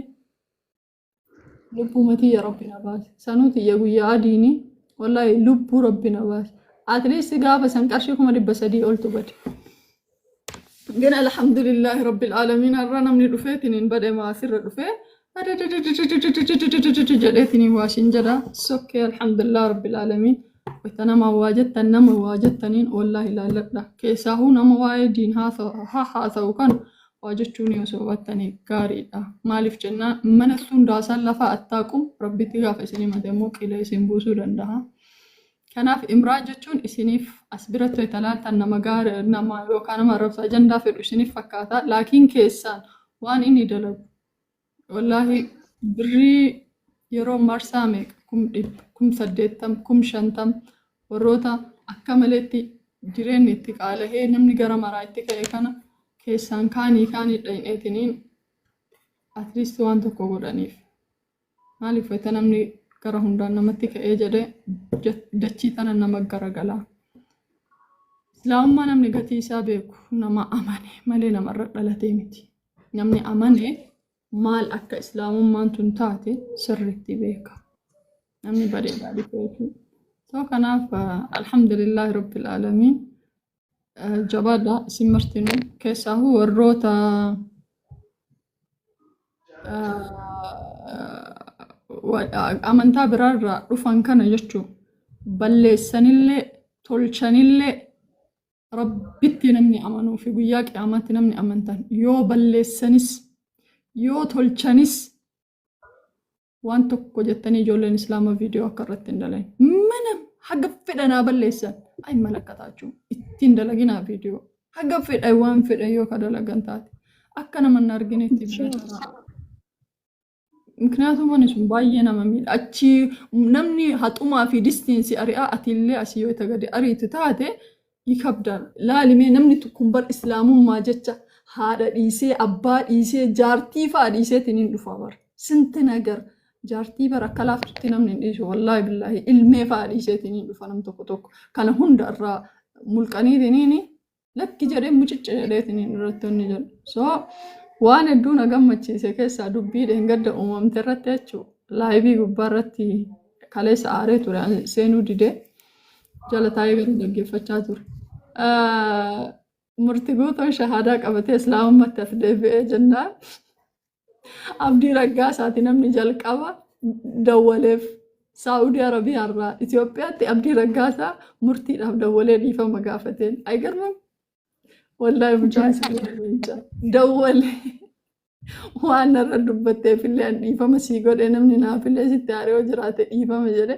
لبو متي يا ربنا باس سنوتي يا ديني والله لبو ربنا باس أتريس قابة سنكرشكم لبسدي قلت بدي قلنا الحمد لله رب العالمين الرنا من الرفيتين بدأ ما سر الرفيت جليتني واشين جدا سوكي الحمد لله رب العالمين وتنا ما واجدتني والله لا كيساه نما واجدين هذا وكان واجدتوني وسوبتني كاريدا مالف جنة من السون داسا لفا أتاكم ربي تغاف إسني مدمو كلا إسن بوسو دندها كان في إمراجتون إسنيف أسبرت ثلاثة نما غار نما وكان ما رفع جندا في إسنيف فكاتا لكن كيسان وان إني دلب والله بري يرو مرسامك كم سديتم كم شنتم وروتا أكملتي جريني تقاله هي نمني غرا مرايتي كيكنا كيسان كاني داينتينين اتليست وان تو كوغدانيف مالي فتنمني غرا هوندا نمتي كايجده دچي تن نما غرا غلا لما نمني غتي سابيكو نما اماني مالي نما ردلتي متي نمني اماني مال أكا إسلام ما تنتاتي سرتي بيكا نمني بدي بعد كويتو سو كان الحمد لله رب العالمين جبادا سمرتنو كيسا هو الروتا أمانتا برار رفان كان يجتو بل سنلي تولشانلي ربتي نمني أمانو في قياك أمانتي نمني أمانتان يو بل سنس yoo tolchanis waan tokko jettanii ijoolleen islaamaa viidiyoo akka irratti hin dalagne mana haga fedhanaa balleessan ay malakkataachuu ittiin dalaginaa viidiyoo haga fedhan waan fedhan yoo ka dalagan taate akka naman arginetti bira ምክንያቱም እኔ ሱን ባየ ናማሚል አቺ ነምኒ ሀጡማ ፊ ዲስታንስ አሪያ አቲሌ አሲዮ ተገደ አሪት ታቴ ይከብዳል ላሊሜ ነምኒ ትኩምበር እስላሙ ማጀቻ هذا إيسى أبا إيسى جارتي فاديسى تنين دفعار سنت نجار جارتي برا كلاف تنام نيش والله بالله علمي فاديسى تنين دفعنا متوقع كان هندا را ملكاني تنيني لك كجري مجتجري تنين رتوني جل so وانا دونا جمعتي سكيس أدوبي دهنجد ترتيجو لايبي غبارتي كلاس آره تورا سينو ديده جلتاي غير دقي فتشاتور مرتقوتو شهادة قبتي إسلام متفدي جنة أبدي رقاساتي نمني جل قبا دولف سعودي عربية الرا إثيوبيا تي أبدي رقاسة مرتي راب دولي ليفا مقافتين أي قرمم والله مجانس دولي وانا ردبتي في اللي ليفا مسيقو دي نمني نافي اللي ستاري وجراتي ليفا مجري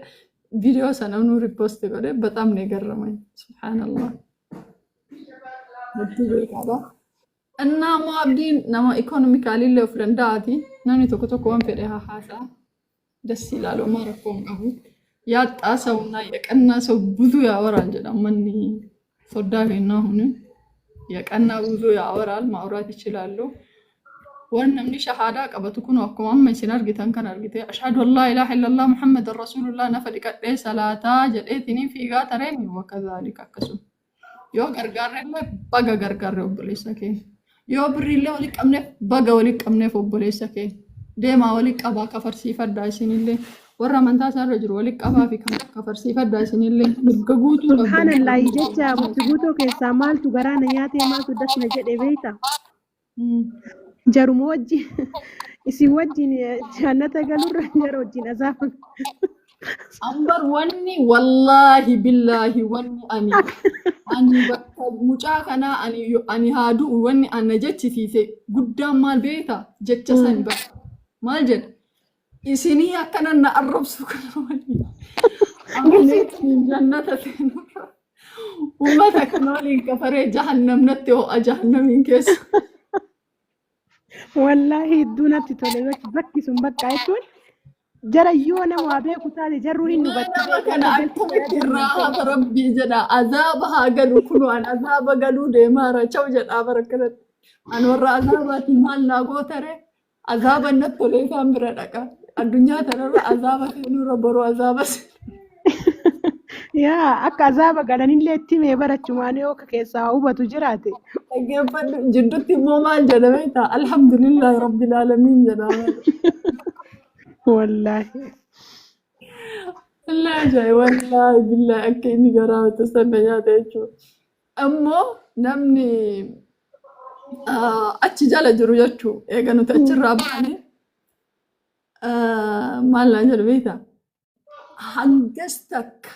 فيديو سنمنو ريبوست قولي بطام نقرمين سبحان الله أنا ما أبدين نما إيكونوميكالي اللي فرنداتي ناني توكو وان فيها حاسة دسي لالو ما ركون أبو يا تاسونا يكنا سو بذو يا ورال جدا مني صدا هنا هنا يكنا بذو يا ورال ما أوراتي شلالو وانا مني شهادة قبتو كنو أكو أما يسينار جتان كان أرجتي أشهد والله إله إلا الله محمد رسول الله نفلك لي صلاة جلئتني في غاترين وكذلك أكسو yoo gargaarrellee baga gargaarre obboleessa kee yoo birrillee wali qabneef baga wali qabneef obboleessa kee deemaa wali qabaa kafarsiifadhaa isinillee warra amantaa isaarra jiru wali qabaa fi kafarsiifadhaa isinillee mirga guutuu
subhanallah jecha guutuu keessaa maaltu garaana nyaatee maaltu dasna jedhe beeyta jarumo wajji isin wajjin jannata galurra jara wajjin azaafa
ambar wanni wallahi billahi wanni ani bakka mucaa kana ani haadu wanni anna jechisiise guddaan maal beeta jecha san ba maal jedha isinii akkana na arrabsu kana wali amaleetiin jannata seenurra ummata kana waliin kafaree jahannamnatti ho'a jahannamiin keessa
والله الدونة تتولى بكي سن بكا يكون جرى يونا وابيك وتالي جروا إنه
nama
بتبي
kana
أنا قلت
akkamitti
كلام
irraa
من
hafa rabbii jedha azaaba haa galu kunu an azaaba galuu deemaara chaw jedhaa bara kanatti an warra azaabaati maal naa gootare azaaba natti tolee isaan bira dhaqa addunyaa tanarra azaaba seenurra boruu azaaba
يا أك عذاب قالن اللي تيمي برا شماني أو كيسا أو بتجراتي
dhaggeeffadhu jidduutti immoo maal jedhame ta'a alhamdulillahi rabbil aalamiin jedhama
والله
Allah jai wallahi billahi akka inni garaa wata sanna nyaata jechuudha. Ammoo namni achi jala jiru jechuudha. Eega nuti achirraa baane maal naan jedhu beektaa? Hangas takka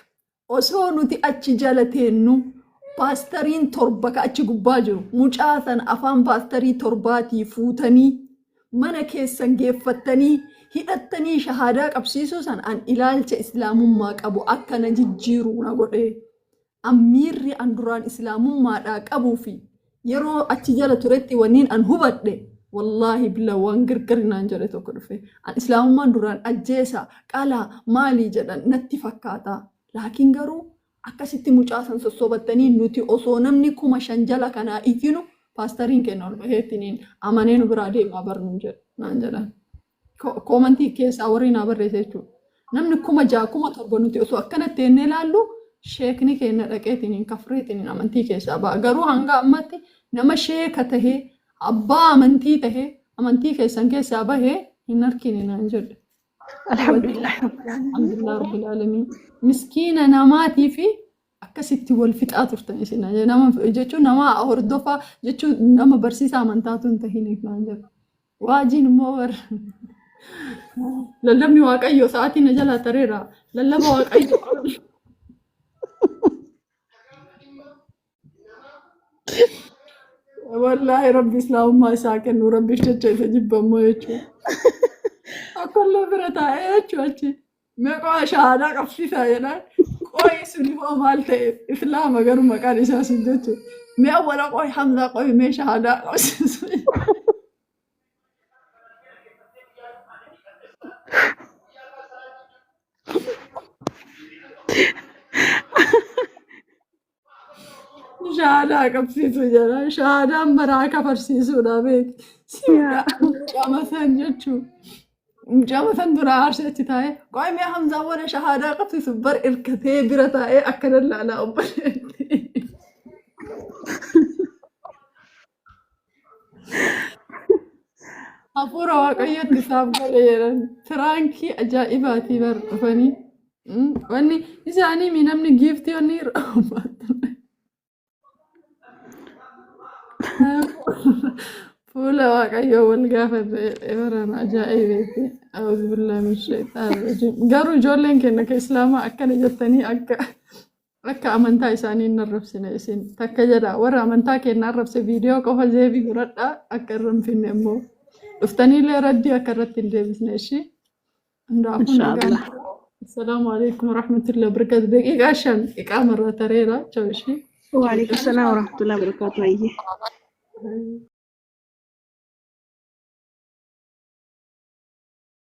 osoo nuti achi jala teennu paastariin torba ka achi gubbaa jiru mucaa sana afaan paastarii torbaatii fuutanii mana keessan geeffattanii hidhattanii shahaadaa qabsiisuu san an ilaalcha islaamummaa qabu akkana jijjiiruu na godhe amiirri an duraan islaamummaadhaa qabuu fi yeroo achi jala turetti wanniin an hubadhe wallaahi bila waan gargarinaan jedhe tokko dhufe an islaamummaan duraan ajjeesa qalaa maalii jedhan natti fakkaata laakiin garuu akkasitti mucaa san sossobattanii nuti osoo namni 5,000 jala kanaa iyyinu paastariin kenna ol baheettiniin amanee nu biraa deemaa barnuun naan jedhan. Koomantii keessaa warri naa barreesse jechuudha. Namni 6,000 7,000 nuti osoo akkanatti ennee ilaallu sheekni kenna dhaqeetiniin kafreetiniin amantii keessaa ba'a. Garuu hanga ammatti nama sheeka tahee abbaa amantii tahee amantii keessan keessaa bahee hin argine naan jedhe.
Alhamdulillah.
Alhamdulillah rabbil aalamiin. Miskiina namaatii fi akkasitti wal fixaa turtan isin nama jechuun nama hordofaa jechuun nama barsiisaa amantaatu hin tahiniif naan jedhe. Waajiin immoo warra lallabni waaqayyo sa'aatii na jalaa tareera lallaba waaqayyo wallahi rabbi islaamummaa isaa kennu rabbiif jecha isa jibbamoo jechuudha. Akkollee bira taa'ee jechuudha achi meeqaa shahaadaa qabsiisaa jedhaan qo'i suni hoo maal ta'e islaama garuu maqaan isaa sun jechuudha. Mee awwala qo'i hamzaa qo'i mee shahaadaa qabsiisu. Shahaadaa qabsiisu jedhaan shahaadaan baraa kafarsiisuudha beekti. Mucama san jechuudha. Mucama san dura aarseetti taa'ee qo'i mee hamzaa wala shahaadaa qabsiisu bar irkatee bira taa'ee akkana laalaa obboleetti. Hafuura waaqayyotti isaaf gale jedhan firaankii ajaa'ibaatii bar dhufanii wanni isaanii mi namni giiftii wanni irraa fuula waaqayyoo wal gaafate baran ajaa'ibeeti a'uudhu billahi min shaytaani rajiim garuu ijoolleen keenya ka islaamaa akkana jettanii akka amantaa isaanii hin arrabsine isin takka jedha warra amantaa keenya arrabse viidiyoo qofa zeebii godhadhaa akka irra hin finne immoo dhuftaniillee raddii akka irratti hin deebisne ishii hundaafuu nagaan السلام عليكم ورحمة الله وبركاته دقيقة عشان إقامة تريرا تشوشي
وعليكم السلام ورحمة الله وبركاته.